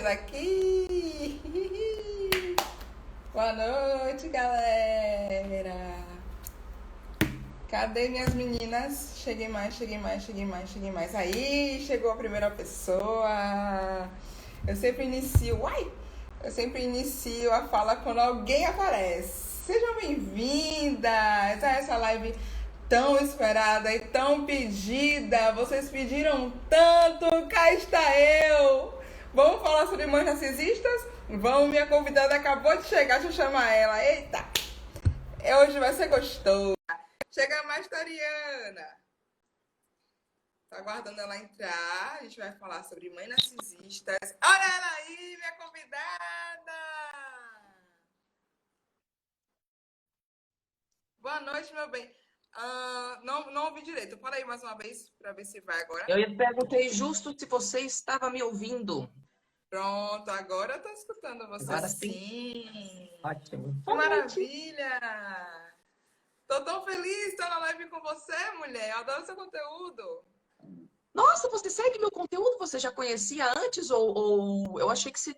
aqui. Boa noite, galera. Cadê minhas meninas? Cheguei mais. Aí, chegou a primeira pessoa. Eu sempre inicio a fala quando alguém aparece. Sejam bem-vindas a essa live tão esperada e tão pedida. Vocês pediram tanto, cá está eu. Vamos falar sobre mães narcisistas? Vamos, minha convidada acabou de chegar, deixa eu chamar ela. Eita, hoje vai ser gostoso. Chega mais, Tariana. Tá aguardando ela entrar. A gente vai falar sobre mães narcisistas. Olha ela aí, minha convidada. Boa noite, meu bem. Não ouvi direito. Fala aí mais uma vez para ver se vai agora. Eu lhe perguntei justo se você estava me ouvindo. Pronto, agora eu tô escutando você. Agora sim. Ótimo. Que maravilha! Tô tão feliz de estar na live com você, mulher. Eu adoro seu conteúdo. Nossa, você segue meu conteúdo? Você já conhecia antes? Ou eu achei que você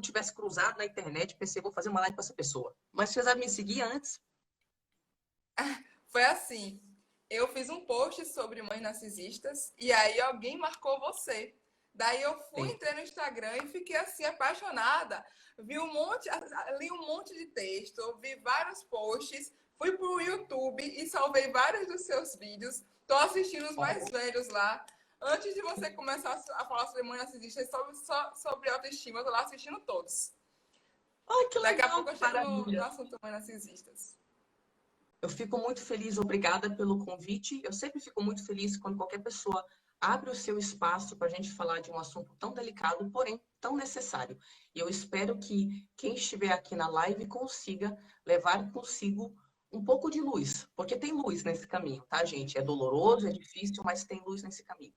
tivesse cruzado na internet, pensei, vou fazer uma live com essa pessoa. Mas você já me seguia antes? Foi assim, eu fiz um post sobre mães narcisistas e aí alguém marcou você. Daí eu fui, Sim. entrei no Instagram e fiquei assim apaixonada. Vi li um monte de texto, vi vários posts, fui pro YouTube e salvei vários dos seus vídeos. Tô assistindo os mais velhos lá. Antes de você começar a falar sobre mães narcisistas, sobre autoestima, eu tô lá assistindo todos. Ai, que Daqui a legal, pouco eu que chego no maravilha. assunto mães narcisistas. Eu fico muito feliz, obrigada pelo convite. Eu sempre fico muito feliz quando qualquer pessoa abre o seu espaço para a gente falar de um assunto tão delicado, porém tão necessário. E eu espero que quem estiver aqui na live consiga levar consigo um pouco de luz, porque tem luz nesse caminho, tá, gente? É doloroso, é difícil, mas tem luz nesse caminho.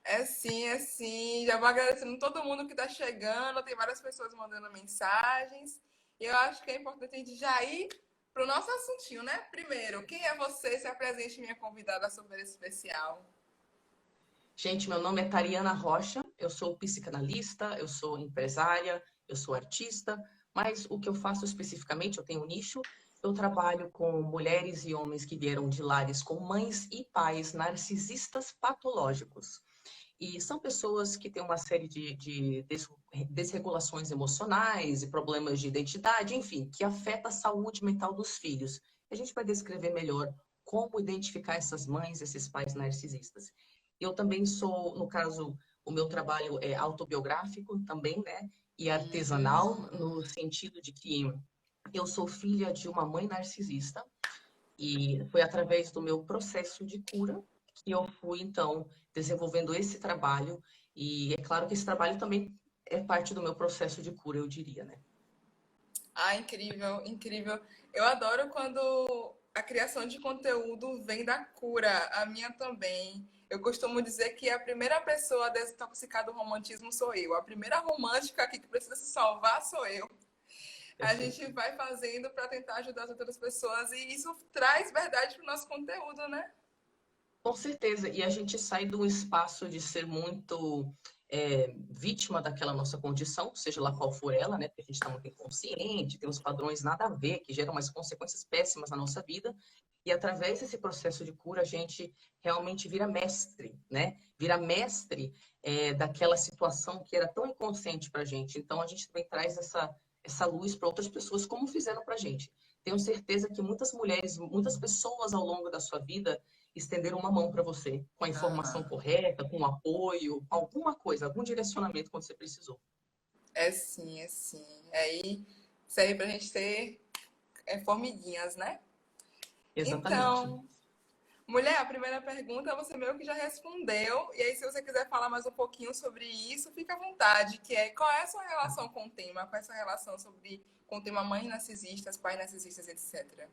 É sim, é sim. Já vou agradecendo todo mundo que está chegando. Tem várias pessoas mandando mensagens. E eu acho que é importante a gente já ir para o nosso assuntinho, né? Primeiro, quem é você? Se apresente, minha convidada super especial. Gente, meu nome é Tariana Rocha, eu sou psicanalista, eu sou empresária, eu sou artista, mas o que eu faço especificamente, eu tenho um nicho, eu trabalho com mulheres e homens que vieram de lares com mães e pais narcisistas patológicos. E são pessoas que têm uma série de desregulações emocionais e problemas de identidade, enfim, que afeta a saúde mental dos filhos. A gente vai descrever melhor como identificar essas mães, esses pais narcisistas. Eu também sou, no caso, o meu trabalho é autobiográfico também, né? E artesanal, no sentido de que eu sou filha de uma mãe narcisista e foi através do meu processo de cura que eu fui, então, desenvolvendo esse trabalho. E é claro que esse trabalho também é parte do meu processo de cura, eu diria, né? Ah, incrível, incrível. Eu adoro quando a criação de conteúdo vem da cura. A minha também. Eu costumo dizer que a primeira pessoa a desintoxicar do romantismo sou eu. A primeira romântica aqui que precisa se salvar sou eu. A Perfeito. gente vai fazendo para tentar ajudar as outras pessoas e isso traz verdade para o nosso conteúdo, né? Com certeza. E a gente sai de um espaço de ser muito vítima daquela nossa condição, seja lá qual for ela, né? Porque a gente está muito inconsciente, tem uns padrões nada a ver, que geram umas consequências péssimas na nossa vida. E através desse processo de cura, a gente realmente vira mestre, né? Vira mestre daquela situação que era tão inconsciente para a gente. Então, a gente também traz essa luz para outras pessoas, como fizeram para a gente. Tenho certeza que muitas mulheres, muitas pessoas ao longo da sua vida estender uma mão para você, com a informação Aham. correta, com apoio, alguma coisa, algum direcionamento quando você precisou. É sim, é sim. Aí serve pra gente ter formiguinhas, né? Exatamente. Então, mulher, a primeira pergunta você meio que já respondeu. E aí, se você quiser falar mais um pouquinho sobre isso, fica à vontade, que é qual é a sua relação com o tema? Qual é a sua relação com o tema mães narcisistas, pais narcisistas, etc.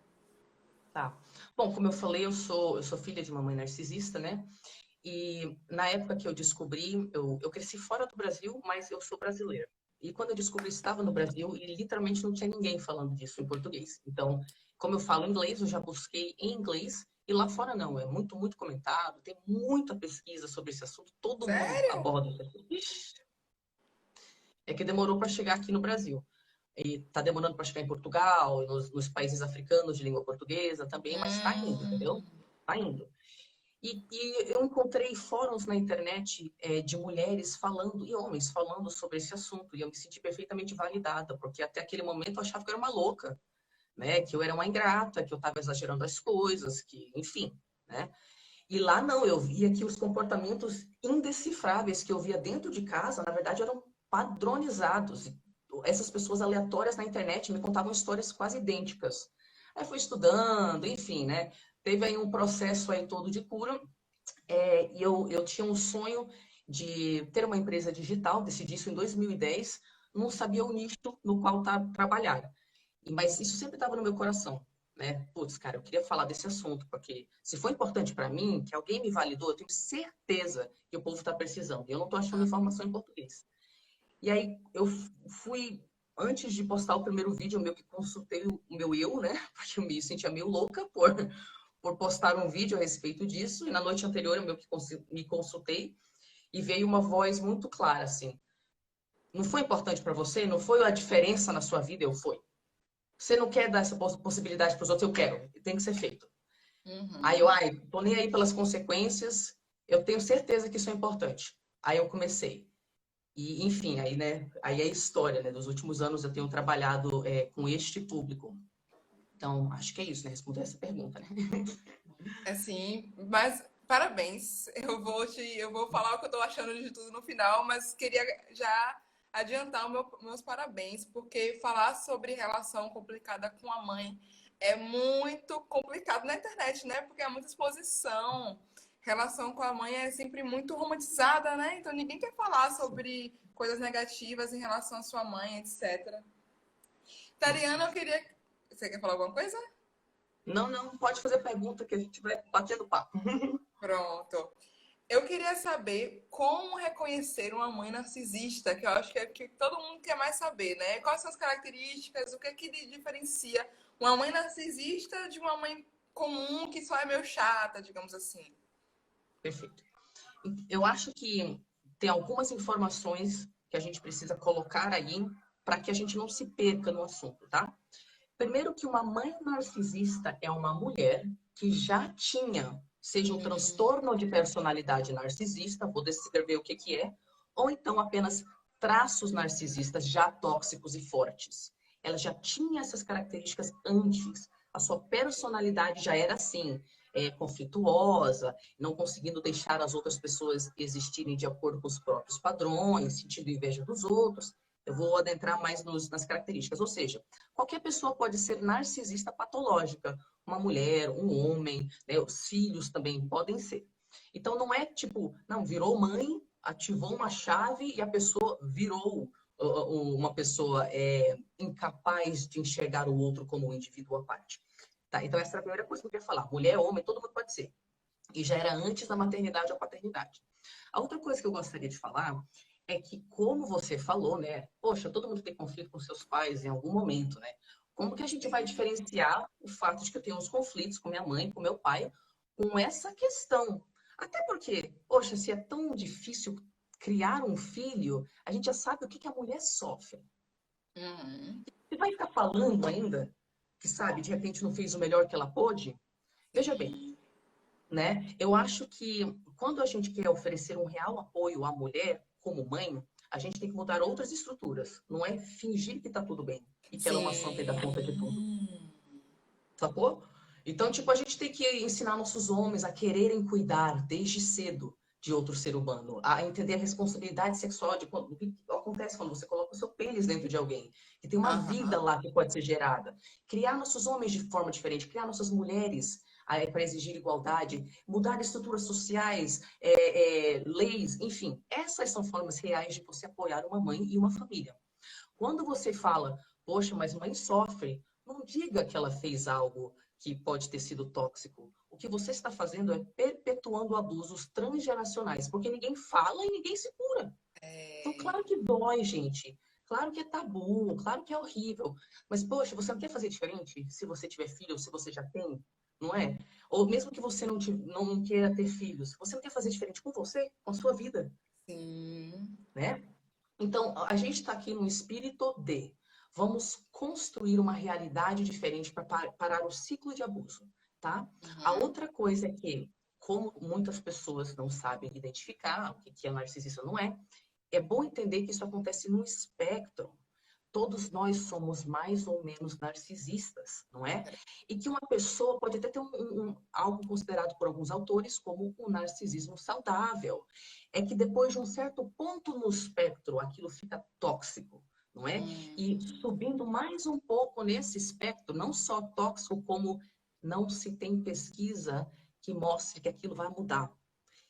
Tá. Bom, como eu falei, eu sou filha de uma mãe narcisista, né? E na época que eu descobri, eu cresci fora do Brasil, mas eu sou brasileira. E quando eu descobri, estava no Brasil e literalmente não tinha ninguém falando disso em português. Então, como eu falo inglês, eu já busquei em inglês. E lá fora não, é muito, muito comentado, tem muita pesquisa sobre esse assunto, todo mundo Sério? aborda esse assunto. Ixi, é que demorou para chegar aqui no Brasil. E tá demorando para chegar em Portugal, nos países africanos de língua portuguesa também, mas está indo, entendeu? Hum. Está indo. E eu encontrei fóruns na internet de mulheres falando, e homens falando sobre esse assunto, e eu me senti perfeitamente validada, porque até aquele momento eu achava que eu era uma louca, né? Que eu era uma ingrata, que eu estava exagerando as coisas, que, enfim, né? E lá não, eu via que os comportamentos indecifráveis que eu via dentro de casa, na verdade, eram padronizados. Essas pessoas aleatórias na internet me contavam histórias quase idênticas. Aí fui estudando, enfim, né? Teve aí um processo aí todo de cura. E eu tinha um sonho de ter uma empresa digital, decidi isso em 2010, não sabia o nicho no qual trabalhar. Mas isso sempre estava no meu coração, né? Putz, cara, eu queria falar desse assunto, porque se foi importante para mim, que alguém me validou, eu tenho certeza que o povo está precisando. E eu não estou achando informação em português. E aí eu fui, antes de postar o primeiro vídeo, eu meio que consultei o meu eu, né? Porque eu me sentia meio louca por postar um vídeo a respeito disso. E na noite anterior eu meio que me consultei e veio uma voz muito clara, assim. Não foi importante para você? Não foi a diferença na sua vida? Eu fui. Você não quer dar essa possibilidade para os outros? Eu quero. Tem que ser feito. Aí eu, Uhum. tô nem aí pelas consequências. Eu tenho certeza que isso é importante. Aí eu comecei. E, enfim, aí, né? Aí é a história, né? Dos últimos anos eu tenho trabalhado com este público. Então, acho que é isso, né? Responder essa pergunta, né? Assim, mas parabéns. Eu vou falar o que eu tô achando de tudo no final, mas queria já adiantar meus parabéns, porque falar sobre relação complicada com a mãe é muito complicado na internet, né? Porque é muita exposição. Relação com a mãe é sempre muito romantizada, né? Então ninguém quer falar sobre coisas negativas em relação à sua mãe, etc. Isso. Tariana, eu queria. Você quer falar alguma coisa? Não, não, pode fazer pergunta que a gente vai batendo papo. Pronto. Eu queria saber como reconhecer uma mãe narcisista, que eu acho que é o que todo mundo quer mais saber, né? Quais são as características, o que é que diferencia uma mãe narcisista de uma mãe comum que só é meio chata, digamos assim. Perfeito. Eu acho que tem algumas informações que a gente precisa colocar aí para que a gente não se perca no assunto, tá? Primeiro que uma mãe narcisista é uma mulher que já tinha, seja um transtorno de personalidade narcisista, vou descrever o que que é, ou então apenas traços narcisistas já tóxicos e fortes. Ela já tinha essas características antes. A sua personalidade já era assim, conflituosa, não conseguindo deixar as outras pessoas existirem de acordo com os próprios padrões, sentindo inveja dos outros. Eu vou adentrar mais nas características. Ou seja, qualquer pessoa pode ser narcisista patológica. Uma mulher, um homem, né? Os filhos também podem ser. Então não é tipo, não, virou mãe, ativou uma chave e a pessoa virou uma pessoa incapaz de enxergar o outro como um indivíduo à parte. Tá? Então essa é a primeira coisa que eu queria falar. Mulher, homem, todo mundo pode ser. E já era antes da maternidade ou paternidade. A outra coisa que eu gostaria de falar é que, como você falou, né? Poxa, todo mundo tem conflito com seus pais em algum momento, né? Como que a gente vai diferenciar o fato de que eu tenho uns conflitos com minha mãe, com meu pai, com essa questão? Até porque, poxa, se é tão difícil criar um filho, a gente já sabe o que que a mulher sofre. Uhum. Você vai ficar falando ainda que, sabe, de repente não fez o melhor que ela pôde? Veja bem, Sim. né? Eu acho que quando a gente quer oferecer um real apoio à mulher como mãe, a gente tem que mudar outras estruturas. Não é fingir que tá tudo bem e que ela é uma santa e dá conta de tudo. Sim. Sacou? Então, tipo, a gente tem que ensinar nossos homens a quererem cuidar desde cedo de outro ser humano, a entender a responsabilidade sexual de o que acontece quando você coloca o seu pênis dentro de alguém, que tem uma vida Aham. lá que pode ser gerada. Criar nossos homens de forma diferente, criar nossas mulheres para exigir igualdade, mudar estruturas sociais, leis, enfim. Essas são formas reais de você apoiar uma mãe e uma família. Quando você fala, poxa, mas mãe sofre, não diga que ela fez algo que pode ter sido tóxico. O que você está fazendo é perpetuando abusos transgeracionais, porque ninguém fala e ninguém se cura. Então, É. claro que dói, gente. Claro que é tabu, claro que é horrível. Mas, poxa, você não quer fazer diferente se você tiver filho ou se você já tem? Não é? Ou mesmo que você não queira ter filhos, você não quer fazer diferente com você, com a sua vida, Sim. né? Então, a gente está aqui no espírito de vamos construir uma realidade diferente para parar o ciclo de abuso, tá? A Uhum. outra coisa é que, como muitas pessoas não sabem identificar o que é narcisista ou não é, é bom entender que isso acontece no espectro. Todos nós somos mais ou menos narcisistas, não é? E que uma pessoa pode até ter algo considerado por alguns autores como um narcisismo saudável. É que depois de um certo ponto no espectro, aquilo fica tóxico, não é? E subindo mais um pouco nesse espectro, não só tóxico, como não se tem pesquisa que mostre que aquilo vai mudar.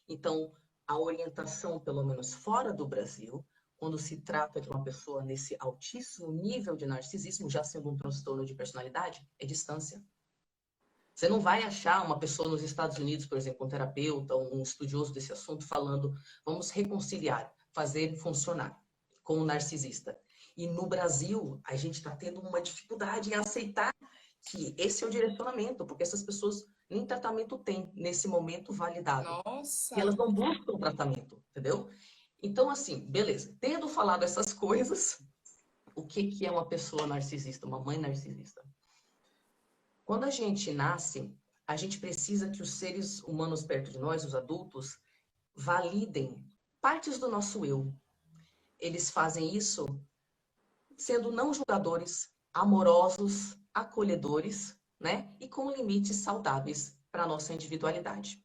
Então, a orientação, pelo menos fora do Brasil, quando se trata de uma pessoa nesse altíssimo nível de narcisismo, já sendo um transtorno de personalidade, é distância. Você não vai achar uma pessoa nos Estados Unidos, por exemplo, um terapeuta, um estudioso desse assunto, falando vamos reconciliar, fazer funcionar com o narcisista. E no Brasil, a gente está tendo uma dificuldade em aceitar que esse é o direcionamento, porque essas pessoas nem tratamento têm nesse momento validado. E Nossa! elas não buscam tratamento, entendeu? Então, assim, beleza. Tendo falado essas coisas, o que é uma pessoa narcisista, uma mãe narcisista? Quando a gente nasce, a gente precisa que os seres humanos perto de nós, os adultos, validem partes do nosso eu. Eles fazem isso sendo não julgadores, amorosos, acolhedores, né? E com limites saudáveis para a nossa individualidade.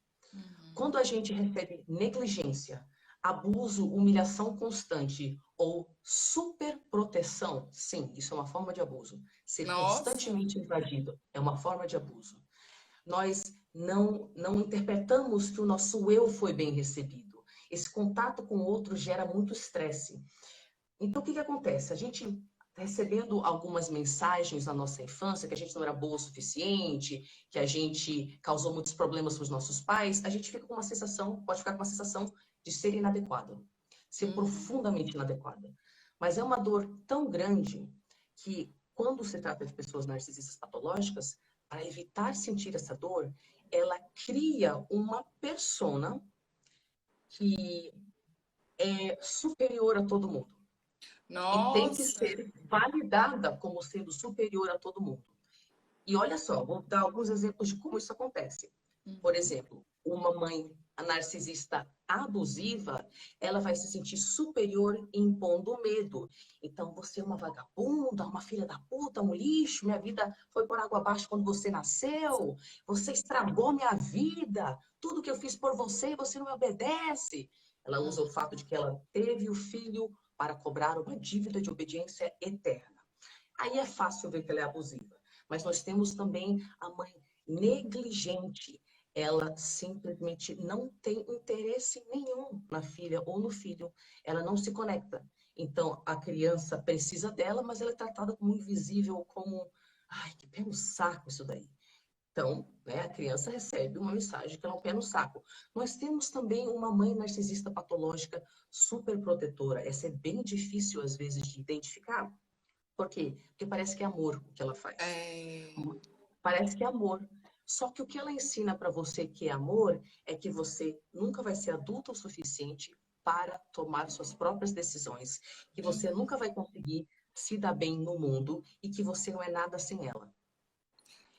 Quando a gente recebe negligência, abuso, humilhação constante ou superproteção, sim, isso é uma forma de abuso. Ser Nossa! constantemente invadido é uma forma de abuso. Nós não interpretamos que o nosso eu foi bem recebido. Esse contato com o outro gera muito estresse. Então, o que acontece? A gente recebendo algumas mensagens na nossa infância, que a gente não era boa o suficiente, que a gente causou muitos problemas para os nossos pais, a gente fica com uma sensação, pode ficar com uma sensação de ser inadequado, ser profundamente inadequada. Mas é uma dor tão grande que, quando se trata de pessoas narcisistas patológicas, para evitar sentir essa dor, ela cria uma persona que é superior a todo mundo e tem que Nossa! ser validada como sendo superior a todo mundo. E olha só, vou dar alguns exemplos de como isso acontece. Por exemplo, uma mãe narcisista abusiva, ela vai se sentir superior impondo medo. Então, você é uma vagabunda, uma filha da puta, um lixo, minha vida foi por água abaixo quando você nasceu, você estragou minha vida, tudo que eu fiz por você, você não me obedece. Ela usa o fato de que ela teve o filho para cobrar uma dívida de obediência eterna. Aí é fácil ver que ela é abusiva. Mas nós temos também a mãe negligente. Ela simplesmente não tem interesse nenhum na filha ou no filho. Ela não se conecta. Então, a criança precisa dela, mas ela é tratada como invisível, como... Ai, que pé no saco isso daí. Então, né, a criança recebe uma mensagem que ela é um pé no saco. Nós temos também uma mãe narcisista patológica super protetora. Essa é bem difícil, às vezes, de identificar. Por quê? Porque parece que é amor o que ela faz. É... Parece que é amor. Só que o que ela ensina para você que é amor é que você nunca vai ser adulto o suficiente para tomar suas próprias decisões, que você nunca vai conseguir se dar bem no mundo e que você não é nada sem ela.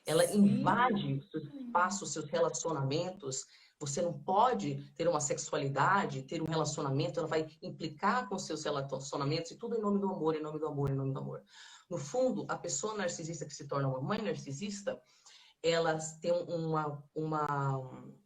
Ela Sim. invade o seu espaço, os seus relacionamentos. Você não pode ter uma sexualidade, ter um relacionamento, ela vai implicar com seus relacionamentos e tudo em nome do amor, em nome do amor, em nome do amor. No fundo, a pessoa narcisista que se torna uma mãe narcisista, ela tem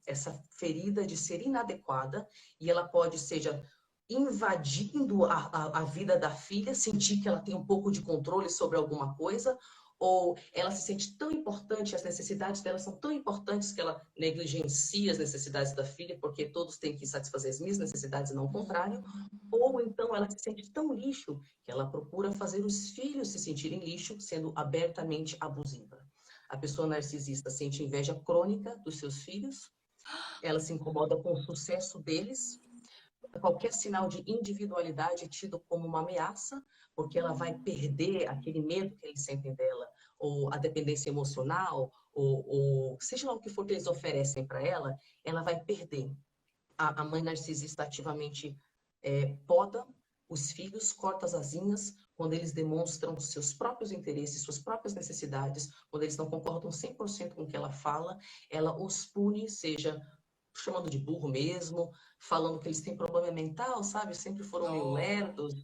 essa ferida de ser inadequada e ela pode, seja invadindo a vida da filha, sentir que ela tem um pouco de controle sobre alguma coisa, ou ela se sente tão importante, as necessidades dela são tão importantes que ela negligencia as necessidades da filha, porque todos têm que satisfazer as minhas necessidades e não o contrário, ou então ela se sente tão lixo que ela procura fazer os filhos se sentirem lixo, sendo abertamente abusiva. A pessoa narcisista sente inveja crônica dos seus filhos, ela se incomoda com o sucesso deles, qualquer sinal de individualidade é tido como uma ameaça, porque ela vai perder aquele medo que eles sentem dela, ou a dependência emocional, ou seja lá o que for que eles oferecem para ela vai perder. A mãe narcisista ativamente poda, Os filhos cortam as asinhas quando eles demonstram seus próprios interesses, suas próprias necessidades, quando eles não concordam 100% com o que ela fala, ela os pune, seja chamando de burro mesmo, falando que eles têm problema mental, sabe? Sempre foram meio Nossa. lerdos,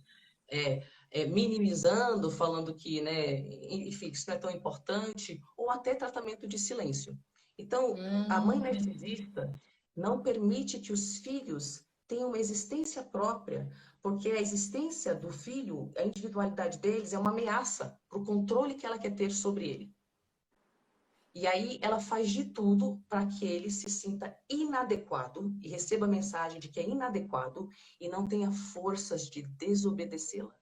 minimizando, falando que, né, enfim, isso não é tão importante, ou até tratamento de silêncio. Então, a mãe Hum. narcisista não permite que os filhos tenham uma existência própria, porque a existência do filho, a individualidade deles é uma ameaça para o controle que ela quer ter sobre ele. E aí ela faz de tudo para que ele se sinta inadequado e receba a mensagem de que é inadequado e não tenha forças de desobedecê-la.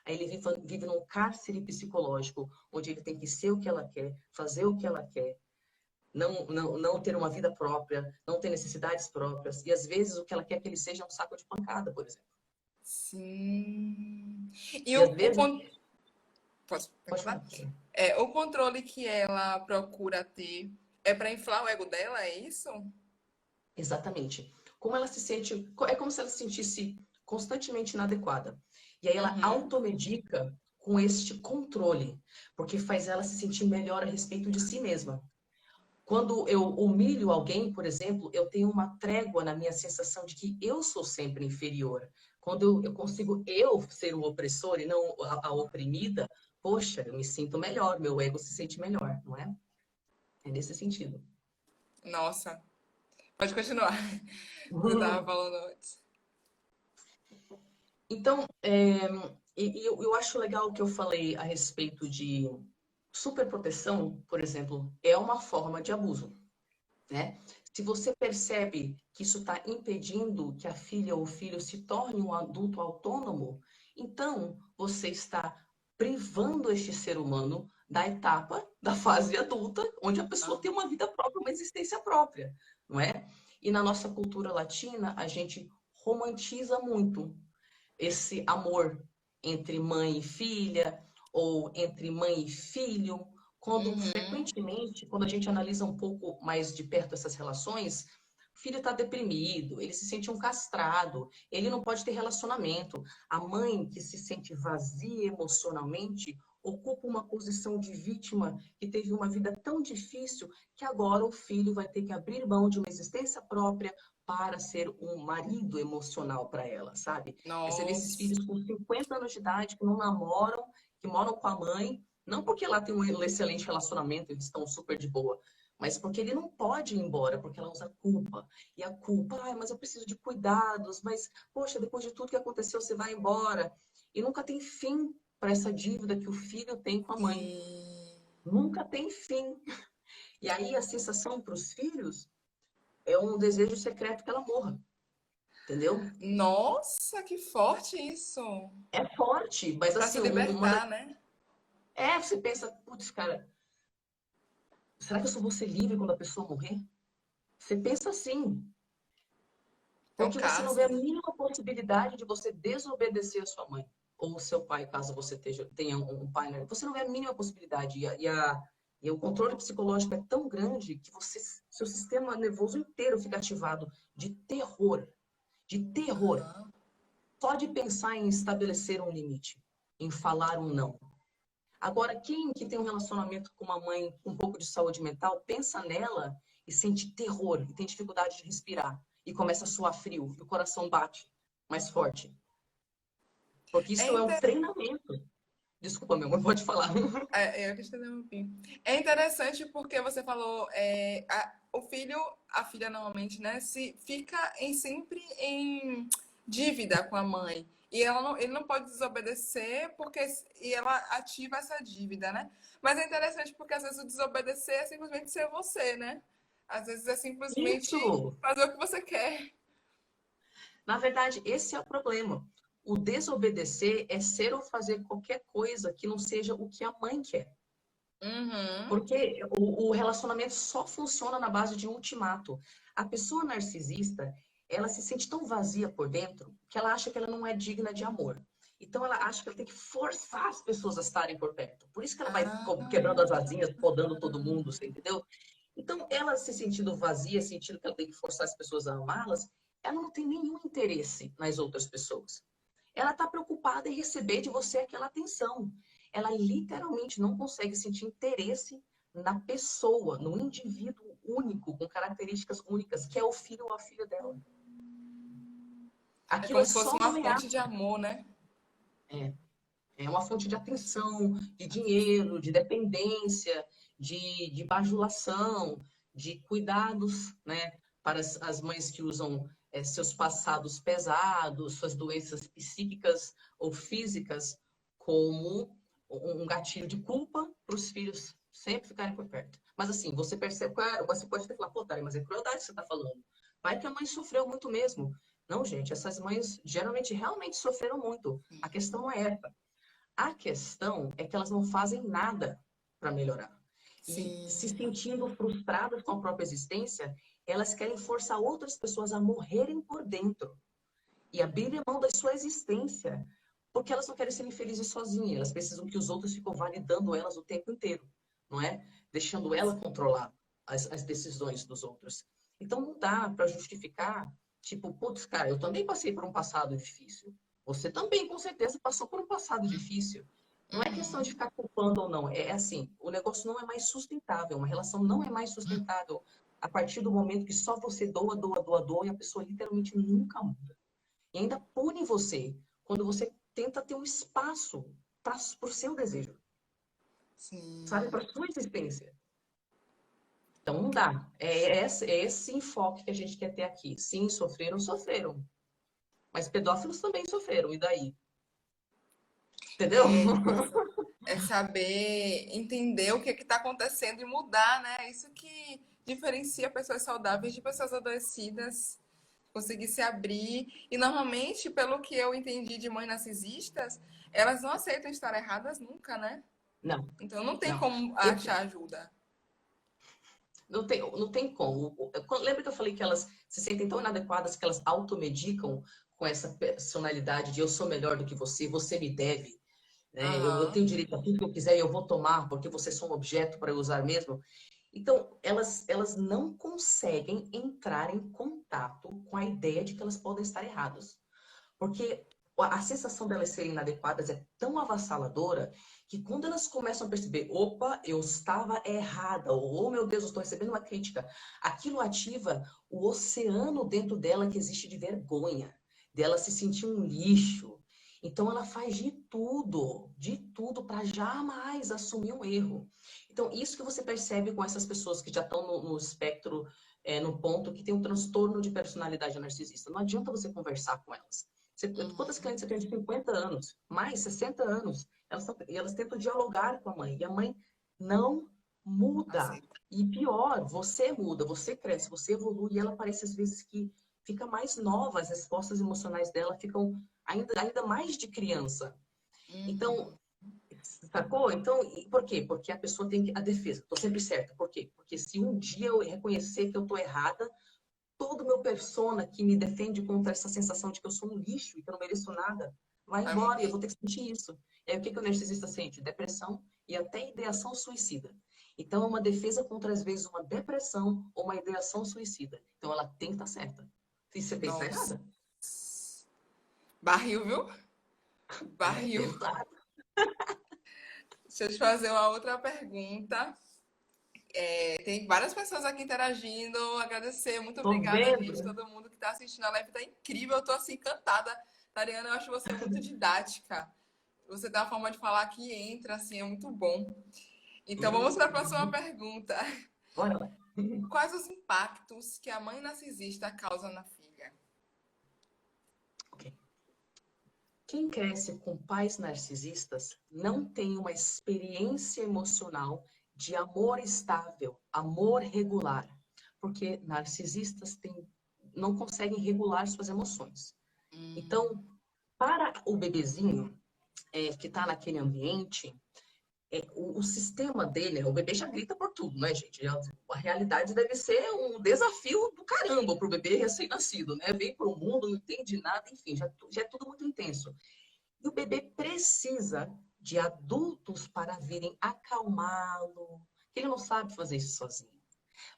Aí ele vive num cárcere psicológico, onde ele tem que ser o que ela quer, fazer o que ela quer, não ter uma vida própria, não ter necessidades próprias. E às vezes o que ela quer é que ele seja um saco de pancada, por exemplo. Sim. E E às vezes. pode Pode falar? falar. O controle que ela procura ter é para inflar o ego dela, é isso? Exatamente. Como ela se sente, é como se ela se sentisse constantemente inadequada. E aí ela Uhum. automedica com este controle, porque faz ela se sentir melhor a respeito de si mesma. Quando eu humilho alguém, por exemplo, eu tenho uma trégua na minha sensação de que eu sou sempre inferior. Quando eu consigo ser o opressor e não a oprimida, poxa, eu me sinto melhor, meu ego se sente melhor, não é? É nesse sentido. Nossa, pode continuar. Você estava falando antes. Então, eu acho legal o que eu falei a respeito de superproteção, por exemplo, é uma forma de abuso, né? Se você percebe que isso está impedindo que a filha ou o filho se torne um adulto autônomo, então você está privando este ser humano da etapa da fase adulta, onde a pessoa tem uma vida própria, uma existência própria, não é? E na nossa cultura latina, a gente romantiza muito esse amor entre mãe e filha, ou entre mãe e filho, quando Uhum. frequentemente, quando a gente analisa um pouco mais de perto essas relações, o filho está deprimido, ele se sente um castrado, ele não pode ter relacionamento. A mãe que se sente vazia emocionalmente ocupa uma posição de vítima que teve uma vida tão difícil que agora o filho vai ter que abrir mão de uma existência própria para ser um marido emocional para ela, sabe? Aí você vê esses Nossa. filhos com 50 anos de idade que não namoram, que moram com a mãe, não porque ela tem um excelente relacionamento, eles estão super de boa, mas porque ele não pode ir embora, porque ela usa culpa. E a culpa, ai, mas eu preciso de cuidados, mas, poxa, depois de tudo que aconteceu, você vai embora. E nunca tem fim para essa dívida que o filho tem com a mãe. Sim. Nunca tem fim. E aí a sensação para os filhos é um desejo secreto que ela morra, entendeu? Nossa, que forte isso. É forte, mas Para se assim, libertar, né? você pensa, putz, cara, será que eu só vou ser livre quando a pessoa morrer? Você pensa assim, É um porque você não vê a cárcere. mínima possibilidade de você desobedecer a sua mãe ou o seu pai, caso você tenha um pai, né? Você não vê a mínima possibilidade. E o controle psicológico é tão grande que seu sistema nervoso inteiro fica ativado de terror, de terror. Aham. Só de pensar em estabelecer um limite, em falar um não. Agora, quem que tem um relacionamento com uma mãe com um pouco de saúde mental, pensa nela e sente terror, e tem dificuldade de respirar, e começa a suar frio, e o coração bate mais forte. Porque É, isso é um inter... treinamento. Desculpa, meu amor, pode falar. eu que te interrompi. É interessante porque você falou, o filho, a filha normalmente, né, se fica sempre em dívida com a mãe. E ele não pode desobedecer e ela ativa essa dívida, né? Mas é interessante porque às vezes o desobedecer é simplesmente ser você, né? Às vezes é simplesmente Isso! fazer o que você quer. Na verdade, esse é o problema. O desobedecer é ser ou fazer qualquer coisa que não seja o que a mãe quer. Uhum. Porque o relacionamento só funciona na base de ultimato. A pessoa narcisista, ela se sente tão vazia por dentro que ela acha que ela não é digna de amor. Então ela acha que ela tem que forçar as pessoas a estarem por perto. Por isso que ela vai Ah, quebrando as asinhas, podando todo mundo, você entendeu? Então ela se sentindo vazia, sentindo que ela tem que forçar as pessoas a amá-las, ela não tem nenhum interesse nas outras pessoas. ela está preocupada em receber de você aquela atenção. Ela literalmente não consegue sentir interesse na pessoa, no indivíduo único, com características únicas, que é o filho ou a filha dela. É Aquilo como é se fosse só uma uma fonte de ameaça. amor, né? É, é uma fonte de atenção, de dinheiro, de dependência, de bajulação, de cuidados, né? Para as mães que usam seus passados pesados, suas doenças psíquicas ou físicas, como um gatilho de culpa para os filhos sempre ficarem por perto. Mas assim, você percebe, você pode até falar, pô, Tari, mas é crueldade que você está falando. Vai que a mãe sofreu muito mesmo. Não, gente, essas mães geralmente realmente sofreram muito. A questão não é essa. A questão é que elas não fazem nada para melhorar. E se Sim. sentindo frustradas com a própria existência, elas querem forçar outras pessoas a morrerem por dentro e abrirem mão da sua existência, porque elas não querem ser infelizes sozinhas, elas precisam que os outros fiquem validando elas o tempo inteiro, não é? Deixando ela controlar as decisões dos outros. Então não dá para justificar, tipo, putz, cara, eu também passei por um passado difícil. Você também, com certeza, passou por um passado difícil. Não é questão de Uhum. ficar culpando ou não. É assim, o negócio não é mais sustentável, uma relação não é mais sustentável a partir do momento que só você doa, doa, doa, doa e a pessoa literalmente nunca muda. E ainda pune você quando você tenta ter um espaço para o seu desejo, sabe? Sim. Para sua existência. Então não dá. É esse enfoque que a gente quer ter aqui. Sim, sofreram, sofreram. Mas pedófilos também sofreram. E daí? Entendeu? É saber entender o que está acontecendo e mudar, né? Isso que diferencia pessoas saudáveis de pessoas adoecidas. Conseguir se abrir. E normalmente, pelo que eu entendi de mães narcisistas, elas não aceitam estar erradas nunca, né? Não, Então não tem não. como Eu, achar ajuda. não tem como. Lembra que eu falei que elas se sentem tão inadequadas que elas automedicam com essa personalidade de eu sou melhor do que você me deve, né? Eu Aham. tenho direito a tudo que eu quiser e eu vou tomar porque você é só um objeto para eu usar mesmo. Então, elas não conseguem entrar em contato com a ideia de que elas podem estar erradas. Porque a sensação delas serem inadequadas é tão avassaladora que quando elas começam a perceber, opa, eu estava errada, ou oh, meu Deus, eu estou recebendo uma crítica, aquilo ativa o oceano dentro dela que existe de vergonha, dela se sentir um lixo. Então ela faz de tudo para jamais assumir um erro. Então, isso que você percebe com essas pessoas que já estão no espectro, no ponto que tem um transtorno de personalidade narcisista. Não adianta você conversar com elas. Quantas clientes você tem de 50 anos? Mais 60 anos. Elas tentam dialogar com a mãe. E a mãe não muda. Aceita. E pior, você muda, você cresce, você evolui. E ela parece às vezes que fica mais nova. As respostas emocionais dela ficam ainda mais de criança. Então, sacou? Então, por quê? Porque a pessoa tem a defesa. Estou sempre certa. Por quê? Porque se um dia eu reconhecer que eu estou errada, todo o meu persona que me defende contra essa sensação de que eu sou um lixo e que eu não mereço nada, vai Vai embora e eu morrer. vou ter que sentir isso. E aí o que, que o narcisista sente? Depressão e até ideação suicida. Então é uma defesa contra, às vezes, uma depressão ou uma ideação suicida. Então ela tem que estar certa. Se você pensa Nossa. errada, Barril, viu? é Barril. pesado. Deixa eu te fazer uma outra pergunta. Tem várias pessoas aqui interagindo. Agradecer. Muito Tô obrigada, gente. vendo. Todo mundo que está assistindo a live tá incrível. Eu tô assim, encantada. Tariana, eu acho você muito didática. Você tem uma forma de falar que entra, assim, é muito bom. Então vamos para a próxima pergunta. Bora lá. Quais os impactos que a mãe narcisista causa na filha? Ok. Quem cresce com pais narcisistas não tem uma experiência emocional de amor estável, amor regular, porque narcisistas não conseguem regular suas emoções. Então, para o bebezinho que está naquele ambiente, o sistema dele, o bebê já grita por tudo, né, gente? A realidade deve ser um desafio do caramba para o bebê recém-nascido, né? Vem para o mundo, não entende nada, enfim, já é tudo muito intenso. E o bebê precisa de adultos para virem acalmá-lo. Ele não sabe fazer isso sozinho.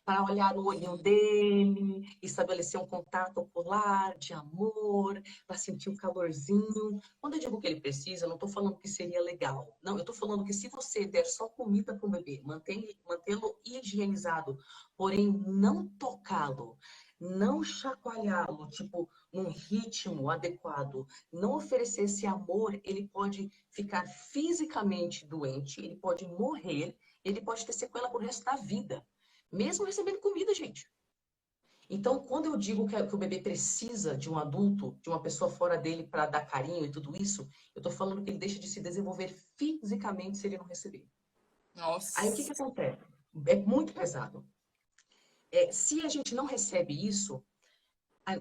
para olhar o olhinho dele, estabelecer um contato ocular de amor, para sentir o calorzinho. Quando eu digo que ele precisa, eu não estou falando que seria legal. Não, eu estou falando que se você der só comida para o bebê, mantê-lo higienizado, porém não tocá-lo, não chacoalhá-lo, tipo, num ritmo adequado, não oferecer esse amor, ele pode ficar fisicamente doente, ele pode morrer, ele pode ter sequela pro resto da vida. Mesmo recebendo comida, gente. Então, quando eu digo que o bebê precisa de um adulto, de uma pessoa fora dele para dar carinho e tudo isso, eu estou falando que ele deixa de se desenvolver fisicamente se ele não receber. Aí o que Nossa. acontece? É muito pesado. Se a gente não recebe isso,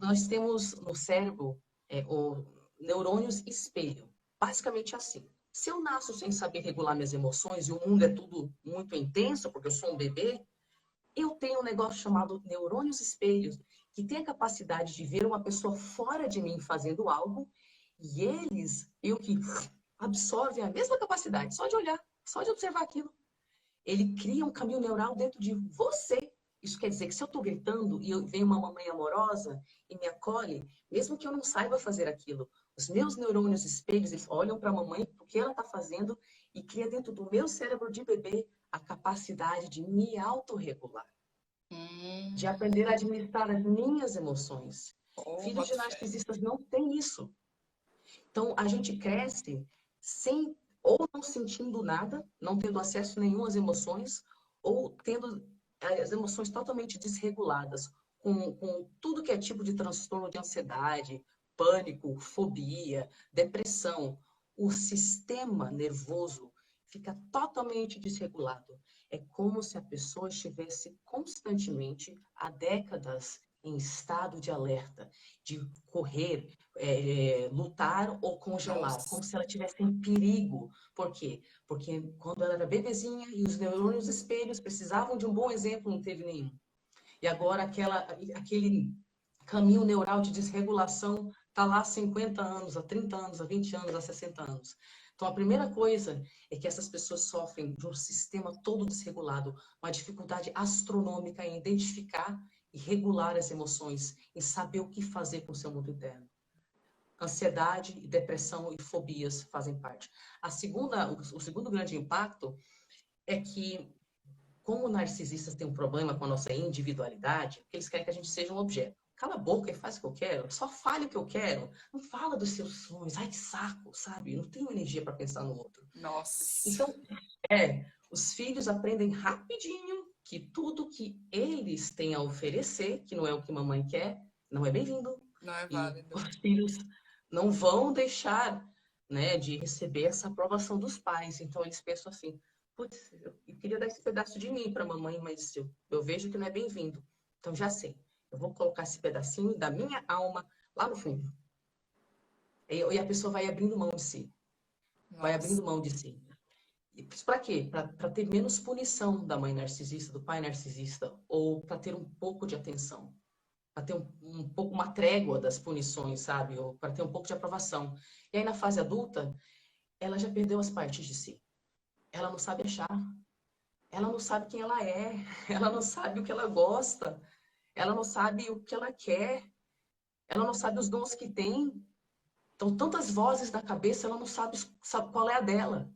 nós temos no cérebro o neurônios espelho. Basicamente assim. Se eu nasço sem saber regular minhas emoções e o mundo é tudo muito intenso, porque eu sou um bebê, eu tenho um negócio chamado neurônios espelhos, que tem a capacidade de ver uma pessoa fora de mim fazendo algo, e eles, eu que absorvem a mesma capacidade, só de olhar, só de observar aquilo. Ele cria um caminho neural dentro de você. Isso quer dizer que se eu estou gritando e vem uma mamãe amorosa e me acolhe, mesmo que eu não saiba fazer aquilo, os meus neurônios espelhos, eles olham para a mamãe, o que ela está fazendo, e cria dentro do meu cérebro de bebê a capacidade de me autorregular, de aprender a administrar as minhas emoções. Oh, Filhos de boto fé. narcisistas não têm isso. Então, a gente cresce sem, ou não sentindo nada, não tendo acesso nenhum às emoções, ou tendo as emoções totalmente desreguladas, com tudo que é tipo de transtorno de ansiedade, pânico, fobia, depressão. O sistema nervoso fica totalmente desregulado. É como se a pessoa estivesse constantemente, há décadas, em estado de alerta, de correr, lutar ou congelar, Nossa. como se ela estivesse em perigo. Por quê? Porque quando ela era bebezinha e os neurônios espelhos precisavam de um bom exemplo, não teve nenhum. E agora aquele caminho neural de desregulação está lá há 50 anos, há 30 anos, há 20 anos, há 60 anos. Então, a primeira coisa é que essas pessoas sofrem de um sistema todo desregulado, uma dificuldade astronômica em identificar e regular as emoções, em saber o que fazer com o seu mundo interno. Ansiedade, depressão e fobias fazem parte. O segundo grande impacto é que, como narcisistas têm um problema com a nossa individualidade, eles querem que a gente seja um objeto. Cala a boca e faz o que eu quero, só fale o que eu quero, não fala dos seus sonhos, ai que saco, sabe? Não tenho energia para pensar no outro. Nossa. Então, os filhos aprendem rapidinho que tudo que eles têm a oferecer, que não é o que mamãe quer, não é bem-vindo. Não é E válido. os filhos não vão deixar, né, de receber essa aprovação dos pais. Então, eles pensam assim, putz, eu queria dar esse pedaço de mim para a mamãe, mas eu vejo que não é bem-vindo. Então, já sei, eu vou colocar esse pedacinho da minha alma lá no fundo. E a pessoa vai abrindo mão de si. Vai Nossa. abrindo mão de si. Para quê? Para ter menos punição da mãe narcisista, do pai narcisista, ou para ter um pouco de atenção, para ter um pouco uma trégua das punições, sabe? Ou para ter um pouco de aprovação. E aí na fase adulta, ela já perdeu as partes de si. Ela não sabe achar, ela não sabe quem ela é, ela não sabe o que ela gosta, ela não sabe o que ela quer, ela não sabe os dons que tem. Então, tantas vozes na cabeça, ela não sabe qual é a dela.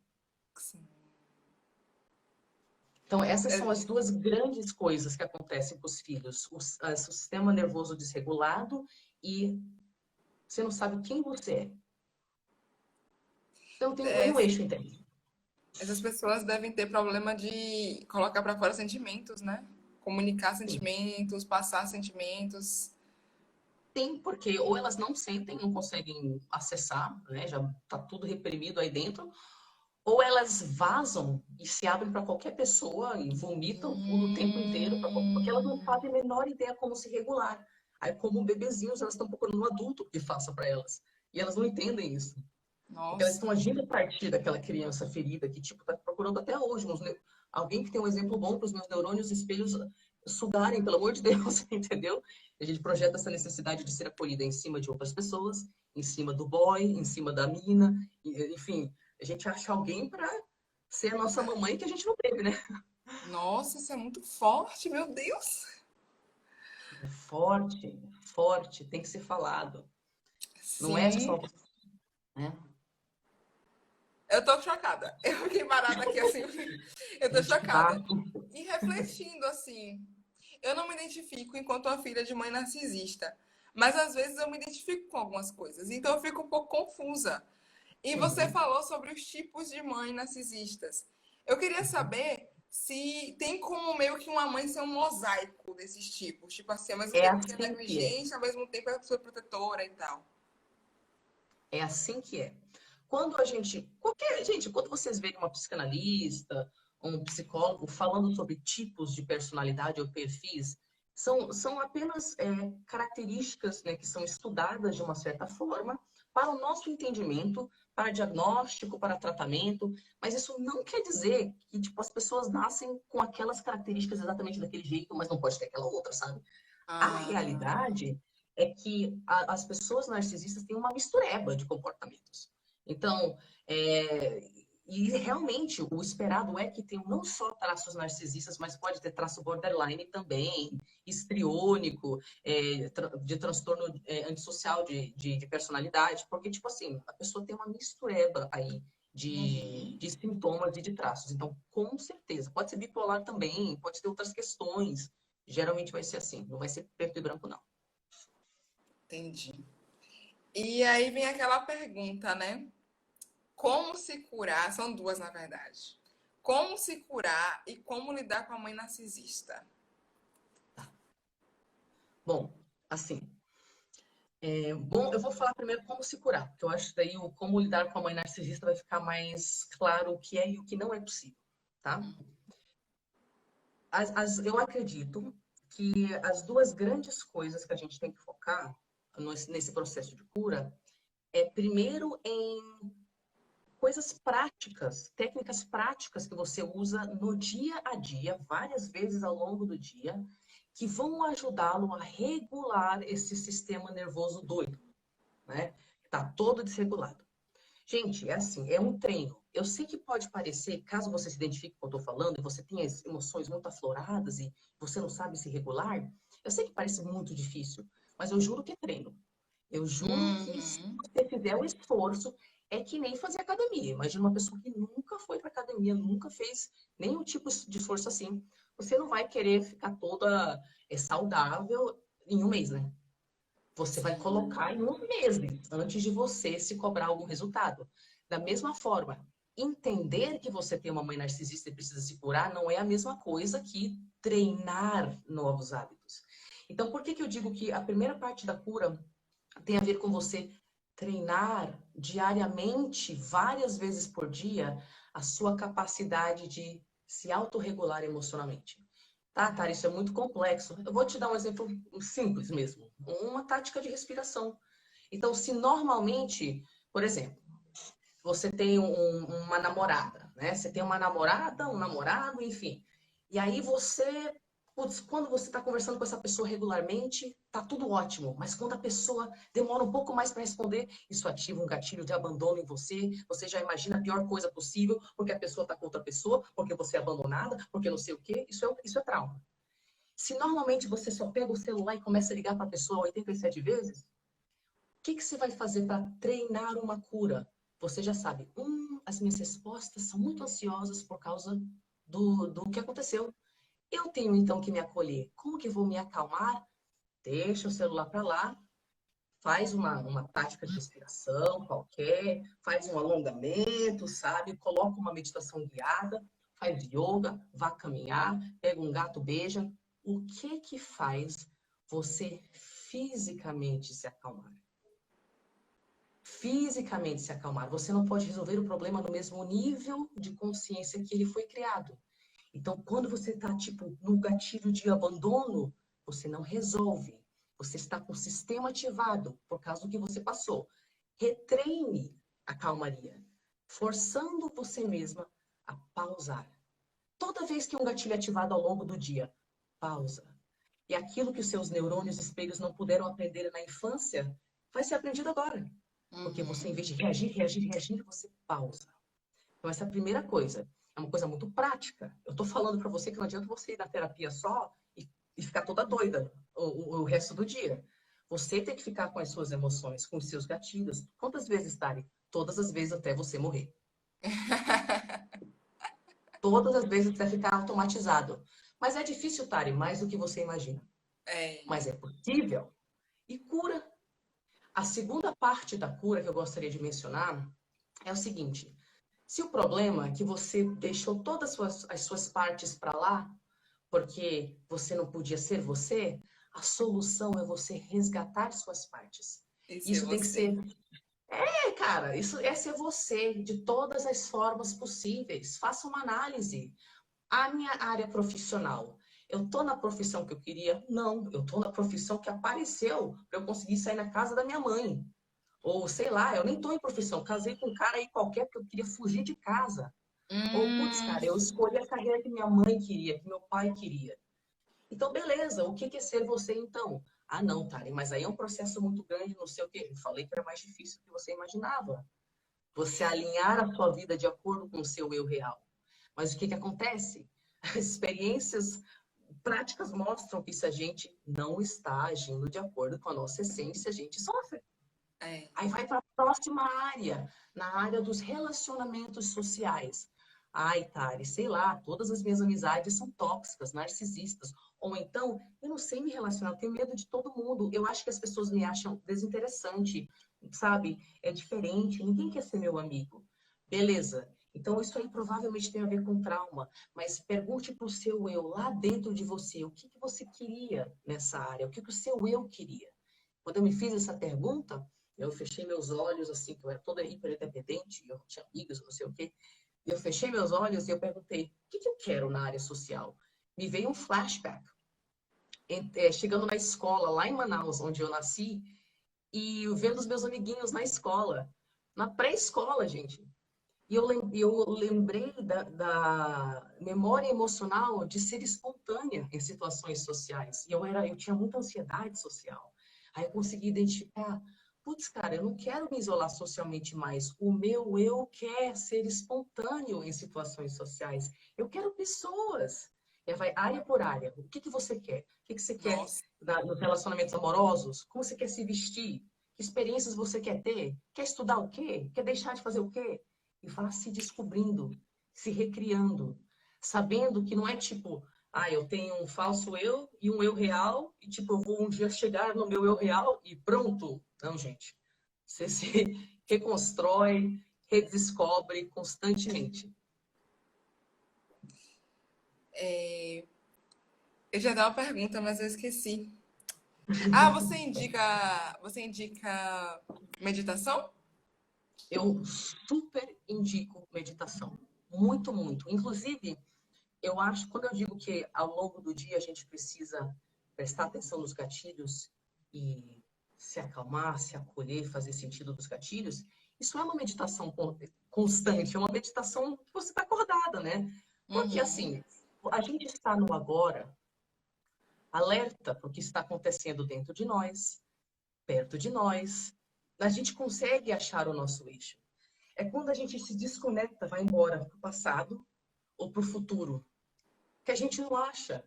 Sim. Então, essas É, são as duas grandes coisas que acontecem com os filhos. O sistema nervoso desregulado e você não sabe quem você é. Então, tem é, um eixo interno. essas pessoas devem ter problema de colocar pra fora sentimentos, né? Comunicar Sim, sentimentos, passar sentimentos. tem, porque ou elas não sentem, não conseguem acessar, né? Já tá tudo reprimido aí dentro, ou elas vazam e se abrem para qualquer pessoa e vomitam tudo o tempo inteiro, porque elas não Hum, fazem a menor ideia como se regular. Aí, como bebezinhos, elas estão procurando um adulto que faça para elas. E elas não entendem isso. Porque elas nossa. estão agindo a partir daquela criança ferida que, tipo, tá procurando até hoje alguém que tem um exemplo bom para os meus neurônios espelhos sugarem, pelo amor de Deus, entendeu? A gente projeta essa necessidade de ser acolhida em cima de outras pessoas, em cima do boy, em cima da mina, enfim, a gente acha alguém para ser a nossa mamãe que a gente não teve, né? Nossa, isso é muito forte, meu Deus. É forte, forte, tem que ser falado. Não é Sim, só, né? eu tô chocada. Eu fiquei parada aqui assim. Eu tô De chocada. fato, E refletindo assim, eu não me identifico enquanto uma filha de mãe narcisista, mas às vezes eu me identifico com algumas coisas, então eu fico um pouco confusa. E você uhum, falou sobre os tipos de mãe narcisistas. Eu queria uhum. saber se tem como meio que uma mãe ser um mosaico desses tipos, tipo assim, ao mesmo É tempo que é assim que é. negligente, ao mesmo tempo é pessoa protetora e tal. É assim que é. Quando a gente, qualquer, gente, quando vocês veem uma psicanalista, um psicólogo falando sobre tipos de personalidade ou perfis, são apenas características, né, que são estudadas de uma certa forma para o nosso entendimento, para diagnóstico, para tratamento, mas isso não quer dizer que tipo, as pessoas nascem com aquelas características exatamente daquele jeito, mas não pode ter aquela outra, sabe? A Ah, realidade é que as pessoas narcisistas têm uma mistureba de comportamentos. Então, e realmente o esperado é que tenham não só traços narcisistas, mas pode ter traço borderline também, histriônico, de transtorno antissocial de personalidade, porque, tipo assim, a pessoa tem uma mistureba aí uhum, de sintomas e de traços. Então, com certeza, pode ser bipolar também, pode ter outras questões. Geralmente vai ser assim, não vai ser preto e branco, não. entendi. E aí vem aquela pergunta, né? Como se curar? São duas, na verdade. Como se curar e como lidar com a mãe narcisista? Bom, assim, bom, eu vou falar primeiro como se curar, porque eu acho que daí o como lidar com a mãe narcisista vai ficar mais claro o que é e o que não é possível, tá? Eu acredito que as duas grandes coisas que a gente tem que focar nesse processo de cura é primeiro em coisas práticas, técnicas práticas que você usa no dia a dia, várias vezes ao longo do dia, que vão ajudá-lo a regular esse sistema nervoso doido, né? Tá todo desregulado. Gente, é assim, é um treino. Eu sei que pode parecer, caso você se identifique com o que eu estou falando, e você tenha as emoções muito afloradas e você não sabe se regular, eu sei que parece muito difícil, mas eu juro que é treino. Eu juro que se Uhum. você fizer o esforço, é que nem fazer academia. Imagina uma pessoa que nunca foi para academia, nunca fez nenhum tipo de esforço assim. Você não vai querer ficar toda saudável em um mês, né? Você vai Sim. colocar em um mês antes de você se cobrar algum resultado. Da mesma forma, entender que você tem uma mãe narcisista e precisa se curar não é a mesma coisa que treinar novos hábitos. Então, por que que eu digo que a primeira parte da cura tem a ver com você treinar diariamente, várias vezes por dia, a sua capacidade de se autorregular emocionalmente? Tá, Tara, isso é muito complexo. Eu vou te dar um exemplo simples mesmo. Uma tática de respiração. Então, se normalmente, por exemplo, você tem uma namorada, né? Você tem uma namorada, um namorado, enfim. E aí você, putz, quando você está conversando com essa pessoa regularmente, tá tudo ótimo. Mas quando a pessoa demora um pouco mais para responder, isso ativa um gatilho de abandono em você. Você já imagina a pior coisa possível, porque a pessoa está com outra pessoa, porque você é abandonada, porque não sei o quê. Isso é trauma. Se normalmente você só pega o celular e começa a ligar para a pessoa 87 vezes, o que que você vai fazer para treinar uma cura? Você já sabe, as minhas respostas são muito ansiosas por causa do que aconteceu. Eu tenho então que me acolher. Como que vou me acalmar? Deixa o celular para lá, faz uma tática de respiração qualquer, faz um alongamento, sabe? Coloca uma meditação guiada, faz yoga, vá caminhar, pega um gato, beija. O que que faz você fisicamente se acalmar? Fisicamente se acalmar. Você não pode resolver o problema no mesmo nível de consciência que ele foi criado. Então, quando você está, tipo, no gatilho de abandono, você não resolve. Você está com o sistema ativado por causa do que você passou. Retreine a calmaria, forçando você mesma a pausar. Toda vez que um gatilho é ativado ao longo do dia, pausa. E aquilo que os seus neurônios espelhos não puderam aprender na infância, vai ser aprendido agora. Porque você, Uhum. em vez de reagir, reagir, reagir, você pausa. Então, essa é a primeira coisa. É uma coisa muito prática. Eu tô falando para você que não adianta você ir na terapia só e ficar toda doida o resto do dia. Você tem que ficar com as suas emoções, com os seus gatilhos. Quantas vezes, Tari? Todas as vezes até você morrer. Todas as vezes vai ficar automatizado. Mas é difícil, Tari, mais do que você imagina. É, Mas é possível. E cura. A segunda parte da cura que eu gostaria de mencionar é o seguinte: se o problema é que você deixou todas as suas partes para lá, porque você não podia ser você, a solução é você resgatar suas partes. esse é Isso tem que você. ser, cara, isso é ser você de todas as formas possíveis. Faça uma análise. A minha área profissional. Eu tô na profissão que eu queria? Não, eu tô na profissão que apareceu para eu conseguir sair na casa da minha mãe. Ou sei lá, eu nem tô em profissão, casei com um cara aí qualquer porque eu queria fugir de casa. Ou, putz, Hum, cara, eu escolhi a carreira que minha mãe queria, que meu pai queria. Então, beleza, o que é ser você então? Ah, não, Tari, mas aí é um processo muito grande, não sei o quê. Eu falei que era mais difícil do que você imaginava. Você alinhar a sua vida de acordo com o seu eu real. Mas o que acontece? As experiências práticas mostram que se a gente não está agindo de acordo com a nossa essência, a gente sofre. é. Aí vai para a próxima área, na área dos relacionamentos sociais. Ai, Tari, sei lá, todas as minhas amizades são tóxicas, narcisistas. Ou então, eu não sei me relacionar, eu tenho medo de todo mundo. Eu acho que as pessoas me acham desinteressante, sabe? É diferente, ninguém quer ser meu amigo. Beleza. Então, isso aí provavelmente tem a ver com trauma. Mas pergunte para o seu eu, lá dentro de você, o que que você queria nessa área? O que que o seu eu queria? Quando eu me fiz essa pergunta, eu fechei meus olhos, assim, que eu era toda hiper independente, eu tinha amigos, não sei o quê. E eu fechei meus olhos e eu perguntei, o que que eu quero na área social? Me veio um flashback. Chegando na escola, lá em Manaus, onde eu nasci, e vendo os meus amiguinhos na escola. Na pré-escola, gente. E eu lembrei da memória emocional de ser espontânea em situações sociais. E eu tinha muita ansiedade social. Aí eu consegui identificar, putz, cara, eu não quero me isolar socialmente mais. O meu eu quer ser espontâneo em situações sociais. Eu quero pessoas. E aí vai área por área. O que que você quer? O que que você quer Nossa, nos relacionamentos amorosos? Como você quer se vestir? Que experiências você quer ter? Quer estudar o quê? Quer deixar de fazer o quê? E vá se descobrindo, se recriando, sabendo que não é tipo, ah, eu tenho um falso eu e um eu real, e tipo, eu vou um dia chegar no meu eu real e pronto. Não, gente. Você se reconstrói, redescobre constantemente. eu já dei uma pergunta, mas eu esqueci. Você indica meditação? Eu super indico meditação. Muito, muito. Inclusive, eu acho, quando eu digo que ao longo do dia a gente precisa prestar atenção nos gatilhos e se acalmar, se acolher, fazer sentido dos gatilhos, isso é uma meditação constante, é uma meditação que você está acordada, né? Porque Uhum. assim, a gente está no agora, alerta para o que está acontecendo dentro de nós, perto de nós. A gente consegue achar o nosso eixo. É quando a gente se desconecta, vai embora para o passado ou para o futuro, que a gente não acha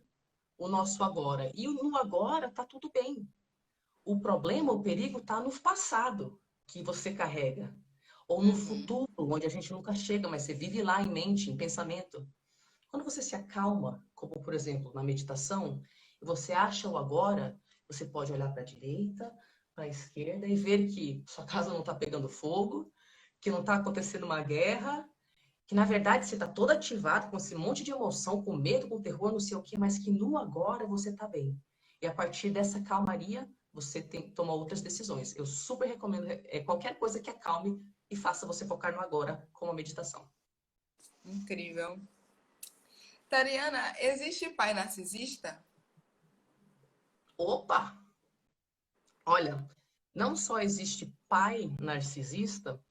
o nosso agora. E no agora tá tudo bem. O problema, o perigo tá no passado que você carrega. Ou no Uhum. futuro, onde a gente nunca chega, mas você vive lá em mente, em pensamento. Quando você se acalma, como por exemplo na meditação, e você acha o agora, você pode olhar para a direita, para a esquerda e ver que sua casa não está pegando fogo, que não está acontecendo uma guerra, que na verdade você está todo ativado com esse monte de emoção, com medo, com terror, não sei o quê, mas que no agora você está bem. E a partir dessa calmaria, você tem que tomar outras decisões. Eu super recomendo qualquer coisa que acalme e faça você focar no agora, como a meditação. Incrível. Tariana, existe pai narcisista? Opa! Olha, não só existe pai narcisista,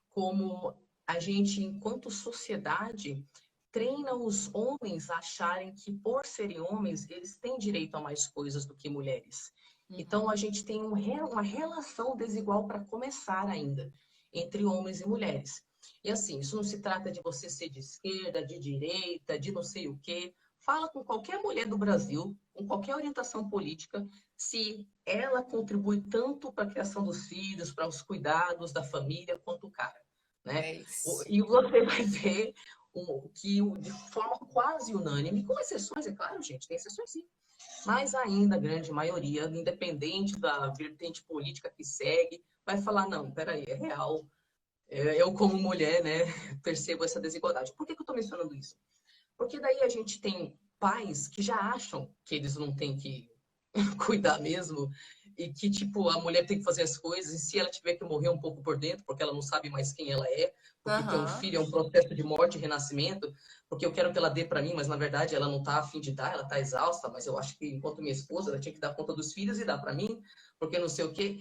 como a gente, enquanto sociedade, treina os homens a acharem que, por serem homens, eles têm direito a mais coisas do que mulheres. Então, a gente tem uma relação desigual para começar ainda entre homens e mulheres. E assim, isso não se trata de você ser de esquerda, de direita, de não sei o quê. Fala com qualquer mulher do Brasil, com qualquer orientação política, se ela contribui tanto para a criação dos filhos, para os cuidados da família, quanto o cara, né? É isso. E você vai ver que de forma quase unânime, com exceções, é claro, gente, tem exceções sim, mas ainda a grande maioria, independente da vertente política que segue, vai falar, não, peraí, é real. Eu, como mulher, né, percebo essa desigualdade. Por que que eu estou mencionando isso? Porque daí a gente tem pais que já acham que eles não têm que cuidar mesmo e que, tipo, a mulher tem que fazer as coisas e se ela tiver que morrer um pouco por dentro, porque ela não sabe mais quem ela é, porque ter um Aham. filho é um processo de morte e renascimento, porque eu quero que ela dê para mim, mas na verdade ela não tá a fim de dar, ela tá exausta, mas eu acho que enquanto minha esposa, ela tinha que dar conta dos filhos e dar para mim, porque não sei o quê.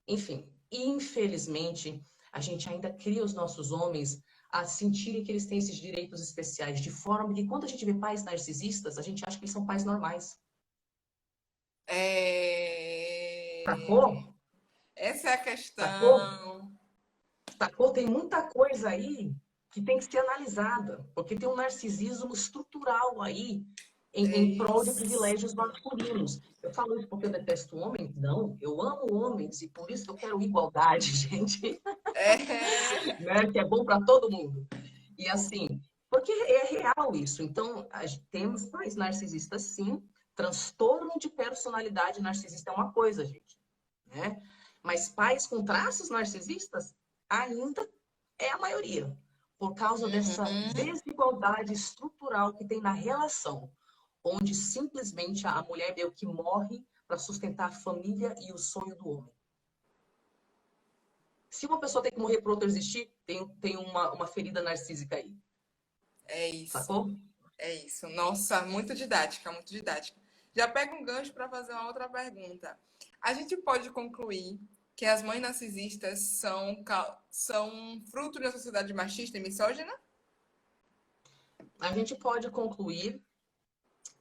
Enfim, infelizmente, a gente ainda cria os nossos homens a sentirem que eles têm esses direitos especiais, de forma que quando a gente vê pais narcisistas, a gente acha que eles são pais normais. É... Sacou? Essa é a Sacou? questão. Sacou? Tem muita coisa aí que tem que ser analisada, porque tem um narcisismo estrutural aí É em prol de isso. privilégios masculinos. Eu falo isso porque eu detesto homem? Não, eu amo homens e por isso que eu quero igualdade, gente, É... né? Que é bom para todo mundo. E assim, porque é real isso. Então, temos pais narcisistas, sim. Transtorno de personalidade narcisista é uma coisa, gente, né? Mas pais com traços narcisistas ainda é a maioria, por causa dessa Uhum. desigualdade estrutural que tem na relação, onde simplesmente a mulher meio que morre para sustentar a família e o sonho do homem. Se uma pessoa tem que morrer para outra existir, tem uma ferida narcísica aí, É isso. sacou? É isso. Nossa, muito didática, muito didática. Já pega um gancho para fazer uma outra pergunta. A gente pode concluir que as mães narcisistas são fruto de uma sociedade machista e misógina? A gente pode concluir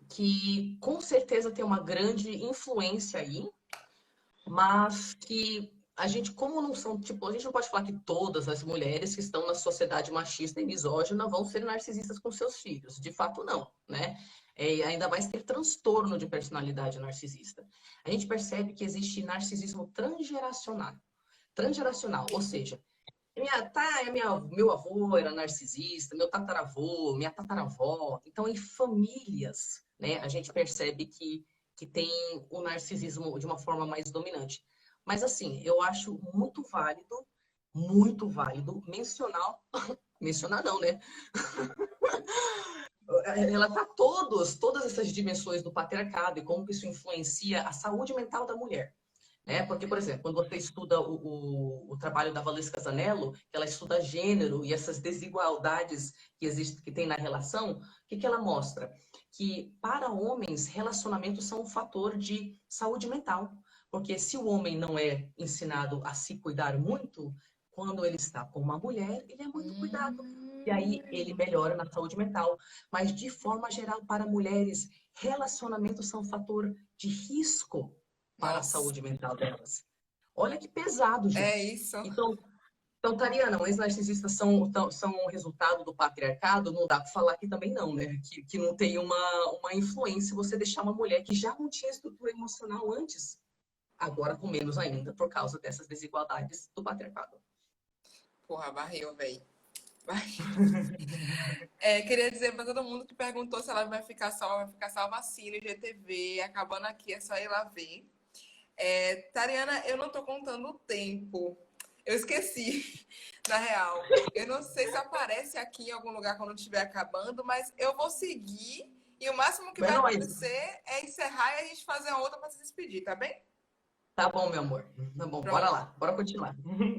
que com certeza tem uma grande influência aí, mas que a gente, como não são, tipo, a gente não pode falar que todas as mulheres que estão na sociedade machista e misógina vão ser narcisistas com seus filhos. De fato, não, né? Ainda mais ter transtorno de personalidade narcisista. A gente percebe que existe narcisismo transgeracional. Transgeracional, ou seja, meu avô era narcisista, meu tataravô, minha tataravó. Então, em famílias, né, a gente percebe que tem o narcisismo de uma forma mais dominante. Mas, assim, eu acho muito válido mencionar não, né? Relatar todas essas dimensões do patriarcado e como isso influencia a saúde mental da mulher. Né? Porque, por exemplo, quando você estuda o trabalho da Valesca Casanello, que ela estuda gênero e essas desigualdades que existem, que tem na relação, o que, que ela mostra? Que para homens, relacionamentos são um fator de saúde mental. Porque se o homem não é ensinado a se cuidar muito, quando ele está com uma mulher, ele é muito cuidado. E aí ele melhora na saúde mental. Mas, de forma geral, para mulheres, relacionamentos são um fator de risco para a Nossa, saúde mental delas. Olha que pesado, é gente. isso. Então, Tariana, os narcisistas são um resultado do patriarcado? Não dá para falar que também não, né? Que não tem uma influência você deixar uma mulher que já não tinha estrutura emocional antes, agora com menos ainda, por causa dessas desigualdades do patriarcado. Porra, barril, velho. Queria dizer para todo mundo que perguntou se ela vai ficar salva assim no IGTV. Acabando aqui, é só ir lá ver. Tariana, eu não tô contando o tempo. Eu esqueci, na real. Eu não sei se aparece aqui em algum lugar quando estiver acabando, mas eu vou seguir e o máximo que É vai nóis. acontecer é encerrar e a gente fazer uma outra para se despedir, tá bem? Tá bom, meu amor. Tá bom, bora Pronto. lá. Bora continuar.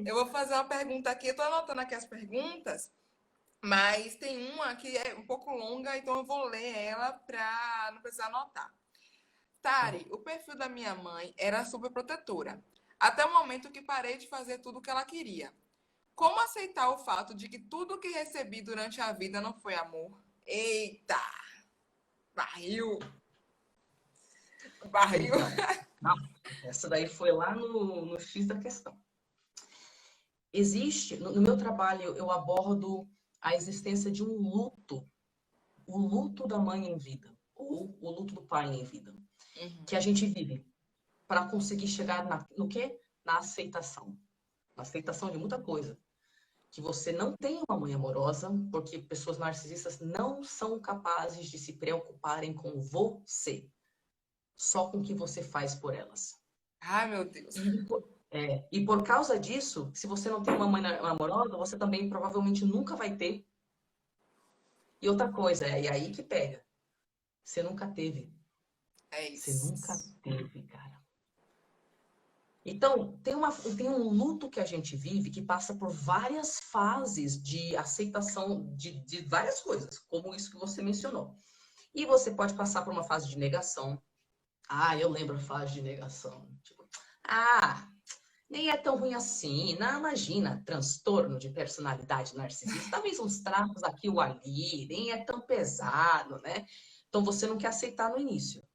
Eu vou fazer uma pergunta aqui. Eu tô anotando aqui as perguntas, mas tem uma que é um pouco longa, então eu vou ler ela para não precisar anotar. Tá bom. Tari, o perfil da minha mãe era super protetora, até o momento que parei de fazer tudo o que ela queria. Como aceitar o fato de que tudo que recebi durante a vida não foi amor? Eita, barril, barril. Então, nossa, essa daí foi lá no X da questão. existe, no meu trabalho, eu abordo a existência de um luto, o luto da mãe em vida, ou o luto do pai em vida, que a gente vive para conseguir chegar no quê? Na aceitação. Na aceitação de muita coisa. Que você não tem uma mãe amorosa, porque pessoas narcisistas não são capazes de se preocuparem com você, só com o que você faz por elas. Ai, meu Deus. E por causa disso, se você não tem uma mãe amorosa, você também provavelmente nunca vai ter. E outra coisa, é aí que pega. Você nunca teve. É Você isso. nunca teve, cara. Então, tem um luto que a gente vive que passa por várias fases de aceitação de várias coisas, como isso que você mencionou. E você pode passar por uma fase de negação. Ah, eu lembro a fase de negação. Tipo, nem é tão ruim assim. Não, imagina, transtorno de personalidade narcisista. Talvez uns traços aqui ou ali, nem é tão pesado, né? Então você não quer aceitar no início.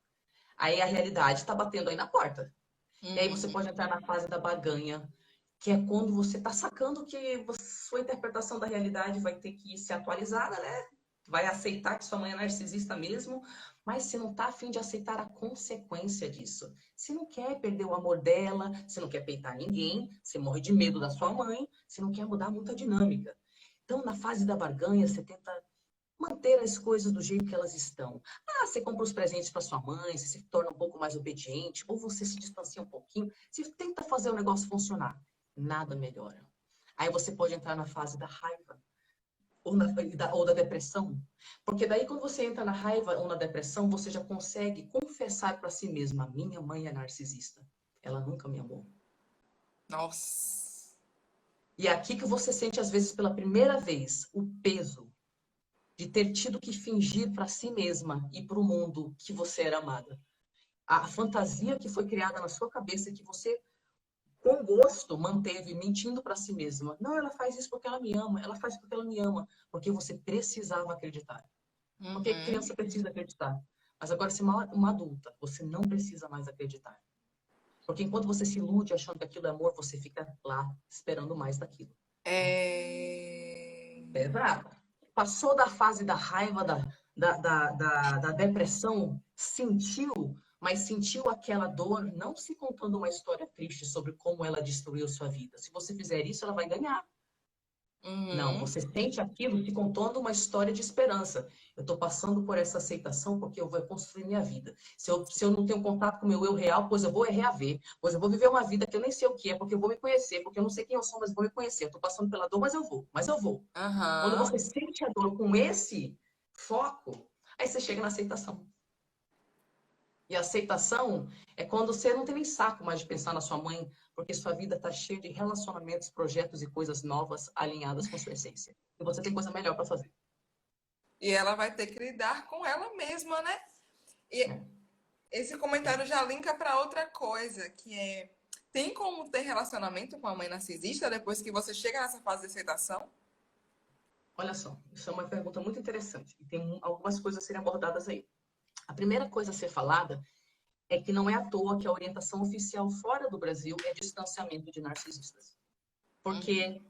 Aí a realidade está batendo aí na porta. E aí você pode entrar na fase da barganha, que é quando você está sacando que sua interpretação da realidade vai ter que ser atualizada, né? Vai aceitar que sua mãe é narcisista mesmo, mas você não está a fim de aceitar a consequência disso. Você não quer perder o amor dela, você não quer peitar ninguém, você morre de medo da sua mãe, você não quer mudar muita dinâmica. Então, na fase da barganha, você tenta manter as coisas do jeito que elas estão. Você compra os presentes para sua mãe, você se torna um pouco mais obediente, ou você se distancia um pouquinho, você tenta fazer o negócio funcionar. Nada melhora. Aí você pode entrar na fase da raiva ou da depressão. Porque daí, quando você entra na raiva ou na depressão, você já consegue confessar para si mesma: minha mãe é narcisista. Ela nunca me amou. Nossa. E é aqui que você sente, às vezes, pela primeira vez, o peso de ter tido que fingir para si mesma e para o mundo que você era amada. A fantasia que foi criada na sua cabeça que você, com gosto, manteve mentindo para si mesma. Não, ela faz isso porque ela me ama, ela faz porque ela me ama, porque você precisava acreditar. Porque criança precisa acreditar. Mas agora, se uma adulta, você não precisa mais acreditar. Porque enquanto você se ilude achando que aquilo é amor, você fica lá esperando mais daquilo. Pesado. Passou da fase da raiva, da depressão, sentiu, mas sentiu aquela dor, não se contando uma história triste sobre como ela destruiu sua vida. Se você fizer isso, ela vai ganhar. Não, você sente aquilo se contando uma história de esperança. Eu estou passando por essa aceitação porque eu vou construir minha vida. Se eu não tenho contato com o meu eu real, pois eu vou reaver. Pois eu vou viver uma vida que eu nem sei o que é, porque eu vou me conhecer, porque eu não sei quem eu sou, mas vou me conhecer. Eu estou passando pela dor, mas eu vou. Mas eu vou. Quando você sente a dor com esse foco, aí você chega na aceitação. E a aceitação é quando você não tem nem saco mais de pensar na sua mãe, porque sua vida está cheia de relacionamentos, projetos e coisas novas alinhadas com sua essência. E você tem coisa melhor para fazer. E ela vai ter que lidar com ela mesma, né? E esse comentário já linka para outra coisa, que é: tem como ter relacionamento com a mãe narcisista depois que você chega nessa fase de aceitação? Olha só, isso é uma pergunta muito interessante. E tem algumas coisas a serem abordadas aí. A primeira coisa a ser falada é que não é à toa que a orientação oficial fora do Brasil é distanciamento de narcisistas. Porque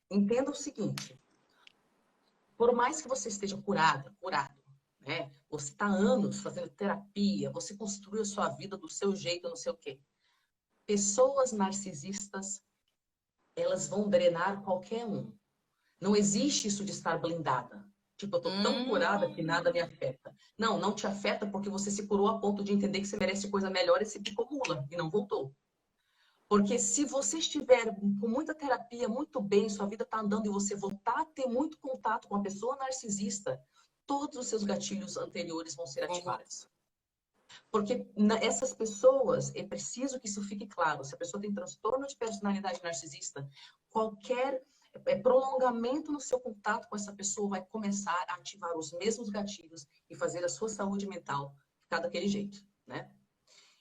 entenda o seguinte: por mais que você esteja curado, né? Você está há anos fazendo terapia, você construiu a sua vida do seu jeito, não sei o quê. Pessoas narcisistas, elas vão drenar qualquer um. Não existe isso de estar blindada. Tipo, eu tô tão curada que nada me afeta. Não, não te afeta porque você se curou a ponto de entender que você merece coisa melhor e se acumula e não voltou. Porque se você estiver com muita terapia, muito bem, sua vida está andando e você voltar a ter muito contato com a pessoa narcisista, todos os seus gatilhos anteriores vão ser ativados. Porque essas pessoas, é preciso que isso fique claro, se a pessoa tem transtorno de personalidade narcisista, qualquer prolongamento no seu contato com essa pessoa vai começar a ativar os mesmos gatilhos e fazer a sua saúde mental ficar daquele jeito, né?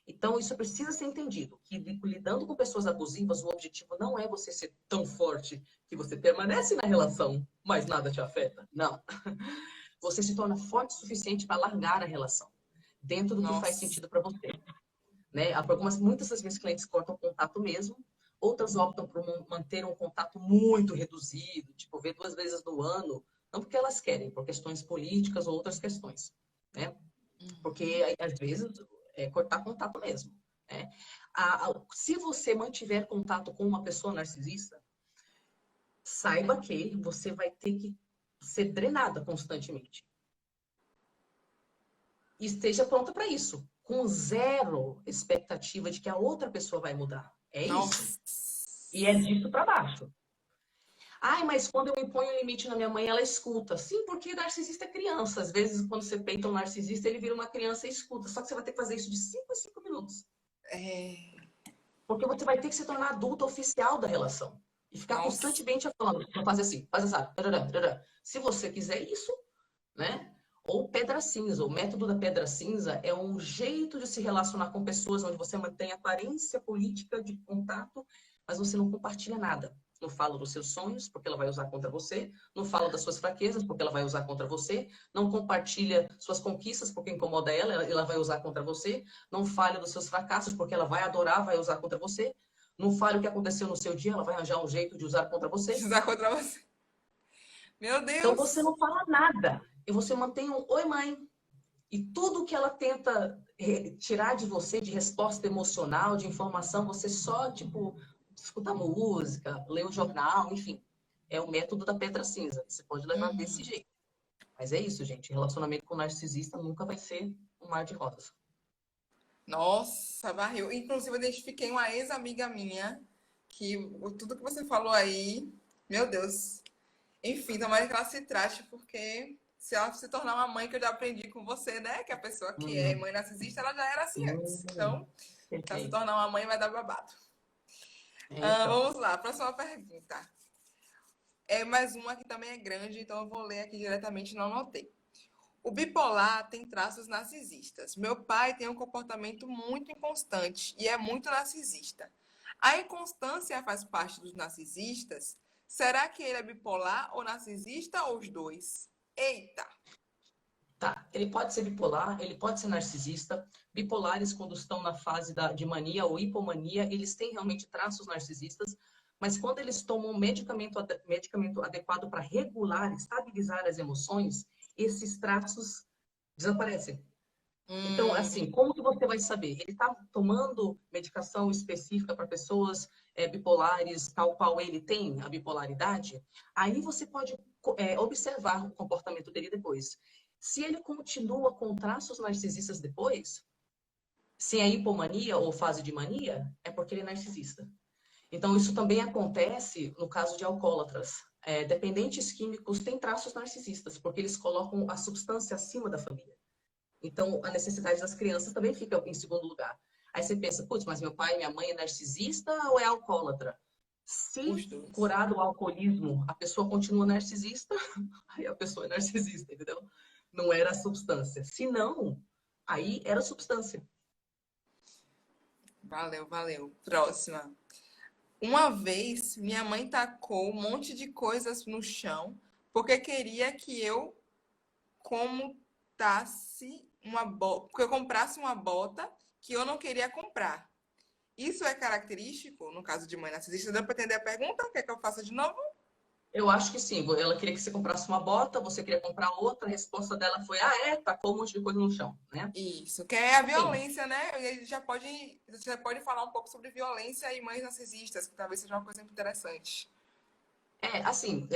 Então, isso precisa ser entendido, que lidando com pessoas abusivas, o objetivo não é você ser tão forte que você permanece na relação, mas nada te afeta. Não. Você se torna forte o suficiente para largar a relação, dentro do que faz sentido para você. Né? Muitas das minhas clientes cortam contato mesmo, Outras optam por manter um contato muito reduzido, tipo, ver 2 vezes no ano, não porque elas querem, por questões políticas ou outras questões, né? Porque, às vezes, é cortar contato mesmo, né? Se você mantiver contato com uma pessoa narcisista, saiba que você vai ter que ser drenada constantemente. E esteja pronta para isso, com zero expectativa de que a outra pessoa vai mudar. É isso. Nossa. E é disso para baixo. Ai, mas quando eu imponho um limite na minha mãe, ela escuta. Sim, porque narcisista é criança. Às vezes, quando você peita um narcisista, ele vira uma criança e escuta. Só que você vai ter que fazer isso de 5 em 5 minutos. É... Porque você vai ter que se tornar adulta oficial da relação. E ficar Nossa. constantemente falando, não faz assim, faz assim. Se você quiser isso, né? Ou pedra cinza. O método da pedra cinza é um jeito de se relacionar com pessoas onde você mantém aparência política de contato, mas você não compartilha nada. Não fala dos seus sonhos, porque ela vai usar contra você. Não fala das suas fraquezas, porque ela vai usar contra você. Não compartilha suas conquistas, porque incomoda ela vai usar contra você. Não fale dos seus fracassos, porque ela vai adorar, vai usar contra você. Não fale o que aconteceu no seu dia, ela vai arranjar um jeito de usar contra você. Usar contra você. Meu Então você Deus. não fala nada. E você mantém um oi, mãe. E tudo que ela tenta tirar de você de resposta emocional, de informação, você só, tipo, escuta música, lê o jornal, enfim. É o método da pedra cinza. Você pode levar desse jeito. Mas é isso, gente. Relacionamento com narcisista nunca vai ser um mar de rosas. Nossa, barril. Inclusive, eu identifiquei uma ex-amiga minha que tudo que você falou aí, meu Deus. Enfim, tomara que ela se trate, porque se ela se tornar uma mãe, que eu já aprendi com você, né? Que a pessoa que é mãe narcisista, ela já era assim antes. Então, se ela se Perfeito. tornar uma mãe, vai dar babado. Então, Vamos lá, próxima pergunta. É mais uma que também é grande, então eu vou ler aqui diretamente, não anotei. O bipolar tem traços narcisistas. Meu pai tem um comportamento muito inconstante e é muito narcisista. A inconstância faz parte dos narcisistas? Será que ele é bipolar ou narcisista ou os dois? Eita! tá. Ele pode ser bipolar, ele pode ser narcisista. Bipolares, quando estão na fase de mania ou hipomania, eles têm realmente traços narcisistas, mas quando eles tomam um medicamento adequado para regular, estabilizar as emoções, esses traços desaparecem. Então, assim, como que você vai saber? Ele está tomando medicação específica para pessoas bipolares, tal qual ele tem a bipolaridade? Aí você pode observar o comportamento dele depois. Se ele continua com traços narcisistas depois, se é hipomania ou fase de mania, é porque ele é narcisista. Então, isso também acontece no caso de alcoólatras. Dependentes químicos têm traços narcisistas, porque eles colocam a substância acima da família. Então, a necessidade das crianças também fica em segundo lugar. Aí você pensa, putz, mas meu pai e minha mãe é narcisista ou é alcoólatra? Os Se dois. curado o alcoolismo, a pessoa continua narcisista, aí a pessoa é narcisista, entendeu? Não era a substância. Se não, aí era a substância. Valeu, valeu. Próxima. Uma vez, minha mãe tacou um monte de coisas no chão porque queria que eu porque eu comprasse uma bota que eu não queria comprar. Isso é característico no caso de mãe narcisista? Deu para entender a pergunta? Quer que eu faça de novo? Eu acho que sim. Ela queria que você comprasse uma bota, você queria comprar outra. A resposta dela foi: ah, tacou um monte de coisa no chão, né? Isso, que é a Sim. violência, né? E aí você pode falar um pouco sobre violência e mães narcisistas, que talvez seja uma coisa interessante. Assim,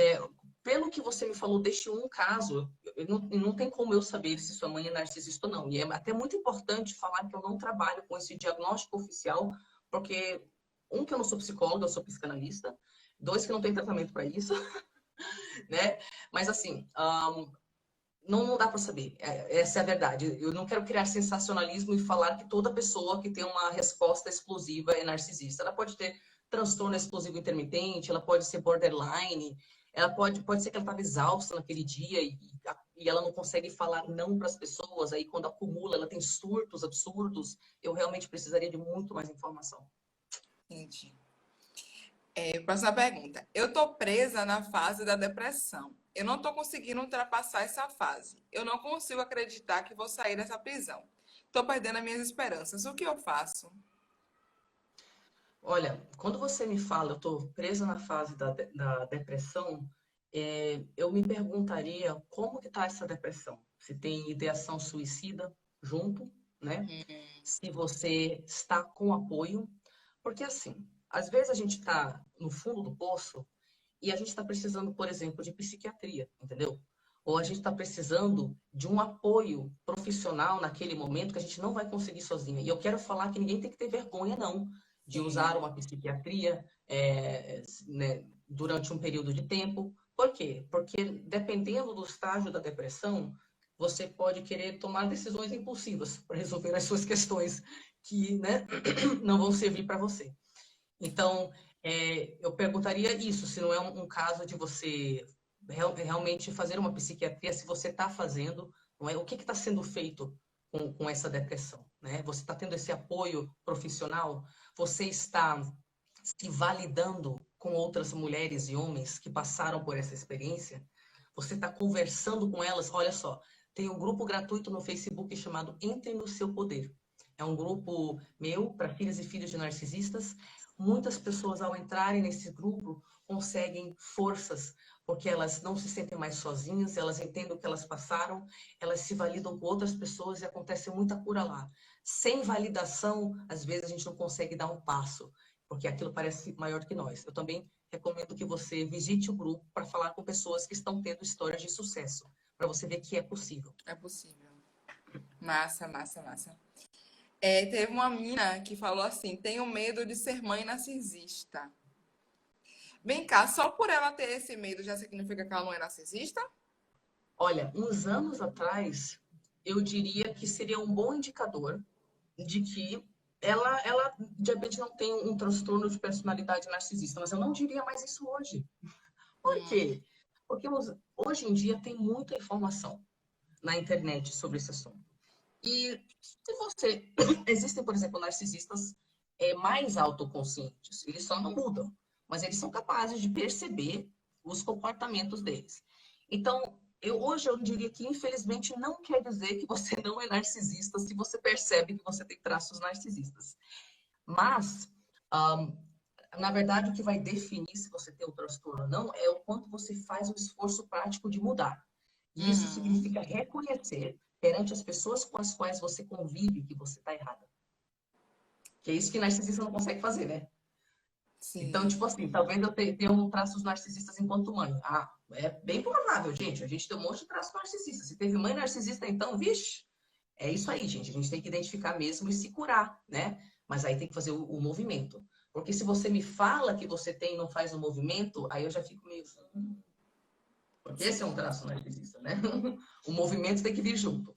pelo que você me falou deste um caso, não tem como eu saber se sua mãe é narcisista ou não. E é até muito importante falar que eu não trabalho com esse diagnóstico oficial, porque, um, que eu não sou psicóloga, eu sou psicanalista. Dois, que não tem tratamento para isso, né? Mas, assim, não dá para saber. Essa é a verdade. Eu não quero criar sensacionalismo e falar que toda pessoa que tem uma resposta explosiva é narcisista. Ela pode ter transtorno explosivo intermitente, ela pode ser borderline, ela pode ser que ela estava exausta naquele dia e ela não consegue falar não para as pessoas. Aí, quando acumula, ela tem surtos absurdos. Eu realmente precisaria de muito mais informação. Entendi. Próxima pergunta. Eu tô presa na fase da depressão. Eu não tô conseguindo ultrapassar essa fase. Eu não consigo acreditar que vou sair dessa prisão. Tô perdendo as minhas esperanças. O que eu faço? Olha, quando você me fala, eu estou presa na fase da depressão, eu me perguntaria como que está essa depressão? Se tem ideação suicida junto, né? Se você está com apoio, porque assim, às vezes a gente está no fundo do poço e a gente está precisando, por exemplo, de psiquiatria, entendeu? Ou a gente está precisando de um apoio profissional naquele momento que a gente não vai conseguir sozinha. E eu quero falar que ninguém tem que ter vergonha, não, de Sim. usar uma psiquiatria, né, durante um período de tempo. Por quê? Porque dependendo do estágio da depressão, você pode querer tomar decisões impulsivas para resolver as suas questões que, né, não vão servir para você. Então, eu perguntaria isso, se não é um caso de você realmente fazer uma psiquiatria, se você está fazendo, não é? O que está sendo feito com essa depressão, né? Você está tendo esse apoio profissional? Você está se validando com outras mulheres e homens que passaram por essa experiência? Você está conversando com elas? Olha só, tem um grupo gratuito no Facebook chamado Entre no Seu Poder. É um grupo meu para filhas e filhos de narcisistas. Muitas pessoas, ao entrarem nesse grupo, conseguem forças, porque elas não se sentem mais sozinhas, elas entendem o que elas passaram, elas se validam com outras pessoas e acontece muita cura lá. Sem validação, às vezes a gente não consegue dar um passo, porque aquilo parece maior que nós. Eu também recomendo que você visite o grupo para falar com pessoas que estão tendo histórias de sucesso, para você ver que é possível. É possível. Massa, massa, massa. Teve uma mina que falou assim: tenho medo de ser mãe narcisista. Vem cá, só por ela ter esse medo já significa que ela não é narcisista? Olha, uns anos atrás, eu diria que seria um bom indicador de que ela de repente não tem um transtorno de personalidade narcisista, mas eu não diria mais isso hoje. Por quê? Porque hoje em dia tem muita informação na internet sobre esse assunto. E se você. Existem, por exemplo, narcisistas mais autoconscientes, eles só não mudam, mas eles são capazes de perceber os comportamentos deles. Então, hoje eu diria que, infelizmente, não quer dizer que você não é narcisista se você percebe que você tem traços narcisistas. Mas, um, na verdade, o que vai definir se você tem o transtorno ou não é o quanto você faz o esforço prático de mudar. E isso Uhum. significa reconhecer perante as pessoas com as quais você convive que você está errada. Que é isso que narcisista não consegue fazer, né? Então, Sim. tipo assim, talvez eu tenha um traços narcisistas enquanto mãe. Ah, é bem provável, gente. A gente tem um monte de traços narcisistas. Se teve mãe narcisista, então, vixe, é isso aí, gente. A gente tem que identificar mesmo e se curar, né? Mas aí tem que fazer o movimento. Porque se você me fala que você tem e não faz o movimento, aí eu já fico meio. Porque esse é um Sim. traço narcisista, né? O movimento tem que vir junto.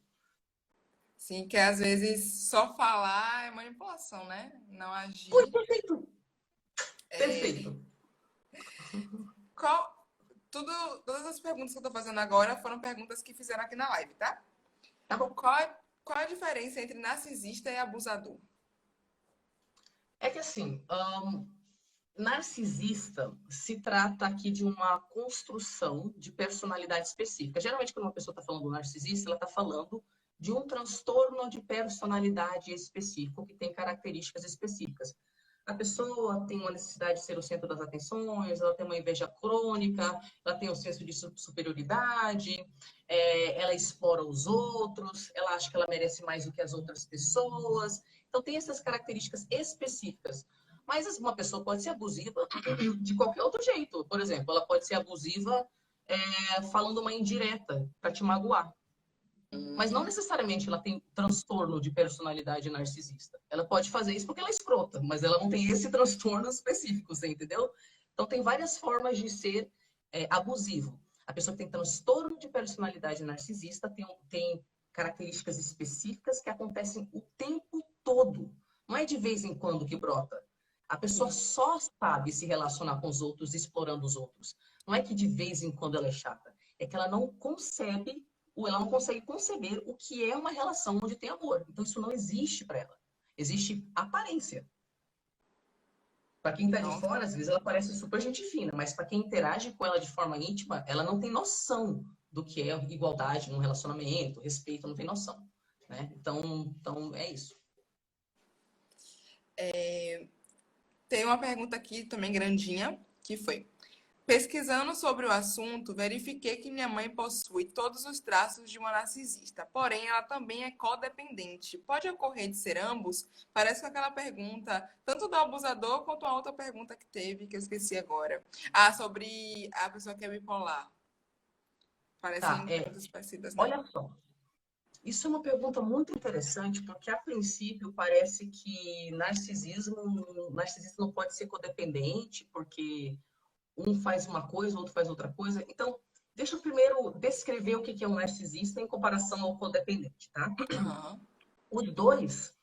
Sim, que às vezes só falar é manipulação, né? Não Foi agir. perfeito, perfeito. Qual, todas as perguntas que eu tô fazendo agora foram perguntas que fizeram aqui na live, tá? Tá bom. Qual a diferença entre narcisista e abusador? É que assim, narcisista se trata aqui de uma construção de personalidade específica. Geralmente, quando uma pessoa está falando do narcisista, ela está falando de um transtorno de personalidade específico, que tem características específicas. A pessoa tem uma necessidade de ser o centro das atenções, ela tem uma inveja crônica, ela tem um senso de superioridade, ela explora os outros, ela acha que ela merece mais do que as outras pessoas. Então, tem essas características específicas. Mas uma pessoa pode ser abusiva de qualquer outro jeito. Por exemplo, ela pode ser abusiva falando uma indireta para te magoar. Mas não necessariamente ela tem transtorno de personalidade narcisista. Ela pode fazer isso porque ela é escrota, mas ela não tem esse transtorno específico, você entendeu? Então tem várias formas de ser abusivo. A pessoa que tem transtorno de personalidade narcisista tem características específicas que acontecem o tempo todo. Não é de vez em quando que brota. A pessoa Sim. só sabe se relacionar com os outros, explorando os outros. Não é que de vez em quando ela é chata. É que ela não concebe ou ela não consegue conceber o que é uma relação onde tem amor. Então isso não existe para ela. Existe aparência. Para quem está de Nossa. fora, às vezes ela parece super gente fina, mas para quem interage com ela de forma íntima, ela não tem noção do que é igualdade num relacionamento, respeito, não tem noção. Né? Então é isso. Tem uma pergunta aqui também grandinha, que foi: pesquisando sobre o assunto, verifiquei que minha mãe possui todos os traços de uma narcisista, porém ela também é codependente. Pode ocorrer de ser ambos? Parece com aquela pergunta, tanto do abusador quanto a outra pergunta que teve, que eu esqueci agora. Ah, sobre a pessoa que é bipolar. Tá, Parecem perguntas parecidas, né? olha só. Isso é uma pergunta muito interessante, porque a princípio parece que narcisista não pode ser codependente, porque um faz uma coisa, o outro faz outra coisa. Então, deixa eu primeiro descrever o que é um narcisista em comparação ao codependente, tá? Aham. Os dois,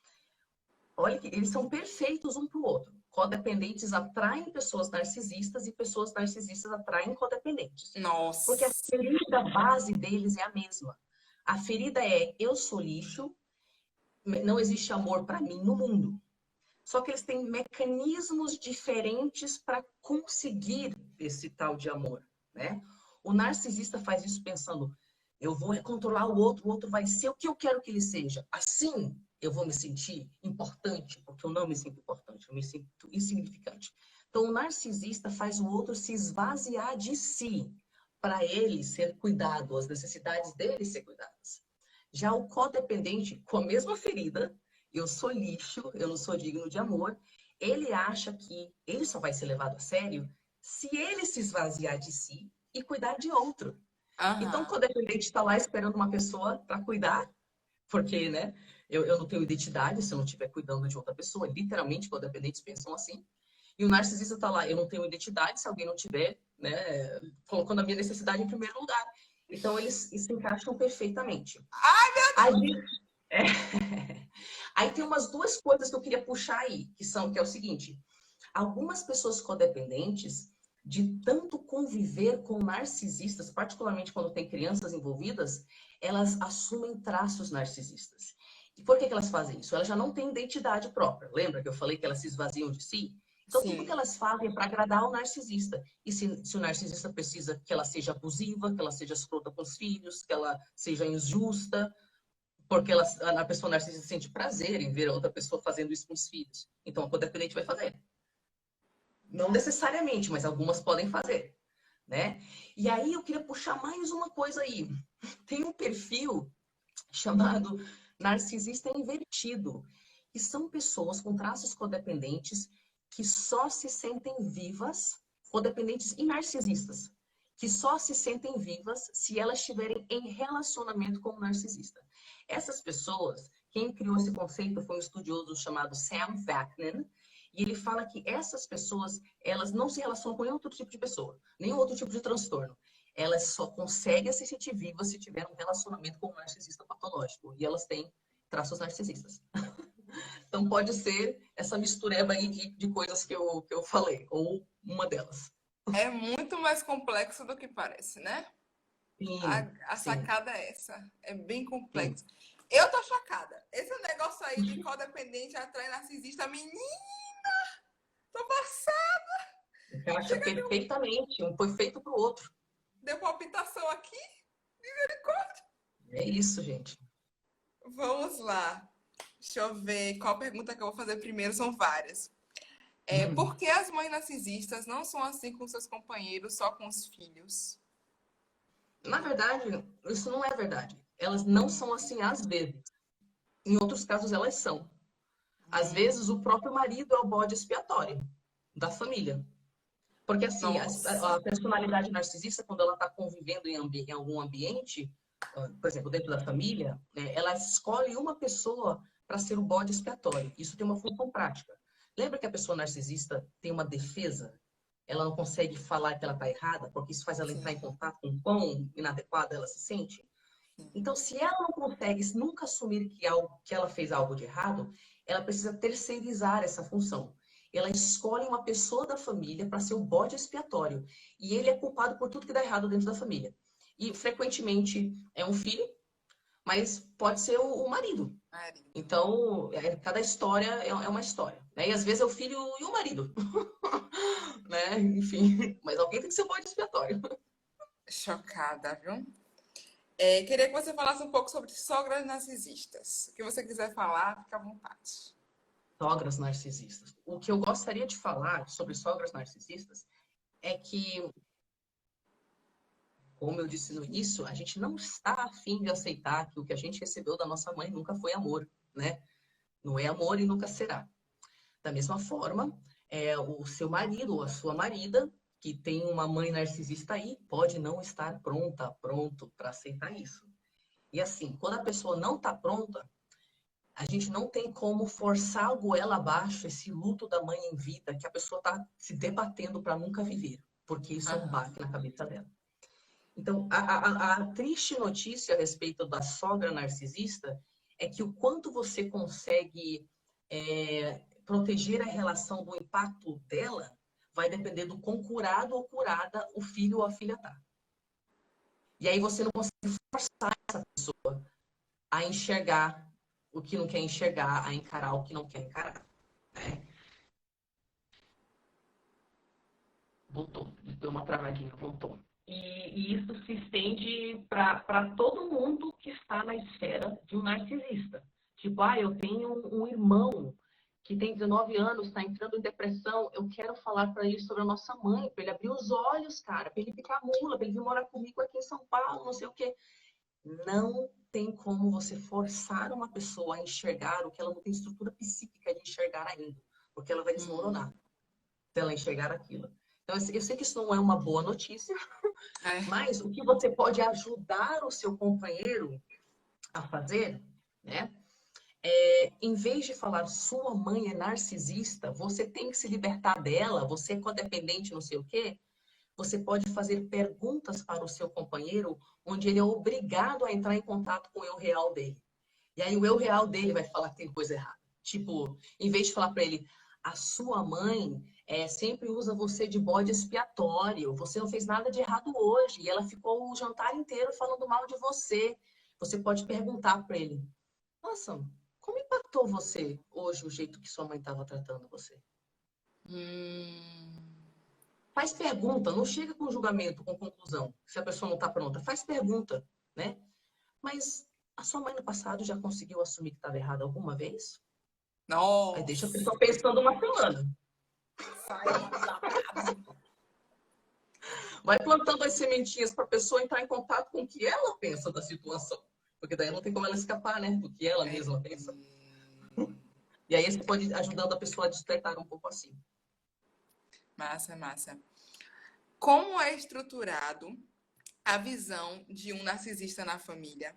olha que eles são perfeitos um para o outro. Codependentes atraem pessoas narcisistas e pessoas narcisistas atraem codependentes. Porque a Nossa. ferida base deles é a mesma. A ferida é: eu sou lixo, não existe amor para mim no mundo. Só que eles têm mecanismos diferentes para conseguir esse tal de amor, né? O narcisista faz isso pensando: eu vou controlar o outro vai ser o que eu quero que ele seja. Assim, eu vou me sentir importante, porque eu não me sinto importante, eu me sinto insignificante. Então, o narcisista faz o outro se esvaziar de si, para ele ser cuidado, as necessidades dele ser cuidadas. Já o codependente, com a mesma ferida, eu sou lixo, eu não sou digno de amor, ele acha que ele só vai ser levado a sério se ele se esvaziar de si e cuidar de outro. Então, o Aham. codependente está lá esperando uma pessoa para cuidar, porque, né, eu não tenho identidade se eu não estiver cuidando de outra pessoa. Literalmente, codependentes pensam assim. E o narcisista está lá: eu não tenho identidade se alguém não tiver, né, colocando a minha necessidade em primeiro lugar. Então, eles se encaixam perfeitamente. Aí, é, aí tem umas duas coisas que eu queria puxar aí, que é o seguinte: algumas pessoas codependentes, de tanto conviver com narcisistas, particularmente quando tem crianças envolvidas, elas assumem traços narcisistas. E por que elas fazem isso? Elas já não têm identidade própria. Lembra que eu falei que elas se esvaziam de si? Então, tudo que Sim. elas fazem é para agradar o narcisista. E se o narcisista precisa que ela seja abusiva, que ela seja escrota com os filhos, que ela seja injusta, porque a pessoa narcisista sente prazer em ver a outra pessoa fazendo isso com os filhos. Então, a codependente vai fazer. Não necessariamente, mas algumas podem fazer, né? E aí eu queria puxar mais uma coisa aí. Tem um perfil chamado narcisista invertido, que são pessoas com traços codependentes que só se sentem vivas, codependentes e narcisistas, que só se sentem vivas se elas estiverem em relacionamento com o narcisista. Essas pessoas, quem criou esse conceito foi um estudioso chamado Sam Vaknin, e ele fala que essas pessoas, elas não se relacionam com nenhum outro tipo de pessoa, nenhum outro tipo de transtorno. Elas só conseguem se sentir vivas se tiver um relacionamento com um narcisista patológico. E elas têm traços narcisistas. Então pode ser essa mistureba aí de coisas que eu falei, ou uma delas. É muito mais complexo do que parece, né? A, Sim, a sim, sacada é essa. É bem sim. complexo. Eu tô chocada. Esse negócio aí de codependente atrai narcisista, menino, tô passada. Encaixa Chega, perfeitamente. Um foi feito para o outro. deu palpitação aqui. É isso, gente. Vamos lá. Deixa eu ver qual pergunta que eu vou fazer primeiro. São várias. Por Hum. que as mães narcisistas não são assim com seus companheiros, só com os filhos? Na verdade, isso não é verdade. Elas não são assim às vezes. Em outros casos, elas são. Às vezes, o próprio marido é o bode expiatório da família. Porque, assim, Nossa. a personalidade narcisista, quando ela está convivendo em algum ambiente, por exemplo, dentro da família, né, ela escolhe uma pessoa para ser o bode expiatório. Isso tem uma função prática. Lembra que a pessoa narcisista tem uma defesa? Ela não consegue falar que ela está errada, porque isso faz ela entrar Sim, em contato com o quão inadequada ela se sente? sim. Então, se ela não consegue nunca assumir que ela fez algo de errado, ela precisa terceirizar essa função. Ela escolhe uma pessoa da família para ser o bode expiatório. E ele é culpado por tudo que dá errado dentro da família. E, frequentemente, é um filho, mas pode ser o marido. Marido. Então, cada história é uma história. Né? E, às vezes, é o filho e o marido. Né? Enfim, mas alguém tem que ser o bode expiatório. Chocada, viu? Queria que você falasse um pouco sobre sogras narcisistas. O que você quiser falar, fica à vontade. Sogras narcisistas. O que eu gostaria de falar sobre sogras narcisistas é que, como eu disse no início, a gente não está afim de aceitar que o que a gente recebeu da nossa mãe nunca foi amor, né? Não é amor e nunca será. Da mesma forma, o seu marido ou a sua marida, que tem uma mãe narcisista aí, pode não estar pronto para aceitar isso. E assim, quando a pessoa não está pronta, a gente não tem como forçar a goela abaixo esse luto da mãe em vida que a pessoa está se debatendo para nunca viver, porque isso é um baque na cabeça dela. Então, a triste notícia a respeito da sogra narcisista é que o quanto você consegue proteger a relação do impacto dela vai depender do quão curado ou curada o filho ou a filha está. E aí você não consegue forçar essa pessoa a enxergar o que não quer enxergar, a encarar o que não quer encarar. Né? Voltou, deu uma travadinha, voltou. E isso se estende para todo mundo que está na esfera de um narcisista. Tipo, eu tenho um irmão que tem 19 anos, está entrando em depressão, eu quero falar para ele sobre a nossa mãe, para ele abrir os olhos, cara, para ele picar mula, para ele vir morar comigo aqui em São Paulo, não sei o quê. Não tem como você forçar uma pessoa a enxergar o que ela não tem estrutura psíquica de enxergar ainda, porque ela vai desmoronar se ela enxergar aquilo. Então, eu sei que isso não é uma boa notícia, mas o que você pode ajudar o seu companheiro a fazer, né? Em vez de falar sua mãe é narcisista, você tem que se libertar dela, você é codependente, não sei o quê, você pode fazer perguntas para o seu companheiro, onde ele é obrigado a entrar em contato com o eu real dele. E aí o eu real dele vai falar que tem coisa errada. Tipo, em vez de falar para ele, a sua mãe sempre usa você de bode expiatório, você não fez nada de errado hoje, e ela ficou o jantar inteiro falando mal de você. Você pode perguntar para ele, nossa, como impactou você hoje o jeito que sua mãe estava tratando você? Faz pergunta, não chega com julgamento, com conclusão, se a pessoa não está pronta. Faz pergunta, né? Mas a sua mãe no passado já conseguiu assumir que estava errada alguma vez? Nossa. Aí deixa a pessoa pensando uma semana. Vai plantando as sementinhas para a pessoa entrar em contato com o que ela pensa da situação. Porque daí não tem como ela escapar, né? Do que ela mesma pensa. E aí você pode ir ajudando a pessoa a despertar um pouco assim. Massa, massa. Como é estruturado a visão de um narcisista na família?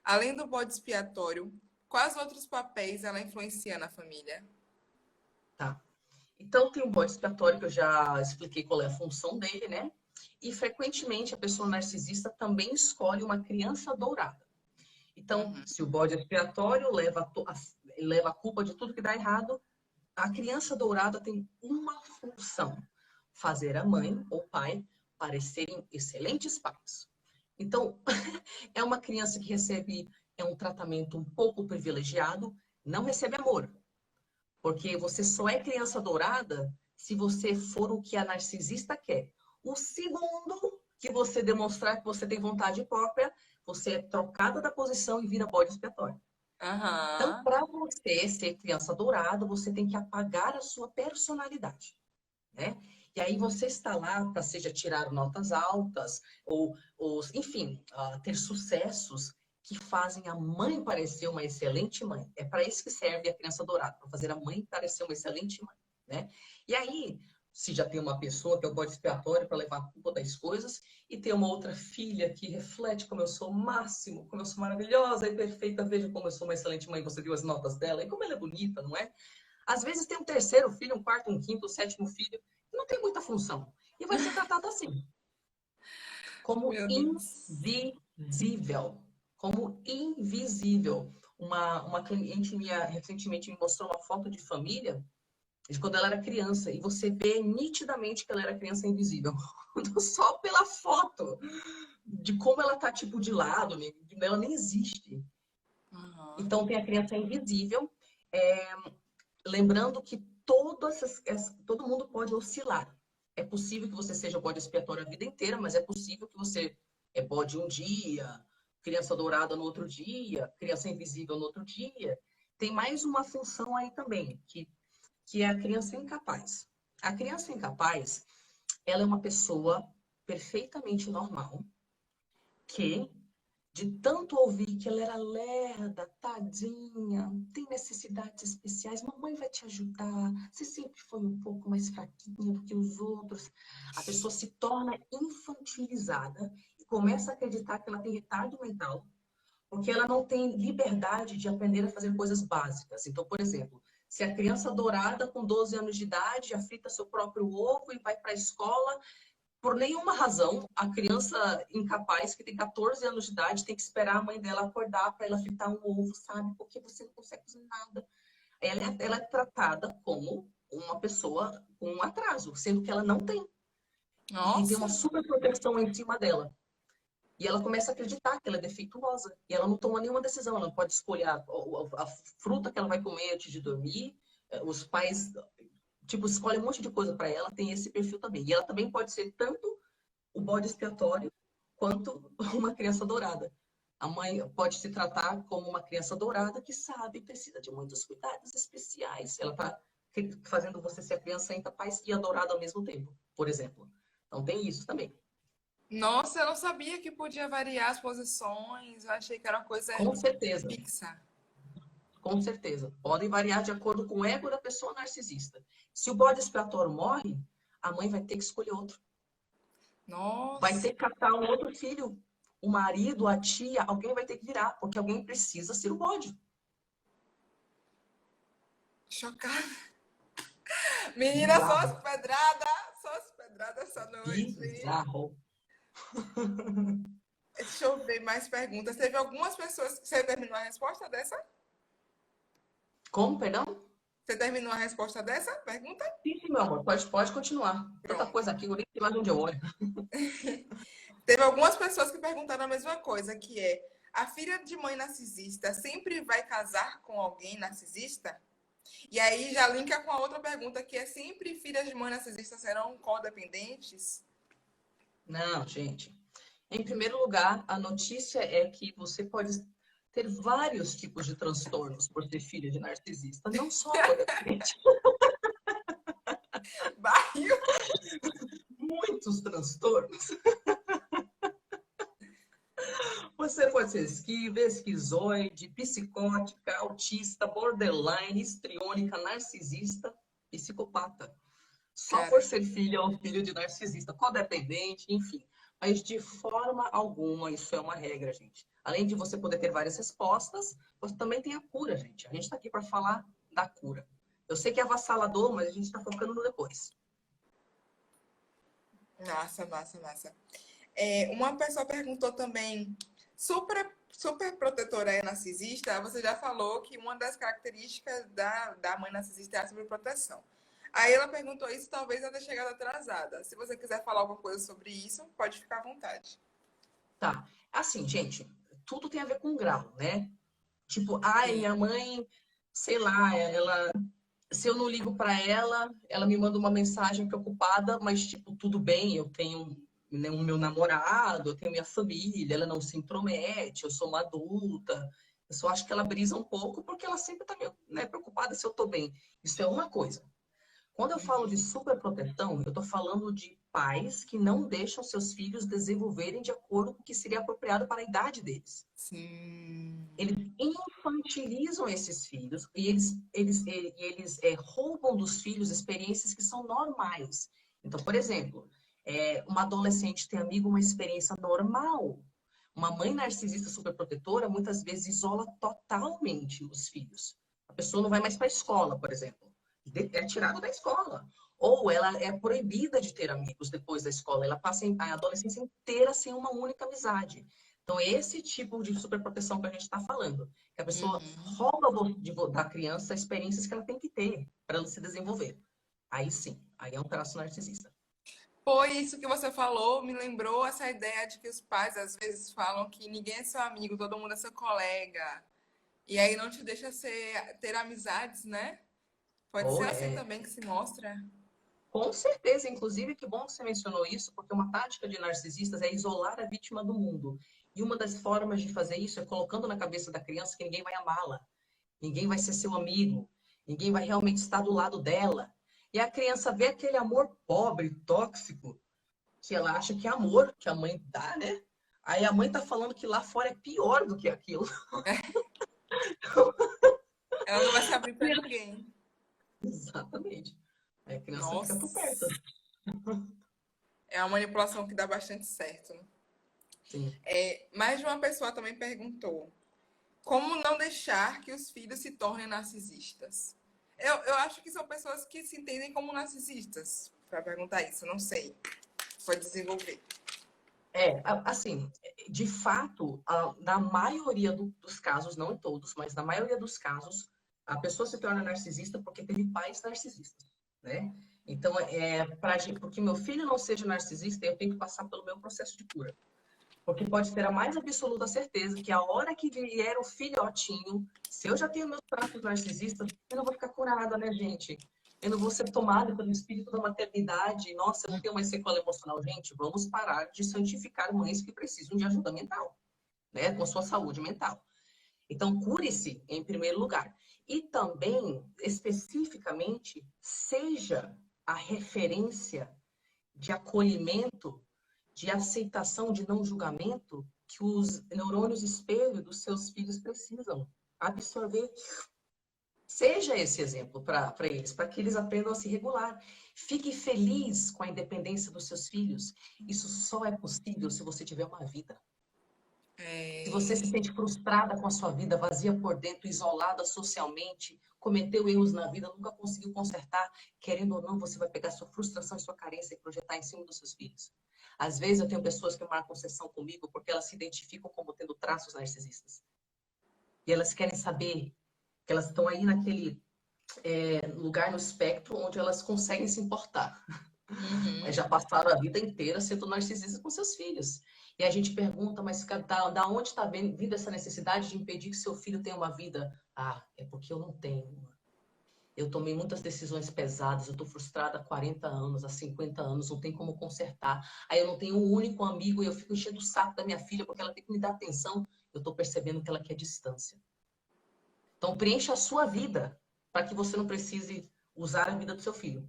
Além do bode expiatório, quais outros papéis ela influencia na família? Tá. Então, tem o bode expiatório, que eu já expliquei qual é a função dele, né? E, frequentemente, a pessoa narcisista também escolhe uma criança dourada. Então, se o bode expiatório leva a culpa de tudo que dá errado, a criança dourada tem uma função: fazer a mãe ou pai parecerem excelentes pais. Então, é uma criança que recebe um tratamento um pouco privilegiado, não recebe amor. Porque você só é criança dourada se você for o que a narcisista quer. O segundo que você demonstrar que você tem vontade própria, você é trocada da posição e vira bode expiatório. Então, para você ser criança dourada, você tem que apagar a sua personalidade, né? E aí você está lá para, seja tirar notas altas, ou enfim, ter sucessos que fazem a mãe parecer uma excelente mãe. É para isso que serve a criança dourada, para fazer a mãe parecer uma excelente mãe, né? E aí, se já tem uma pessoa que é o bode expiatório para levar a culpa das coisas, e tem uma outra filha que reflete como eu sou o máximo, como eu sou maravilhosa e perfeita, veja como eu sou uma excelente mãe, você viu as notas dela, e como ela é bonita, não é? Às vezes tem um terceiro filho, um quarto, um quinto, um sétimo filho, que não tem muita função, e vai ser tratado assim, como invisível. Como invisível. Uma cliente minha recentemente me mostrou uma foto de família de quando ela era criança, e você vê nitidamente que ela era criança invisível. Só pela foto, de como ela tá tipo de lado, ela nem existe. Então tem a criança invisível, lembrando que todo mundo pode oscilar. É possível que você seja bode expiatório a vida inteira, mas é possível que você é bode um dia, criança dourada no outro dia, criança invisível no outro dia. tem mais uma função aí também, que é a criança incapaz. A criança incapaz, ela é uma pessoa perfeitamente normal, que de tanto ouvir que ela era lerda, tadinha, tem necessidades especiais, mamãe vai te ajudar, você sempre foi um pouco mais fraquinha do que os outros. A pessoa se torna infantilizada e começa a acreditar que ela tem retardo mental, porque ela não tem liberdade de aprender a fazer coisas básicas. Então, por exemplo, se a criança dourada com 12 anos de idade já frita seu próprio ovo e vai para a escola, por nenhuma razão, a criança incapaz, que tem 14 anos de idade, tem que esperar a mãe dela acordar para ela fritar um ovo, sabe? Porque você não consegue fazer nada. Ela é tratada como uma pessoa com um atraso, sendo que ela não tem. E tem Nossa, uma super proteção em cima dela. E ela começa a acreditar que ela é defeituosa. E ela não toma nenhuma decisão. Ela não pode escolher a fruta que ela vai comer antes de dormir. Os pais, tipo, escolhem um monte de coisa para ela. Tem esse perfil também. E ela também pode ser tanto o bode expiatório quanto uma criança dourada. A mãe pode se tratar como uma criança dourada que sabe, precisa de muitos cuidados especiais. Ela está fazendo você ser a criança incapaz e a dourada ao mesmo tempo, por exemplo. Então tem isso também. nossa, eu não sabia que podia variar as posições. Eu achei que era uma coisa Com certeza. fixa. Com certeza. Podem variar de acordo com o ego da pessoa narcisista. Se o bode expiatório morre, a mãe vai ter que escolher outro. Vai Nossa, ter que captar um outro filho. O marido, a tia, alguém vai ter que virar, porque alguém precisa ser o bode. chocada. Menina, Bizarro. só as pedradas essa noite. Bizarro. Deixa eu ver mais perguntas. Teve algumas pessoas que você terminou a resposta dessa? Como, perdão? Você terminou a resposta dessa pergunta? Sim, sim, meu amor. Pode continuar. Tanta Pronto. coisa aqui, eu nem sei mais onde eu olho. Teve algumas pessoas que perguntaram a mesma coisa, que é: a filha de mãe narcisista sempre vai casar com alguém narcisista? E aí já linka com a outra pergunta, que é: sempre filhas de mãe narcisista serão codependentes? Não, gente. Em primeiro lugar, a notícia é que você pode ter vários tipos de transtornos por ser filha de narcisista, não só codependente. Barril. Muitos transtornos. Você pode ser esquiva, esquizoide, psicótica, autista, borderline, histriônica, narcisista, psicopata. Só por Cara, ser filha ou filho de narcisista, codependente, enfim. Mas de forma alguma isso é uma regra, gente. Além de você poder ter várias respostas, você também tem a cura, gente. A gente está aqui para falar da cura. Eu sei que é avassalador, mas a gente está focando no depois. massa, massa, massa. Uma pessoa perguntou também: super protetora é narcisista? Você já falou que uma das características da mãe narcisista é a sobreproteção. Aí ela perguntou isso, talvez ela tenha chegado atrasada. Se você quiser falar alguma coisa sobre isso, pode ficar à vontade. Tá. Assim, gente, tudo tem a ver com grau, né? Tipo, ai, Sim. minha mãe, sei lá, ela, se eu não ligo para ela, ela me manda uma mensagem preocupada, mas tipo, tudo bem, eu tenho, né, o meu namorado, eu tenho minha família, ela não se intromete, eu sou uma adulta. Eu só acho que ela brisa um pouco porque ela sempre tá meio, né, preocupada se eu tô bem. Isso é uma coisa. Quando eu falo de superproteção, eu estou falando de pais que não deixam seus filhos desenvolverem de acordo com o que seria apropriado para a idade deles. Sim. Eles infantilizam esses filhos e eles roubam dos filhos experiências que são normais. Então, por exemplo, uma adolescente tem amigo uma experiência normal. Uma mãe narcisista superprotetora muitas vezes isola totalmente os filhos. A pessoa não vai mais para a escola, por exemplo. É tirada da escola. Ou ela é proibida de ter amigos depois da escola. Ela passa a adolescência inteira sem uma única amizade. Então, esse tipo de superproteção que a gente está falando, que a pessoa Uhum. rouba da criança experiências que ela tem que ter para ela se desenvolver. Aí sim, aí é um traço narcisista. Foi isso que você falou, me lembrou essa ideia de que os pais às vezes falam que ninguém é seu amigo, todo mundo é seu colega. E aí não te deixa ter amizades, né? Pode Ou ser assim é, também que se mostra. com certeza, inclusive, que bom que você mencionou isso, porque uma tática de narcisistas é isolar a vítima do mundo. E uma das formas de fazer isso é colocando na cabeça da criança que ninguém vai amá-la. ninguém vai ser seu amigo, ninguém vai realmente estar do lado dela. E a criança vê aquele amor pobre, tóxico, que ela acha que é amor, que a mãe dá, né? Aí a mãe tá falando que lá fora é pior do que aquilo. Ela não vai se abrir pra ninguém. Exatamente. Aí a criança fica por perto. Nossa. É uma manipulação que dá bastante certo, né? Sim. Mais de uma pessoa também perguntou como não deixar que os filhos se tornem narcisistas. Eu acho que são pessoas que se entendem como narcisistas. Para perguntar isso, não sei. Pode desenvolver. Assim, de fato, na maioria dos casos, não em todos, mas na maioria dos casos, a pessoa se torna narcisista porque teve pais narcisistas, né? Então, porque meu filho não seja narcisista, eu tenho que passar pelo meu processo de cura. Porque pode ter a mais absoluta certeza que a hora que vier o filhotinho, se eu já tenho meus traços narcisistas, eu não vou ficar curada, né, gente? Eu não vou ser tomada pelo espírito da maternidade. Nossa, eu não tenho mais sequela emocional. Gente, vamos parar de santificar mães que precisam de ajuda mental, né? Com sua saúde mental. Então, cure-se em primeiro lugar. E também, especificamente, seja a referência de acolhimento, de aceitação, de não julgamento que os neurônios espelho dos seus filhos precisam absorver. Seja esse exemplo para eles, para que eles aprendam a se regular. Fique feliz com a independência dos seus filhos. Isso só é possível se você tiver uma vida. Se você se sente frustrada com a sua vida, vazia por dentro, isolada socialmente, cometeu erros na vida, nunca conseguiu consertar, querendo ou não, você vai pegar sua frustração e sua carência e projetar em cima dos seus filhos. Às vezes eu tenho pessoas que marcam sessão comigo porque elas se identificam como tendo traços narcisistas. E elas querem saber que elas estão aí naquele lugar no espectro onde elas conseguem se importar. Mas já passaram a vida inteira sendo narcisistas com seus filhos. E a gente pergunta, mas da onde está vindo essa necessidade de impedir que seu filho tenha uma vida? Ah, é porque eu não tenho. Eu tomei muitas decisões pesadas, eu estou frustrada há 40 anos, há 50 anos, não tem como consertar. Aí eu não tenho um único amigo e eu fico enchendo o saco da minha filha porque ela tem que me dar atenção. Eu estou percebendo que ela quer distância. Então preencha a sua vida para que você não precise usar a vida do seu filho.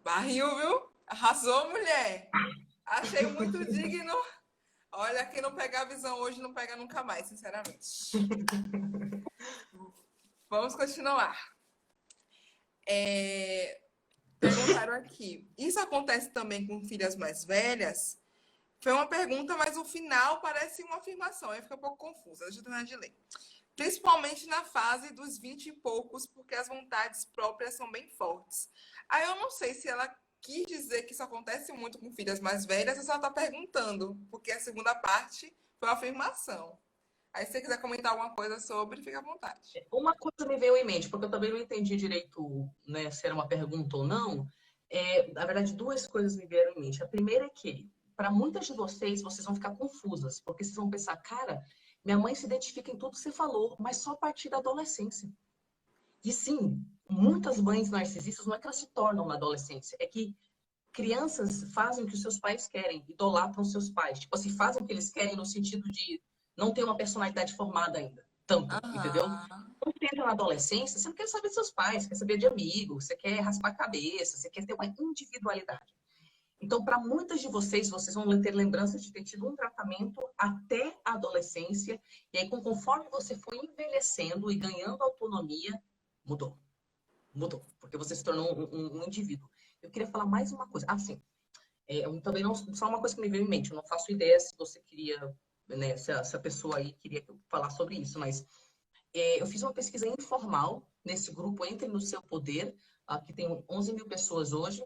Barril, viu? Arrasou, mulher. Achei muito digno. Olha, quem não pegar a visão hoje não pega nunca mais, sinceramente. Vamos continuar. Perguntaram aqui. Isso acontece também com filhas mais velhas? Foi uma pergunta, mas o final parece uma afirmação. Aí fica um pouco confusa. Deixa eu terminar de ler. Principalmente na fase dos 20 e poucos, porque as vontades próprias são bem fortes. Aí eu não sei se ela quis dizer que isso acontece muito com filhas mais velhas ou se ela está perguntando, porque a segunda parte foi uma afirmação. Aí se você quiser comentar alguma coisa sobre, fica à vontade. Uma coisa me veio em mente, porque eu também não entendi direito, né, se era uma pergunta ou não. Na verdade, duas coisas me vieram em mente. A primeira é que, para muitas de vocês, vocês vão ficar confusas, porque vocês vão pensar, cara, minha mãe se identifica em tudo que você falou, mas só a partir da adolescência. E sim, muitas mães narcisistas não é que elas se tornam na adolescência, é que crianças fazem o que os seus pais querem, idolatram seus pais. Tipo assim, fazem o que eles querem no sentido de não ter uma personalidade formada ainda. Tanto, entendeu? Aham. Quando você entra na adolescência, você não quer saber de seus pais, quer saber de amigos, você quer raspar a cabeça, você quer ter uma individualidade. Então, para muitas de vocês, vocês vão ter lembranças de ter tido um tratamento até a adolescência, e aí, conforme você foi envelhecendo e ganhando autonomia, mudou. Mudou, porque você se tornou um indivíduo. Eu queria falar mais uma coisa. Ah, sim. Também não, só uma coisa que me veio em mente. Eu não faço ideia se você queria, né, se a pessoa aí queria que eu falar sobre isso, mas eu fiz uma pesquisa informal nesse grupo Entre no Seu Poder, que tem 11 mil pessoas hoje,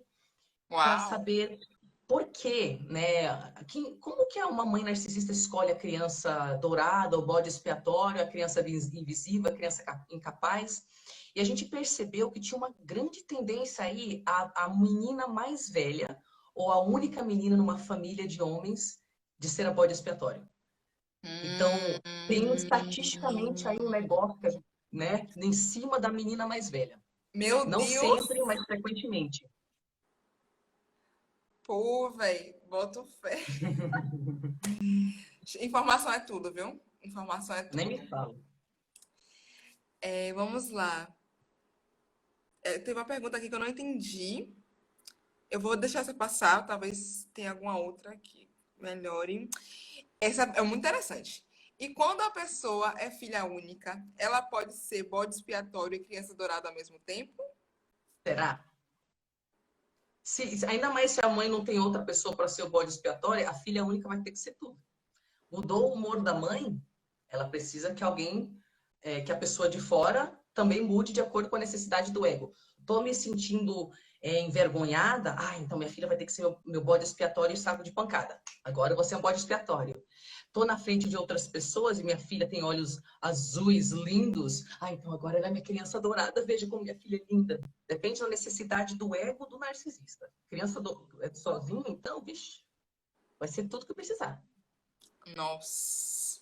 para Uau. saber por quê, né? Como que uma mãe narcisista escolhe a criança dourada, o bode expiatório, a criança invisível, a criança incapaz? E a gente percebeu que tinha uma grande tendência aí a menina mais velha, ou a única menina numa família de homens, de ser a bode expiatório. Então, tem estatisticamente aí um negócio, né, em cima da menina mais velha. Meu Não Deus. sempre, mas frequentemente. Pô, velho. Boto fé. Informação é tudo, viu? Informação é Nem tudo. me fala. Vamos lá. Teve uma pergunta aqui que eu não entendi. Eu vou deixar essa passar, talvez tenha alguma outra que melhore. Essa é muito interessante. E quando a pessoa é filha única, ela pode ser bode expiatório e criança dourada ao mesmo tempo? Será? Ainda mais se a mãe não tem outra pessoa para ser o bode expiatório, a filha única vai ter que ser tudo. Mudou o humor da mãe, ela precisa que alguém, que a pessoa de fora também mude de acordo com a necessidade do ego. Estou me sentindo envergonhada, então minha filha vai ter que ser meu bode expiatório e saco de pancada. Agora eu vou ser um bode expiatório. Estou na frente de outras pessoas e minha filha tem olhos azuis, lindos. Então agora ela é minha criança dourada, veja como minha filha é linda. Depende da necessidade do ego do narcisista. Criança sozinha, então, vixe, vai ser tudo que precisar. Nossa.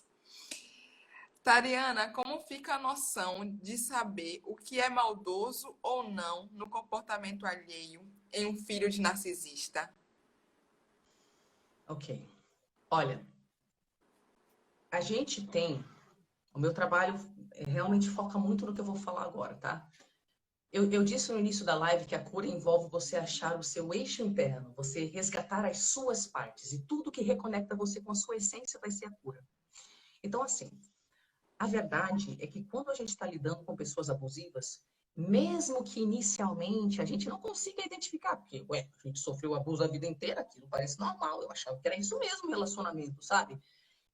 Tariana, como fica a noção de saber o que é maldoso ou não no comportamento alheio em um filho de narcisista? Ok. Olha, a gente tem. O meu trabalho realmente foca muito no que eu vou falar agora, tá? Eu disse no início da live que a cura envolve você achar o seu eixo interno, você resgatar as suas partes, e tudo que reconecta você com a sua essência vai ser a cura. Então, assim, a verdade é que quando a gente está lidando com pessoas abusivas, mesmo que inicialmente a gente não consiga identificar, porque, a gente sofreu abuso a vida inteira, aquilo parece normal, eu achava que era isso mesmo, relacionamento, sabe?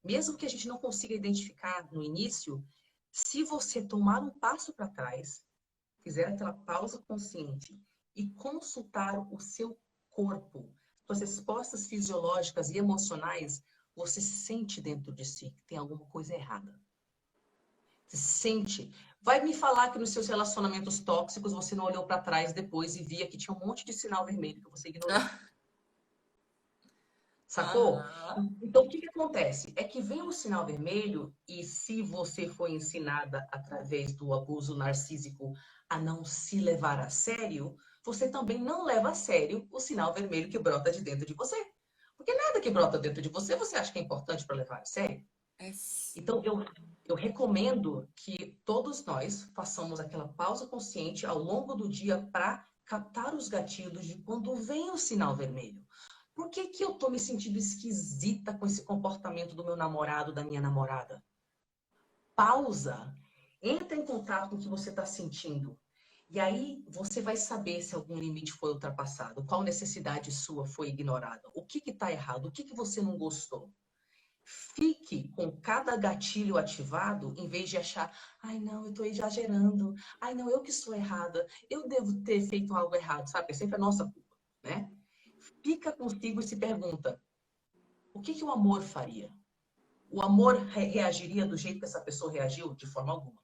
Mesmo que a gente não consiga identificar no início, se você tomar um passo para trás, fizer aquela pausa consciente e consultar o seu corpo, suas respostas fisiológicas e emocionais, você sente dentro de si que tem alguma coisa errada. Você sente. Vai me falar que nos seus relacionamentos tóxicos você não olhou para trás depois e via que tinha um monte de sinal vermelho que você ignorou. Sacou? Aham. Então, o que acontece? É que vem o sinal vermelho e se você foi ensinada através do abuso narcísico a não se levar a sério, você também não leva a sério o sinal vermelho que brota de dentro de você. Porque nada que brota dentro de você, você acha que é importante para levar a sério. É, Então, eu recomendo que todos nós façamos aquela pausa consciente ao longo do dia para captar os gatilhos de quando vem o sinal vermelho. Por que que eu tô me sentindo esquisita com esse comportamento do meu namorado, da minha namorada? Pausa. Entra em contato com o que você está sentindo. E aí você vai saber se algum limite foi ultrapassado, qual necessidade sua foi ignorada, o que está errado, o que você não gostou. Fique com cada gatilho ativado, em vez de achar, não, eu estou exagerando, não, eu que estou errada, eu devo ter feito algo errado, sabe? É sempre a nossa culpa, né? Fica consigo e se pergunta, o que o amor faria? O amor reagiria do jeito que essa pessoa reagiu? De forma alguma.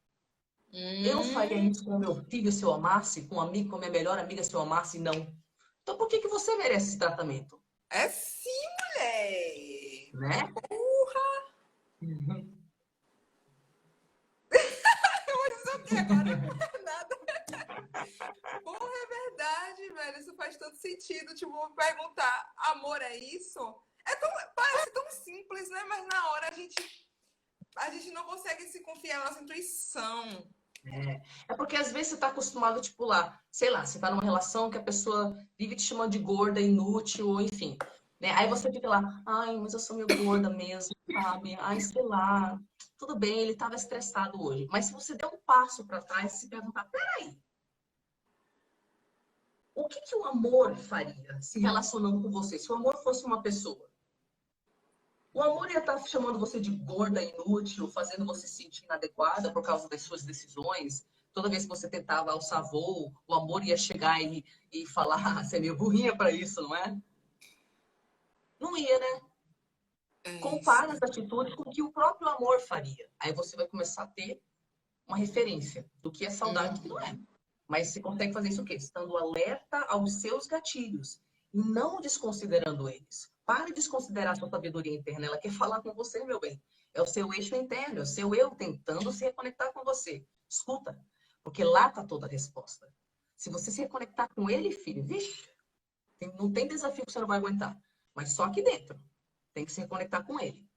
Eu faria Hum, isso com o meu filho se eu amasse, com um amigo, com a minha melhor amiga se eu amasse? Não. Então por que você merece esse tratamento? é sim, mulher. Né? Porra! Uhum. E agora nada. Porra, é verdade, velho. Isso faz todo sentido. Tipo, perguntar, amor é isso? Parece tão simples, né? Mas na hora a gente não consegue se confiar na nossa intuição. É porque às vezes você está acostumado, tipo, lá, sei lá, você tá numa relação que a pessoa vive te chamando de gorda, inútil, ou enfim. Né? Aí você fica lá, mas eu sou meio gorda mesmo, sabe? Sei lá, tudo bem, ele estava estressado hoje. Mas se você der um passo para trás e se perguntar, peraí, o que o amor faria se relacionando com você? Se o amor fosse uma pessoa? O amor ia estar chamando você de gorda, inútil, fazendo você se sentir inadequada por causa das suas decisões. Toda vez que você tentava alçar voo, o amor ia chegar e falar, você é meio burrinha para isso, não é? Não ia, né? É isso. Compare as atitudes com o que o próprio amor faria. Aí você vai começar a ter uma referência do que é saudade e do que não é. Uhum. Mas você consegue fazer isso o quê? Estando alerta aos seus gatilhos e não desconsiderando eles. Pare de desconsiderar a sua sabedoria interna. Ela quer falar com você, meu bem. É o seu eixo interno, é o seu eu tentando se reconectar com você. Escuta, porque lá está toda a resposta. Se você se reconectar com ele, filho, vixe, não tem desafio que você não vai aguentar. Mas só aqui dentro. Tem que se reconectar com ele.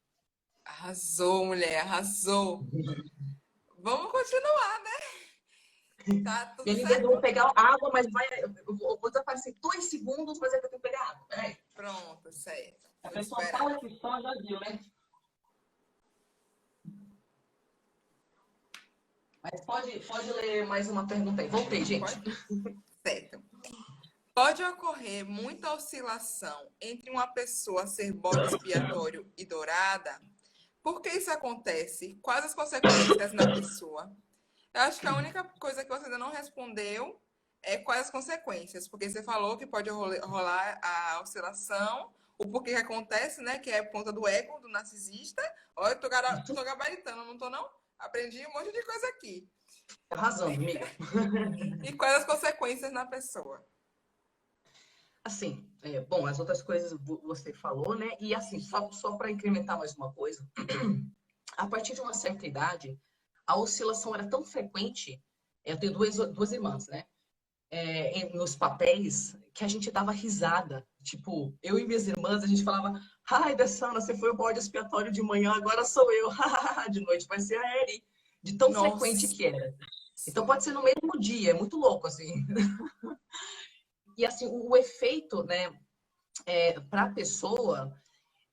Arrasou, mulher, arrasou. Vamos continuar, né? Tá tudo Minha linda, eu certo? vou pegar água, mas vai. Eu vou desaparecer 2 segundos, mas é que eu tenho que pegar água. Peraí. Pronto, certo. A Vou pessoa esperar. fala que só já viu, né? Mas pode ler mais uma pergunta aí. Voltei, gente. Pode? Certo. Pode ocorrer muita oscilação entre uma pessoa ser bode expiatório e dourada? Por que isso acontece? Quais as consequências na pessoa? Eu acho que a única coisa que você ainda não respondeu é quais as consequências, porque você falou que pode rolar a oscilação, o porquê que acontece, né? Que é por conta do ego do narcisista. Olha, eu tô gabaritando, não tô não? Aprendi um monte de coisa aqui. Arrasando, amiga. E quais as consequências na pessoa? Assim, bom, as outras coisas você falou, né? E assim, só para incrementar mais uma coisa, a partir de uma certa idade, a oscilação era tão frequente. Eu tenho duas irmãs, né? Nos papéis, que a gente dava risada. Tipo, eu e minhas irmãs, a gente falava: ai, Dessana, você foi o bode expiatório de manhã, agora sou eu. De noite vai ser a Eri. De tão frequente Nossa, que era. Então pode ser no mesmo dia, é muito louco, assim. E assim, o efeito, né, para a pessoa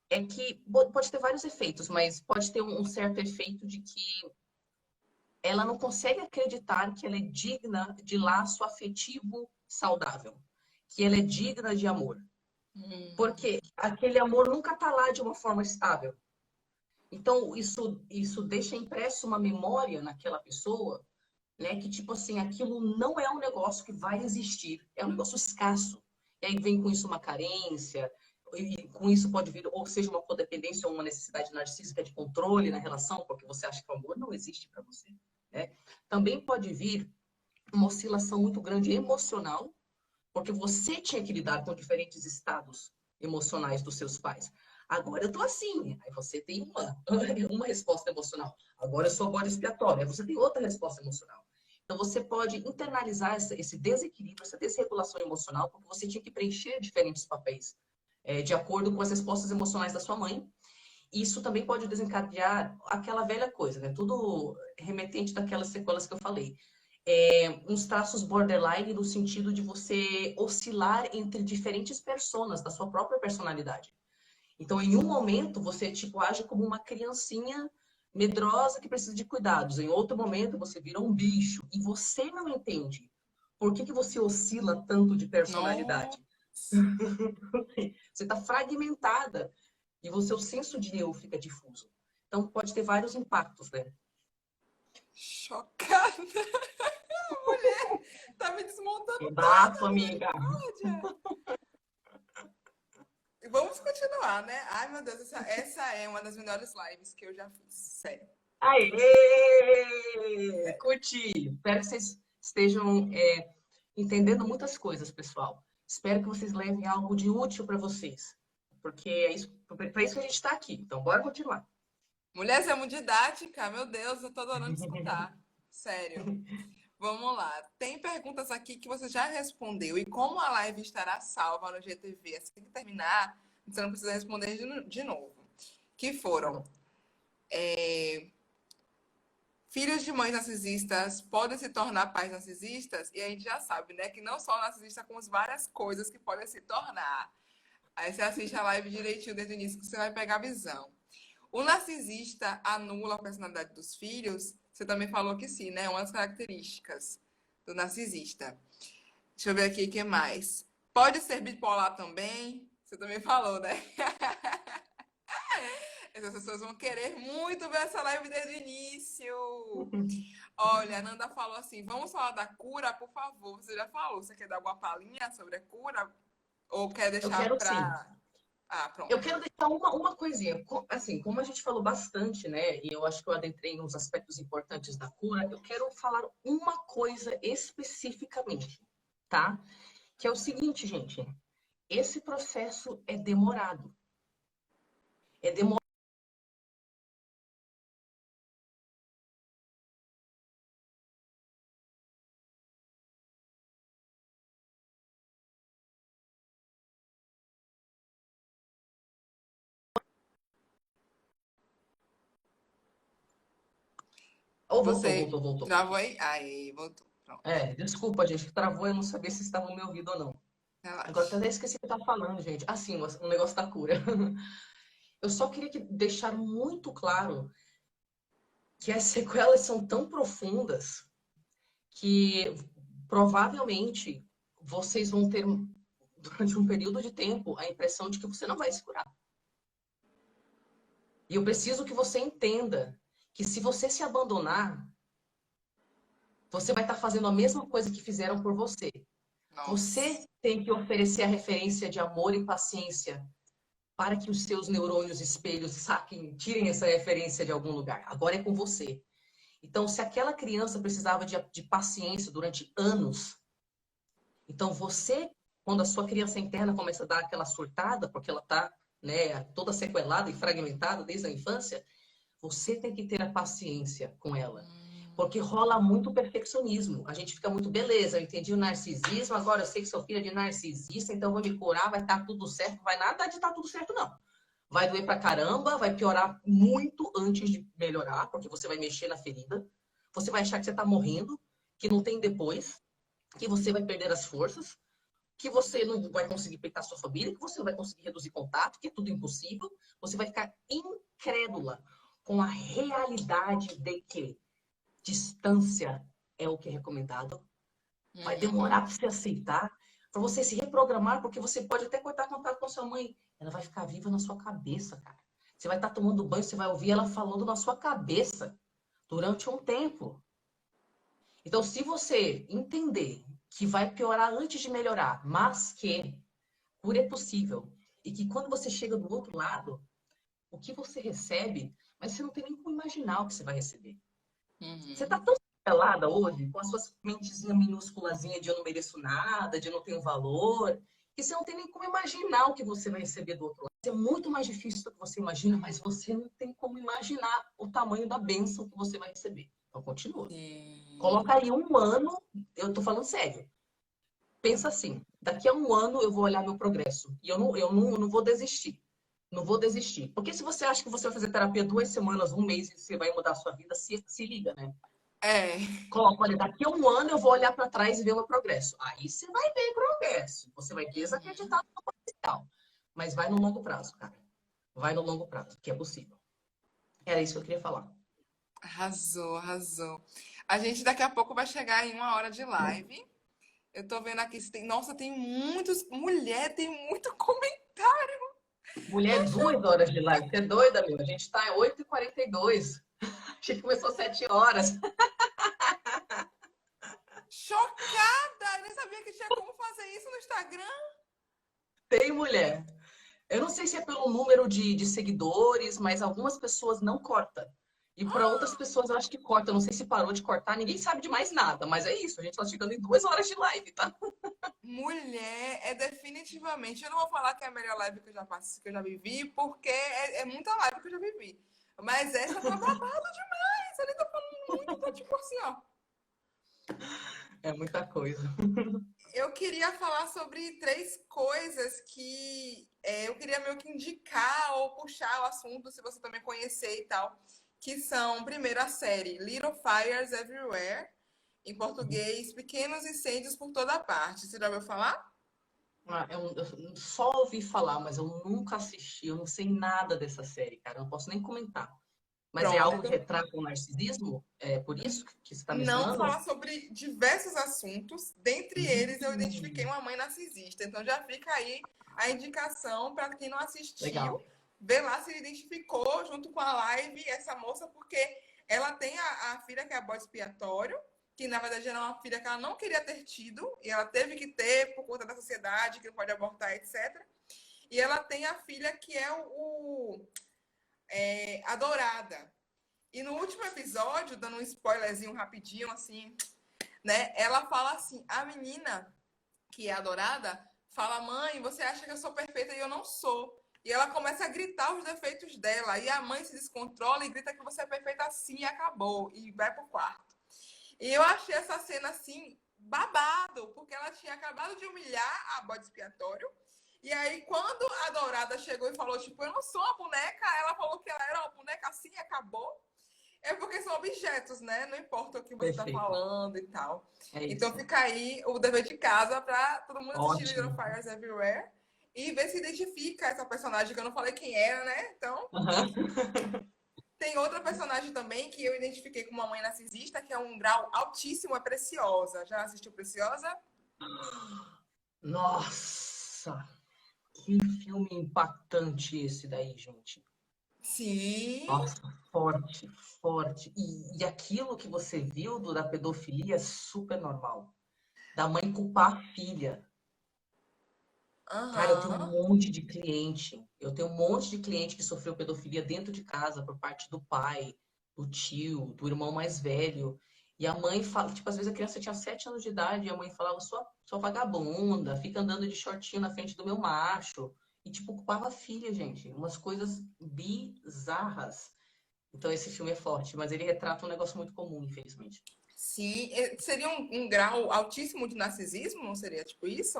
é que pode ter vários efeitos, mas pode ter um certo efeito de que ela não consegue acreditar que ela é digna de laço afetivo saudável, que ela é digna de amor. Porque aquele amor nunca está lá de uma forma estável. Então, isso deixa impresso uma memória naquela pessoa, né? Que, tipo assim, aquilo não é um negócio que vai existir, é um negócio escasso. E aí vem com isso uma carência, e com isso pode vir, ou seja, uma codependência ou uma necessidade narcísica de controle na relação, porque você acha que o amor não existe para você. Né? Também pode vir uma oscilação muito grande emocional, porque você tinha que lidar com diferentes estados emocionais dos seus pais. Agora eu tô assim, aí você tem uma resposta emocional. Agora eu sou bode expiatório, aí você tem outra resposta emocional. Então você pode internalizar esse desequilíbrio, essa desregulação emocional, porque você tinha que preencher diferentes papéis, de acordo com as respostas emocionais da sua mãe. Isso também pode desencadear aquela velha coisa, né? Tudo remetente daquelas sequelas que eu falei. Uns traços borderline no sentido de você oscilar entre diferentes personas da sua própria personalidade. Então, em um momento, você tipo age como uma criancinha medrosa que precisa de cuidados. Em outro momento, você vira um bicho e você não entende por que você oscila tanto de nossa, personalidade. Você está fragmentada e o seu senso de eu fica difuso. Então, pode ter vários impactos, né? chocada. Mulher, tá me desmontando Exato, toda, amiga. misericórdia. Vamos continuar, né? Ai, meu Deus, essa é uma das melhores lives que eu já fiz. Sério. Aê! Sério. Curti! Espero que vocês estejam entendendo muitas coisas, pessoal. Espero que vocês levem algo de útil para vocês. Porque é isso, para isso que a gente está aqui. Então, bora continuar. Mulher, você é muito didática. Meu Deus, eu tô adorando escutar. Sério. Vamos lá. Tem perguntas aqui que você já respondeu. E como a live estará salva no GTV assim que terminar, você não precisa responder de novo. Que Tá foram: bom. filhos de mães narcisistas podem se tornar pais narcisistas? E a gente já sabe, né? Que não só o narcisista, como várias coisas que podem se tornar. Aí você assiste a live direitinho desde o início que você vai pegar a visão. O narcisista anula a personalidade dos filhos? Você também falou que sim, né? Uma das características do narcisista. Deixa eu ver aqui o que mais. Pode ser bipolar também? Você também falou, né? Essas pessoas vão querer muito ver essa live desde o início. Olha, a Nanda falou assim: vamos falar da cura, por favor. Você já falou. Você quer dar alguma palhinha sobre a cura? Ou quer Eu deixar quero sim. pra. Ah, Eu pronto. quero deixar uma coisinha. Assim, como a gente falou bastante, né? E eu acho que eu adentrei nos aspectos importantes da cura, eu quero falar uma coisa especificamente, tá? Que é o seguinte, gente. Esse processo é demorado. É demorado. Oh, voltou, Você voltou, voltou. travou aí? Aí, voltou. Pronto. Desculpa, gente, que travou, eu não sabia se estavam me ouvindo ou não. Agora Relaxa. até esqueci o que eu tava falando, gente. Sim, o negócio da cura. Eu só queria deixar muito claro que as sequelas são tão profundas que provavelmente vocês vão ter, durante um período de tempo, a impressão de que você não vai se curar. E eu preciso que você entenda que se você se abandonar, você vai estar fazendo a mesma coisa que fizeram por você. Nossa. Você tem que oferecer a referência de amor e paciência para que os seus neurônios espelhos saquem, tirem essa referência de algum lugar. Agora é com você. Então, se aquela criança precisava de paciência durante anos, então você, quando a sua criança interna começa a dar aquela surtada, porque ela está, né, toda sequelada e fragmentada desde a infância, você tem que ter a paciência com ela. Porque rola muito perfeccionismo. A gente fica muito, beleza, eu entendi o narcisismo, agora eu sei que sou filha de narcisista, então eu vou me curar, vai estar tudo certo. Vai nada de estar tudo certo, não. Vai doer pra caramba, vai piorar muito antes de melhorar, porque você vai mexer na ferida. Você vai achar que você tá morrendo, que não tem depois, que você vai perder as forças, que você não vai conseguir peitar sua família, que você não vai conseguir reduzir contato, que é tudo impossível. Você vai ficar incrédula com a realidade de que distância é o que é recomendado. Vai demorar para você aceitar, para você se reprogramar, porque você pode até cortar contato com sua mãe. Ela vai ficar viva na sua cabeça, cara. Você vai estar tomando banho, você vai ouvir ela falando na sua cabeça durante um tempo. Então, se você entender que vai piorar antes de melhorar, mas que cura é possível, e que quando você chega do outro lado, o que você recebe, mas você não tem nem como imaginar o que você vai receber. Você tá tão pelada hoje, com as suas mentezinha minúsculazinha de eu não mereço nada, de eu não tenho valor, que você não tem nem como imaginar o que você vai receber do outro lado. É muito mais difícil do que você imagina, mas você não tem como imaginar o tamanho da bênção que você vai receber. Então, continua. Sim. Coloca aí um ano, eu tô falando sério. Pensa assim, daqui a um ano eu vou olhar meu progresso. E eu não vou desistir. Não vou desistir. Porque se você acha que você vai fazer terapia 2 semanas, um mês, e você vai mudar a sua vida, se liga, né? É. Coloca, olha, daqui a um ano eu vou olhar para trás e ver o meu progresso. Aí você vai ver progresso. Você vai desacreditar no seu potencial. Mas vai no longo prazo, cara. Vai no longo prazo, que é possível. Era isso que eu queria falar. Arrasou, arrasou. A gente daqui a pouco vai chegar em 1 hora de live. Eu tô vendo aqui se tem. Nossa, tem muitos. Mulher, tem muito comentário. Mulher, 2 horas de live. Você é doida, meu? A gente tá em 8h42. A gente começou 7 horas. Chocada! Eu nem sabia que tinha como fazer isso no Instagram. Tem mulher. Eu não sei se é pelo número de seguidores, mas algumas pessoas não cortam. E para outras pessoas eu acho que corta. Eu não sei se parou de cortar, ninguém sabe de mais nada. Mas é isso, a gente tá chegando em 2 horas de live, tá? Mulher é definitivamente. Eu não vou falar que é a melhor live que eu já passei, que eu já vivi, porque é muita live que eu já vivi. Mas essa tá babado demais. Ele tá falando muito, tá tipo assim, ó. É muita coisa. Eu queria falar sobre 3 coisas que eu queria meio que indicar ou puxar o assunto, se você também conhecer e tal. Que são, primeiro, a série Little Fires Everywhere, em português, Pequenos Incêndios por Toda Parte. Você já ouviu falar? Eu só ouvi falar, mas eu nunca assisti. Eu não sei nada dessa série, cara. Eu não posso nem comentar. Mas é algo que Pronto. retrata o narcisismo? É por isso que você está Não mencionando? fala sobre diversos assuntos. Dentre eles, eu identifiquei Hum, uma mãe narcisista. Então já fica aí a indicação para quem não assistiu, legal. ver lá se identificou junto com a live essa moça, porque ela tem a filha que é a bode expiatório, que na verdade era uma filha que ela não queria ter tido, e ela teve que ter por conta da sociedade, que não pode abortar, etc. E ela tem a filha que é a Dourada. E no último episódio, dando um spoilerzinho rapidinho, assim, né? Ela fala assim, a menina, que é adorada, fala, mãe, você acha que eu sou perfeita e eu não sou. E ela começa a gritar os defeitos dela. E a mãe se descontrola e grita que você é perfeita assim e acabou. E vai pro quarto. E eu achei essa cena assim, babado, porque ela tinha acabado de humilhar a bode expiatório. E aí, quando a Dourada chegou e falou, tipo, eu não sou uma boneca, ela falou que ela era uma boneca assim e acabou. É porque são objetos, né? Não importa o que você está Perfeito. falando e tal. É Então isso. fica aí o dever de casa para todo mundo assistir Little Ótimo. Fires Everywhere e ver se identifica essa personagem que eu não falei quem era, né? Então, Aham. tem outra personagem também que eu identifiquei como uma mãe narcisista, que é um grau altíssimo, é Preciosa. Já assistiu Preciosa? Nossa, que filme impactante esse daí, gente. Sim. Nossa, forte, forte. E aquilo que você viu da pedofilia é super normal. Da mãe culpar a filha. Cara, eu tenho um Aham. monte de cliente. Eu tenho um monte de cliente que sofreu pedofilia dentro de casa por parte do pai, do tio, do irmão mais velho. E a mãe fala, tipo, às vezes a criança tinha 7 anos de idade e a mãe falava, sua vagabunda, fica andando de shortinho na frente do meu macho. E, tipo, culpava a filha, gente. Umas coisas bizarras. Então esse filme é forte, mas ele retrata um negócio muito comum, infelizmente. Sim. Seria um grau altíssimo de narcisismo? Não seria tipo isso?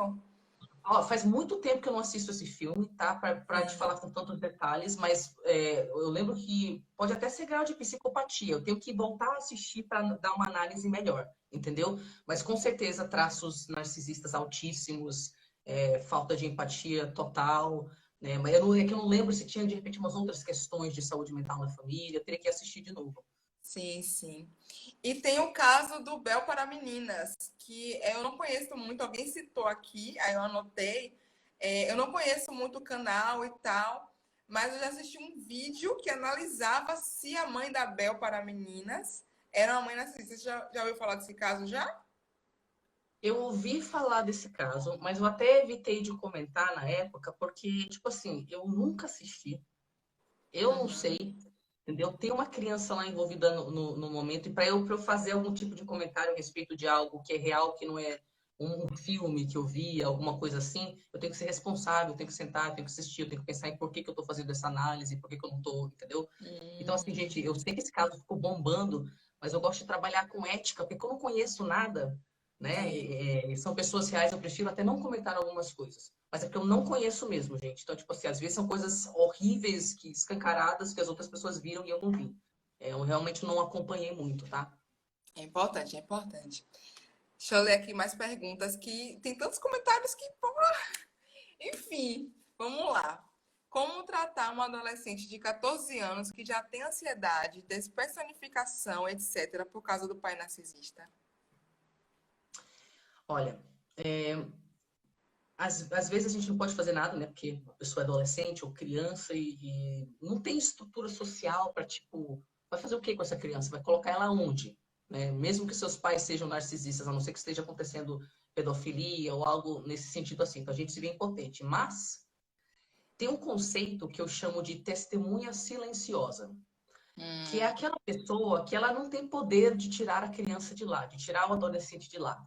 Ó, faz muito tempo que eu não assisto esse filme, tá? Pra te Hum. falar com tantos detalhes, mas eu lembro que pode até ser grau de psicopatia. Eu tenho que voltar a assistir para dar uma análise melhor, entendeu? Mas com certeza traços narcisistas altíssimos, falta de empatia total, né? Mas é que eu não lembro se tinha de repente umas outras questões de saúde mental na família. Eu teria que assistir de novo. Sim, sim. E tem o caso do Bel para Meninas, que eu não conheço muito, alguém citou aqui, aí eu anotei. Eu não conheço muito o canal e tal, mas eu já assisti um vídeo que analisava se a mãe da Bel para Meninas era uma mãe narcisista. Você já ouviu falar desse caso já? Eu ouvi falar desse caso, mas eu até evitei de comentar na época, porque, tipo assim, eu nunca assisti, eu não Uhum. sei, entendeu? Tem uma criança lá envolvida no momento, e pra eu fazer algum tipo de comentário a respeito de algo que é real, que não é um filme que eu vi, alguma coisa assim, eu tenho que ser responsável, eu tenho que sentar, eu tenho que assistir, eu tenho que pensar em por que que eu tô fazendo essa análise, por que que eu não tô, entendeu? Então, assim, gente, eu sei que esse caso ficou bombando, mas eu gosto de trabalhar com ética, porque como eu não conheço nada, né, Sim. são pessoas reais, eu prefiro até não comentar algumas coisas. Mas é porque eu não conheço mesmo, gente. Então, tipo assim, às vezes são coisas horríveis, que escancaradas, que as outras pessoas viram e eu não vi. Eu realmente não acompanhei muito, tá? É importante, é importante. Deixa eu ler aqui mais perguntas que tem tantos comentários que, pô, enfim, vamos lá. Como tratar uma adolescente de 14 anos que já tem ansiedade, despersonificação, etc., por causa do pai narcisista? Olha, às vezes a gente não pode fazer nada, né? Porque a pessoa é adolescente ou criança e não tem estrutura social para, tipo, vai fazer o que com essa criança? Vai colocar ela onde? Né? Mesmo que seus pais sejam narcisistas, a não ser que esteja acontecendo pedofilia ou algo nesse sentido assim. Então a gente se vê impotente. Mas tem um conceito que eu chamo de testemunha silenciosa, que é Hum, aquela pessoa que ela não tem poder de tirar a criança de lá, de tirar o adolescente de lá.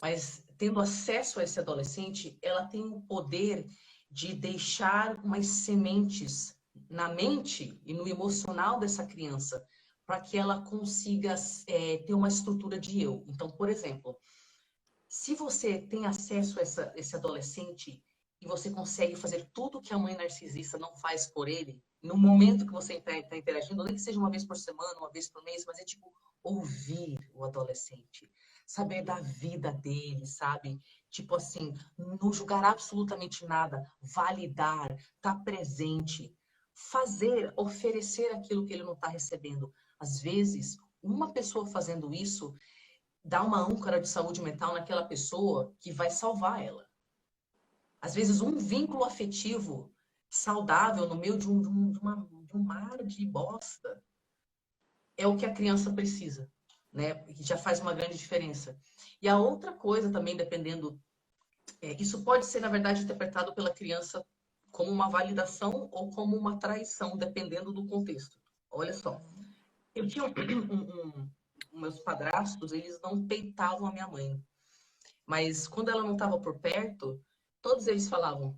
Mas tendo acesso a esse adolescente, ela tem o poder de deixar umas sementes na mente e no emocional dessa criança, para que ela consiga ter uma estrutura de eu. Então, por exemplo, se você tem acesso a esse adolescente e você consegue fazer tudo que a mãe narcisista não faz por ele, no momento que você está interagindo, nem que seja uma vez por semana, uma vez por mês, mas é tipo ouvir o adolescente, saber da vida dele, sabe? Tipo assim, não julgar absolutamente nada, validar, estar presente, fazer, oferecer aquilo que ele não está recebendo. Às vezes, uma pessoa fazendo isso dá uma âncora de saúde mental naquela pessoa que vai salvar ela. Às vezes, um vínculo afetivo saudável no meio de um mar de bosta é o que a criança precisa, né? Que já faz uma grande diferença. E a outra coisa também, dependendo, isso pode ser, na verdade, interpretado pela criança como uma validação ou como uma traição, dependendo do contexto. Olha só, eu tinha meus padrastos, eles não peitavam a minha mãe. Mas quando ela não estava por perto, todos eles falavam: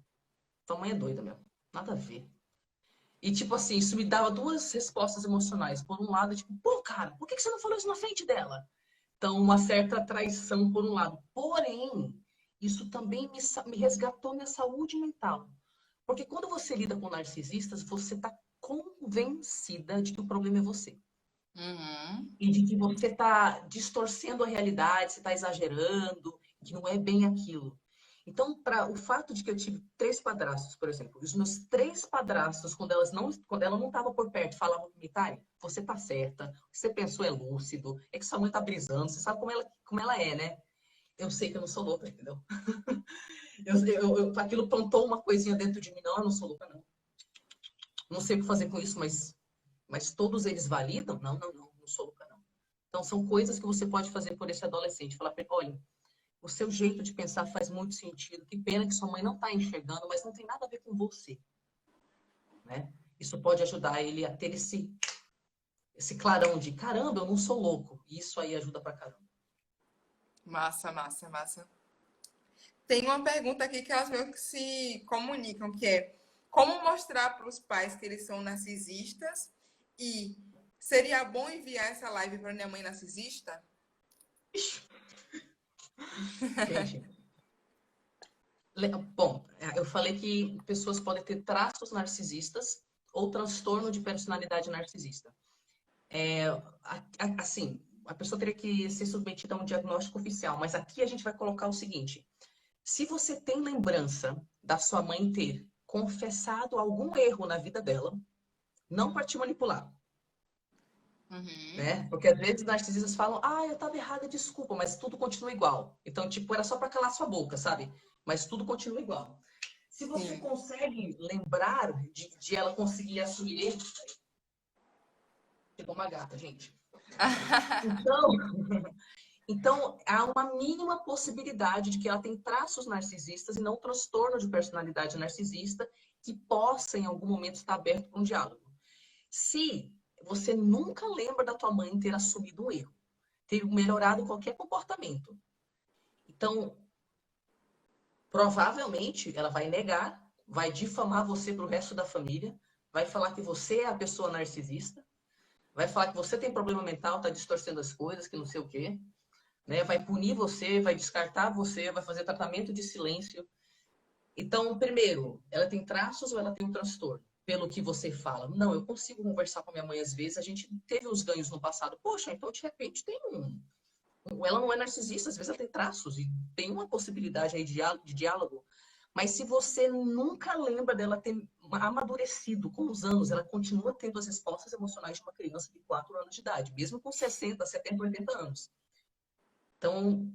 tua mãe é doida, meu. Nada a ver. E, tipo assim, isso me dava duas respostas emocionais. Por um lado, tipo, pô, cara, por que você não falou isso na frente dela? Então, uma certa traição por um lado. Porém, isso também me resgatou minha saúde mental. Porque quando você lida com narcisistas, você está convencida de que o problema é você. Uhum. e de que você está distorcendo a realidade, você está exagerando, que não é bem aquilo. Então, para o fato de que eu tive três padrastos, por exemplo, os meus três padrastos, quando ela não estava por perto, falavam comigo, Thay, você tá certa, o que você pensou é lúcido, é que sua mãe tá brisando, você sabe como ela é, né? Eu sei que eu não sou louca, entendeu? Aquilo plantou uma coisinha dentro de mim, não, eu não sou louca, não. Não sei o que fazer com isso, mas todos eles validam? Não, não, não, não sou louca, não. Então, são coisas que você pode fazer por esse adolescente. Falar para ele, olha, o seu jeito de pensar faz muito sentido. Que pena que sua mãe não está enxergando, mas não tem nada a ver com você, né? Isso pode ajudar ele a ter esse clarão de, caramba, eu não sou louco. E isso aí ajuda pra caramba. Massa, massa, massa. Tem uma pergunta aqui que elas meio que se comunicam, que é como mostrar para os pais que eles são narcisistas e seria bom enviar essa live para minha mãe narcisista? Gente, bom, eu falei que pessoas podem ter traços narcisistas ou transtorno de personalidade narcisista. Assim, a pessoa teria que ser submetida a um diagnóstico oficial, mas aqui a gente vai colocar o seguinte: se você tem lembrança da sua mãe ter confessado algum erro na vida dela, não para te manipular, Uhum. né? Porque às vezes os narcisistas falam, eu tava errada, desculpa, mas tudo continua igual. Então, tipo, era só para calar sua boca, sabe? Mas tudo continua igual. Se você Sim. consegue lembrar de ela conseguir assumir erros, chegou uma gata, gente. Então, então, há uma mínima possibilidade de que ela tem traços narcisistas e não transtorno de personalidade narcisista que possa, em algum momento, estar aberto para um diálogo. Se você nunca lembra da tua mãe ter assumido um erro, ter melhorado qualquer comportamento, então, provavelmente, ela vai negar, vai difamar você para o resto da família, vai falar que você é a pessoa narcisista, vai falar que você tem problema mental, está distorcendo as coisas, que não sei o quê, né? Vai punir você, vai descartar você, vai fazer tratamento de silêncio. Então, primeiro, ela tem traços ou ela tem um transtorno? Pelo que você fala. Não, eu consigo conversar com a minha mãe às vezes, a gente teve uns ganhos no passado. Poxa, então de repente tem ela não é narcisista, às vezes ela tem traços e tem uma possibilidade aí de diálogo. Mas se você nunca lembra dela ter amadurecido com os anos, ela continua tendo as respostas emocionais de uma criança de 4 anos de idade, mesmo com 60, 70, 80 anos. Então,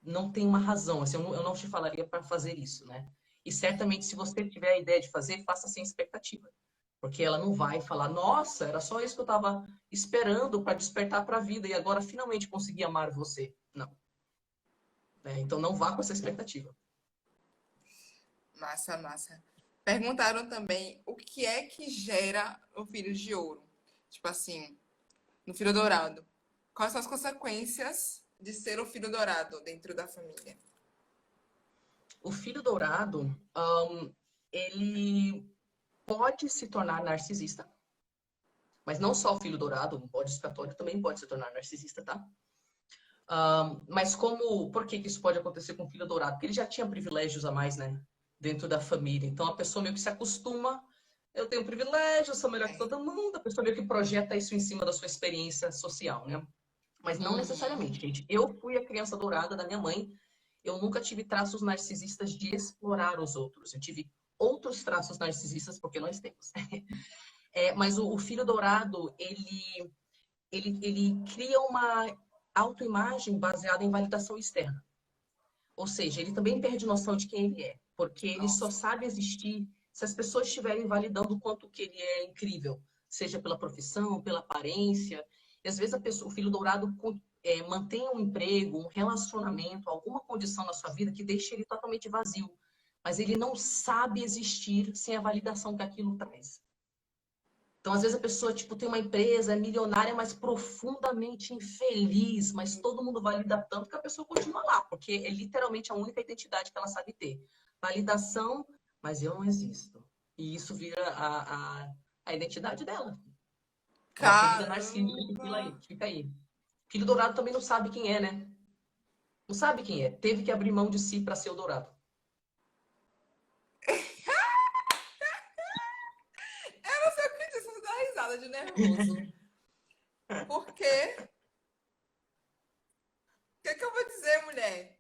não tem uma razão, assim, eu não te falaria para fazer isso, né? E certamente, se você tiver a ideia de fazer, faça sem expectativa. Porque ela não vai falar, nossa, era só isso que eu estava esperando para despertar para a vida e agora finalmente consegui amar você. Não. Né? Então, não vá com essa expectativa. Massa, massa. Perguntaram também o que é que gera o filho de ouro. Tipo assim, no filho dourado. Quais são as consequências de ser o filho dourado dentro da família? O filho dourado, ele pode se tornar narcisista, mas não só o filho dourado, um bode expiatório também pode se tornar narcisista, tá? Mas por que isso pode acontecer com o filho dourado? Porque ele já tinha privilégios a mais, né? Dentro da família. Então a pessoa meio que se acostuma. Eu tenho privilégio, eu sou melhor que todo mundo. A pessoa meio que projeta isso em cima da sua experiência social, né? Mas não necessariamente, gente. Eu fui a criança dourada da minha mãe. Eu nunca tive traços narcisistas de explorar os outros. Eu tive outros traços narcisistas, porque nós temos. Mas o filho dourado, ele cria uma autoimagem baseada em validação externa. Ou seja, ele também perde noção de quem ele é, porque ele só Nossa. sabe existir se as pessoas estiverem validando o quanto que ele é incrível, seja pela profissão, pela aparência. E às vezes o filho dourado mantém um emprego, um relacionamento, alguma condição na sua vida que deixa ele totalmente vazio. Mas ele não sabe existir sem a validação que aquilo traz. Então, às vezes a pessoa, tipo, tem uma empresa, é milionária, mas profundamente infeliz, mas todo mundo valida tanto que a pessoa continua lá, porque é literalmente a única identidade que ela sabe ter. Validação, mas eu não existo. E isso vira a identidade dela. É uma ferida narcísica que Caramba! fica aí. Filho dourado também não sabe quem é, né? Não sabe quem é. Teve que abrir mão de si para ser o dourado. Eu não sei o que disso, dá risada de nervoso. Por quê? O que é que eu vou dizer, mulher?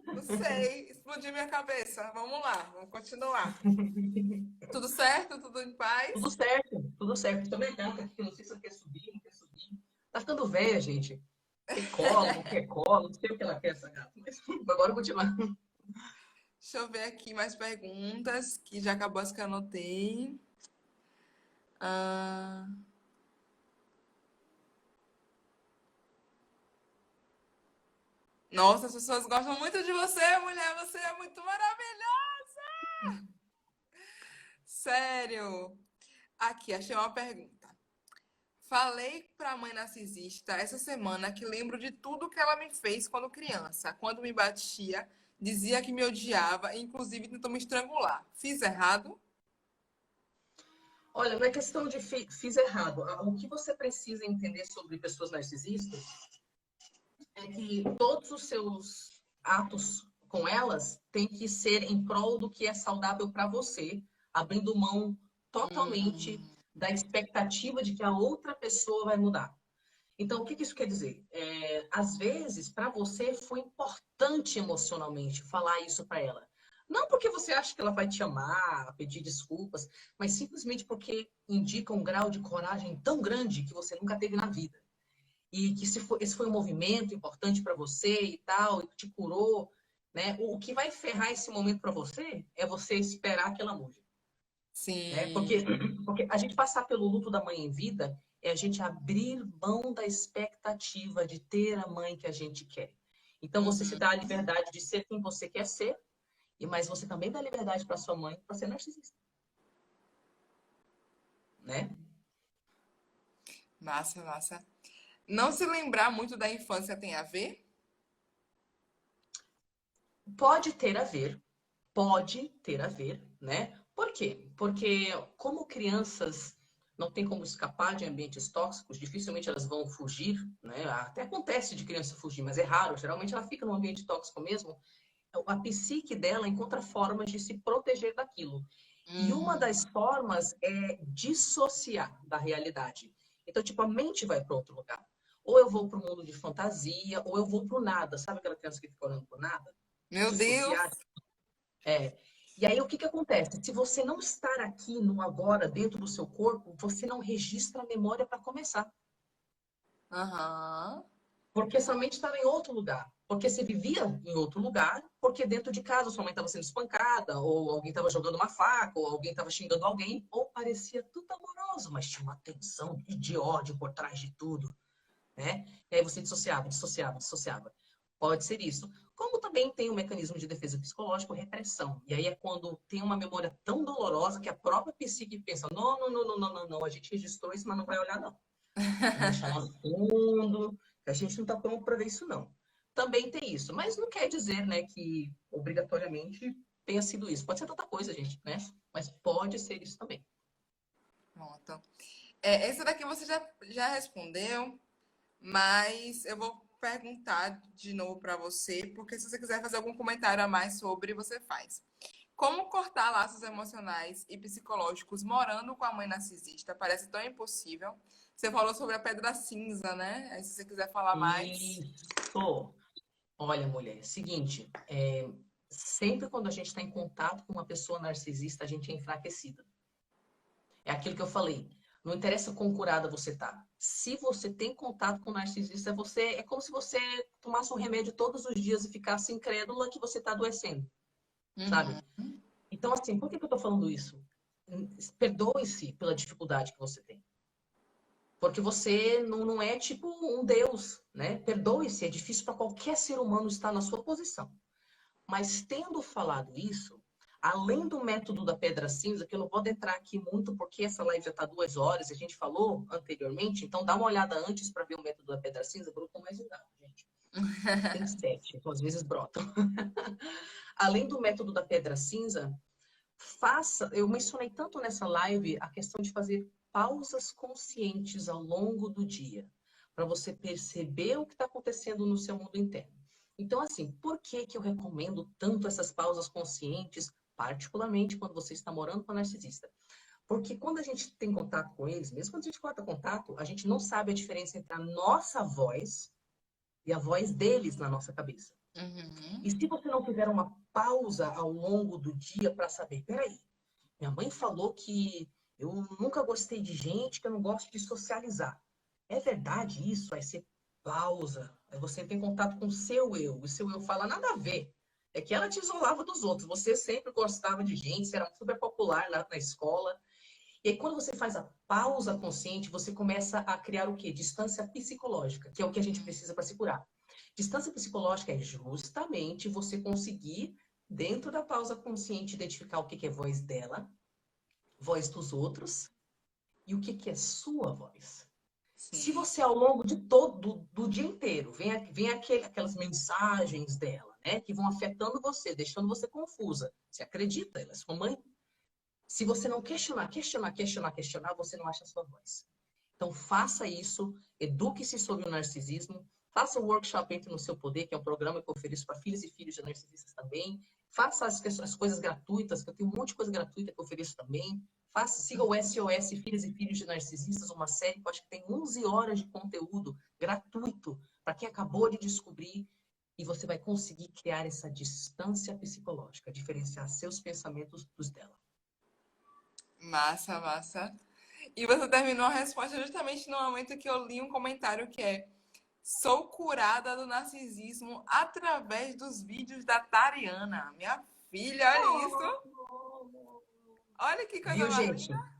Não sei, explodiu minha cabeça. Vamos lá, vamos continuar. Tudo certo? Tudo em Tudo paz? certo, tudo certo. Também gata aqui, não sei se ela quer subir, não quer subir. Tá ficando velha, gente. Quer colo, não quer colo, não sei o que ela quer, essa gata. Mas agora continuar. Deixa eu ver aqui mais perguntas, que já acabou as que eu anotei. Ah, nossa, as pessoas gostam muito de você, mulher. Você é muito maravilhosa. Sério. Aqui, achei uma pergunta. Falei pra mãe narcisista essa semana que lembro de tudo que ela me fez quando criança. Quando me batia, dizia que me odiava, e inclusive tentou me estrangular. Fiz errado? Olha, não é questão de fiz errado. O que você precisa entender sobre pessoas narcisistas é que todos os seus atos com elas têm que ser em prol do que é saudável para você, abrindo mão totalmente da expectativa de que a outra pessoa vai mudar. Então, o que isso quer dizer? Às vezes, para você foi importante emocionalmente falar isso para ela. Não porque você acha que ela vai te amar, pedir desculpas, mas simplesmente porque indica um grau de coragem tão grande que você nunca teve na vida. E que esse foi um movimento importante para você e tal, e que te curou, né? O que vai ferrar esse momento para você é você esperar que ela mude, né? Sim. Porque a gente passar pelo luto da mãe em vida é a gente abrir mão da expectativa de ter a mãe que a gente quer. Então você se Uhum. dá a liberdade de ser quem você quer ser, mas você também dá liberdade para sua mãe para ser narcisista, né? Massa, massa. Não se lembrar muito da infância tem a ver? Pode ter a ver, pode ter a ver, né? Por quê? Porque como crianças não tem como escapar de ambientes tóxicos, dificilmente elas vão fugir, né? Até acontece de criança fugir, mas é raro. Geralmente ela fica num ambiente tóxico mesmo. A psique dela encontra formas de se proteger daquilo. E uma das formas é dissociar da realidade. Então, tipo, a mente vai para outro lugar. Ou eu vou para o mundo de fantasia, ou eu vou para o nada. Sabe aquela criança que fica olhando para o nada? Meu Deus! Dissociar. É. E aí, o que acontece? Se você não estar aqui no agora, dentro do seu corpo, você não registra a memória para começar. Aham. Porque sua mente estava em outro lugar. Porque você vivia em outro lugar, porque dentro de casa sua mãe estava sendo espancada, ou alguém estava jogando uma faca, ou alguém estava xingando alguém, ou parecia tudo amoroso, mas tinha uma tensão de ódio por trás de tudo, né? E aí você dissociava, dissociava, dissociava. Pode ser isso. Como também tem um mecanismo de defesa psicológico, repressão. E aí é quando tem uma memória tão dolorosa que a própria psique pensa: não, não, não, não, não, não, não, a gente registrou isso, mas não vai olhar, não. Vamos deixar lá no fundo. A gente não está pronto para ver isso, não. Também tem isso. Mas não quer dizer, né, que obrigatoriamente tenha sido isso. Pode ser tanta coisa, gente, né? Mas pode ser isso também. Pronto. Essa daqui você já respondeu, mas eu vou perguntar de novo para você, porque se você quiser fazer algum comentário a mais sobre, você faz. Como cortar laços emocionais e psicológicos morando com a mãe narcisista? Parece tão impossível. Você falou sobre a pedra cinza, né? Aí, se você quiser falar mais. Isso. Olha, mulher, seguinte, sempre quando a gente está em contato com uma pessoa narcisista, a gente é enfraquecida. É aquilo que eu falei. Não interessa quão curada você tá. Se você tem contato com o narcisista, você é como se você tomasse um remédio todos os dias e ficasse incrédula que você está adoecendo, sabe? Uhum. Então, assim, por que que eu tô falando isso? Perdoe-se pela dificuldade que você tem. Porque você não é tipo um deus, né? Perdoe-se, é difícil para qualquer ser humano estar na sua posição. Mas tendo falado isso, além do método da pedra cinza, que eu não vou entrar aqui muito porque essa live já está 2 horas, e a gente falou anteriormente, então dá uma olhada antes para ver o método da pedra cinza, brotou mais um dado, gente. Tem 7, então às vezes brotam. Além do método da pedra cinza, eu mencionei tanto nessa live a questão de fazer pausas conscientes ao longo do dia, para você perceber o que está acontecendo no seu mundo interno. Então, assim, por que que eu recomendo tanto essas pausas conscientes, particularmente quando você está morando com a narcisista? Porque quando a gente tem contato com eles, mesmo quando a gente corta contato, a gente não sabe a diferença entre a nossa voz e a voz deles na nossa cabeça. Uhum. E se você não fizer uma pausa ao longo do dia para saber, peraí, minha mãe falou que eu nunca gostei de gente, que eu não gosto de socializar. É verdade isso? Aí você pausa, aí você tem contato com o seu eu. O seu eu fala nada a ver. É que ela te isolava dos outros. Você sempre gostava de gente, você era super popular na escola. E aí, quando você faz a pausa consciente, você começa a criar o quê? Distância psicológica, que é o que a gente precisa para se curar. Distância psicológica é justamente você conseguir, dentro da pausa consciente, identificar o que é voz dela, voz dos outros e o que é sua voz. Se Sim. você, ao longo de todo do dia inteiro, vem aquelas mensagens dela, né, que vão afetando você, deixando você confusa. Você acredita, ela é sua mãe. Se você não questionar, você não acha a sua voz. Então, faça isso, eduque-se sobre o narcisismo, faça o workshop Entre no Seu Poder, que é um programa que eu ofereço para filhos e filhos de narcisistas também. Faça as coisas gratuitas, que eu tenho um monte de coisa gratuita que eu ofereço também. Siga o SOS Filhos e Filhos de Narcisistas, uma série que eu acho que tem 11 horas de conteúdo gratuito para quem acabou de descobrir. E você vai conseguir criar essa distância psicológica, diferenciar seus pensamentos dos dela. Massa, massa. E você terminou a resposta justamente no momento que eu li um comentário que é: sou curada do narcisismo através dos vídeos da Tariana. Minha filha, olha isso. Olha que coisa Viu, mais gente? linda.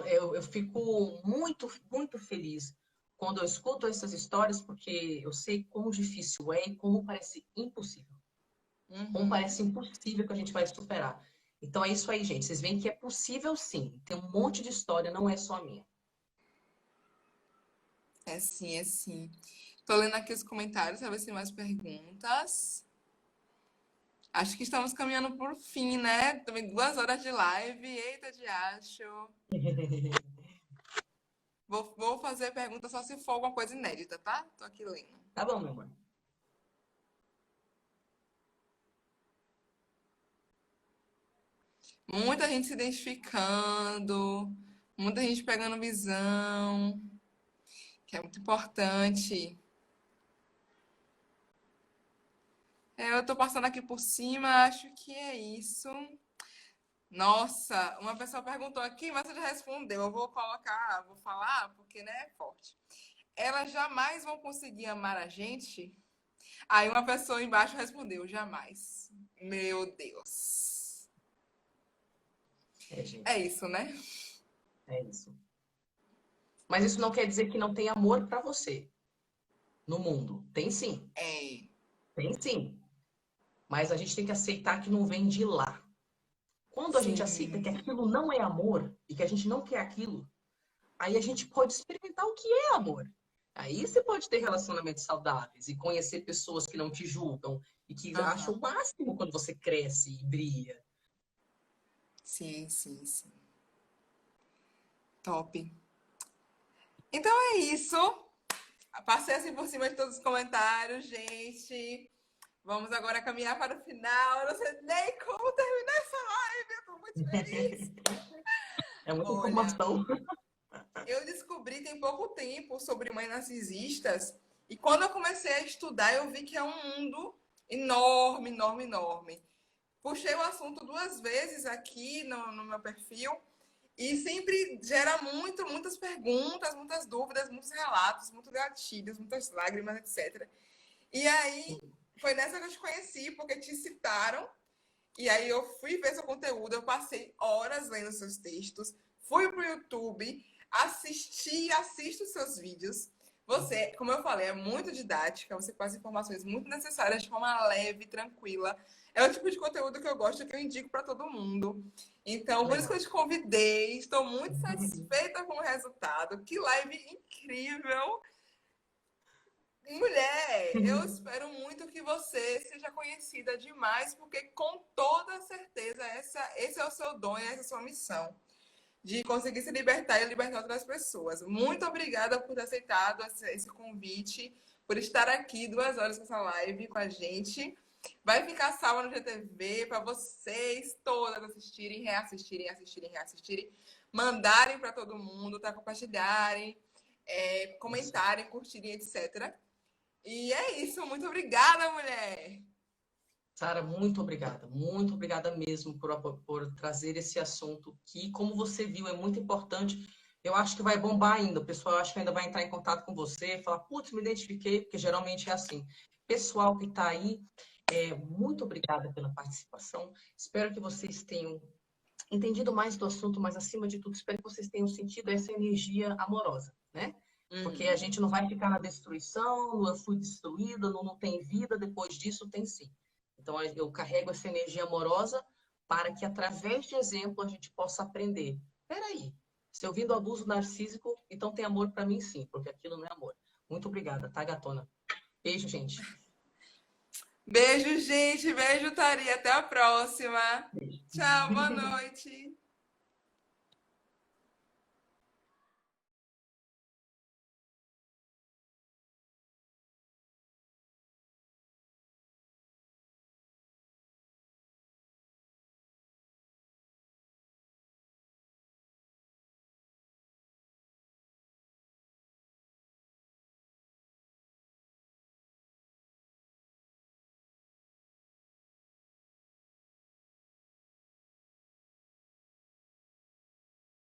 Eu fico muito, muito feliz quando eu escuto essas histórias, porque eu sei quão difícil é e como parece impossível. Como Uhum. parece impossível que a gente vai superar. Então é isso aí, gente. Vocês veem que é possível sim. Tem um monte de história, não é só a minha. É sim, é sim. Tô lendo aqui os comentários para ver se tem mais perguntas. Acho que estamos caminhando por fim, né? Também 2 horas de live. Eita, de acho. Vou fazer pergunta só se for alguma coisa inédita, tá? Tô aqui lendo. Tá bom, meu amor. Muita gente se identificando, muita gente pegando visão, que é muito importante. Eu tô passando aqui por cima, acho que é isso. Nossa, uma pessoa perguntou aqui, mas você já respondeu. Eu vou colocar, vou falar, porque né, é forte. Elas jamais vão conseguir amar a gente? Aí uma pessoa embaixo respondeu, jamais. Meu Deus. É, É gente. isso, né? É isso. Mas isso não quer dizer que não tem amor para você no mundo. Tem sim. É. Tem sim. Mas a gente tem que aceitar que não vem de lá. Quando a gente aceita que Sim. aquilo não é amor e que a gente não quer aquilo, aí a gente pode experimentar o que é amor. Aí você pode ter relacionamentos saudáveis e conhecer pessoas que não te julgam e que acham Aham. o máximo quando você cresce e brilha. Sim, sim, sim. Top. Então é isso. Passei assim por cima de todos os comentários, gente. Vamos agora caminhar para o final. Eu não sei nem como terminar essa live. Eu tô muito feliz. É muita Olha, informação. eu descobri tem pouco tempo sobre mães narcisistas. E quando eu comecei a estudar, eu vi que é um mundo enorme, enorme, enorme. Puxei o assunto 2 vezes aqui no meu perfil. E sempre gera muitas perguntas, muitas dúvidas, muitos relatos, muitos gatilhos, muitas lágrimas, etc. E aí, foi nessa que eu te conheci, porque te citaram. E aí eu fui ver seu conteúdo, eu passei horas lendo seus textos, fui pro YouTube, assisto seus vídeos. Você, como eu falei, é muito didática, você faz informações muito necessárias de forma leve, tranquila. É o tipo de conteúdo que eu gosto, que eu indico para todo mundo. Então, por isso que eu Legal. te convidei. Estou muito satisfeita com o resultado. Que live incrível! Mulher, eu espero muito que você seja conhecida demais, porque com toda certeza esse é o seu dom e essa é a sua missão, de conseguir se libertar e libertar outras pessoas. Muito obrigada por ter aceitado esse convite, por estar aqui 2 horas nessa live com a gente. Vai ficar salva no GTV para vocês todas assistirem, reassistirem, assistirem, reassistirem, mandarem para todo mundo, tá? Compartilharem, Isso. comentarem, curtirem, etc. E é isso. Muito obrigada, mulher. Sara, muito obrigada mesmo por trazer esse assunto que, como você viu, é muito importante. Eu acho que vai bombar ainda. O pessoal acho que ainda vai entrar em contato com você, falar, putz, me identifiquei, porque geralmente é assim. Pessoal que está aí, muito obrigada pela participação. Espero que vocês tenham entendido mais do assunto, mas acima de tudo, espero que vocês tenham sentido essa energia amorosa, né? Porque a gente não vai ficar na destruição, eu fui destruída, não tem vida, depois disso tem sim. Então eu carrego essa energia amorosa para que através de exemplo a gente possa aprender. Peraí, se eu vim do abuso narcísico, então tem amor para mim sim, porque aquilo não é amor. Muito obrigada, tá, gatona? Beijo, gente. Beijo, gente. Beijo, Tari. Até a próxima. Beijo. Tchau, boa noite.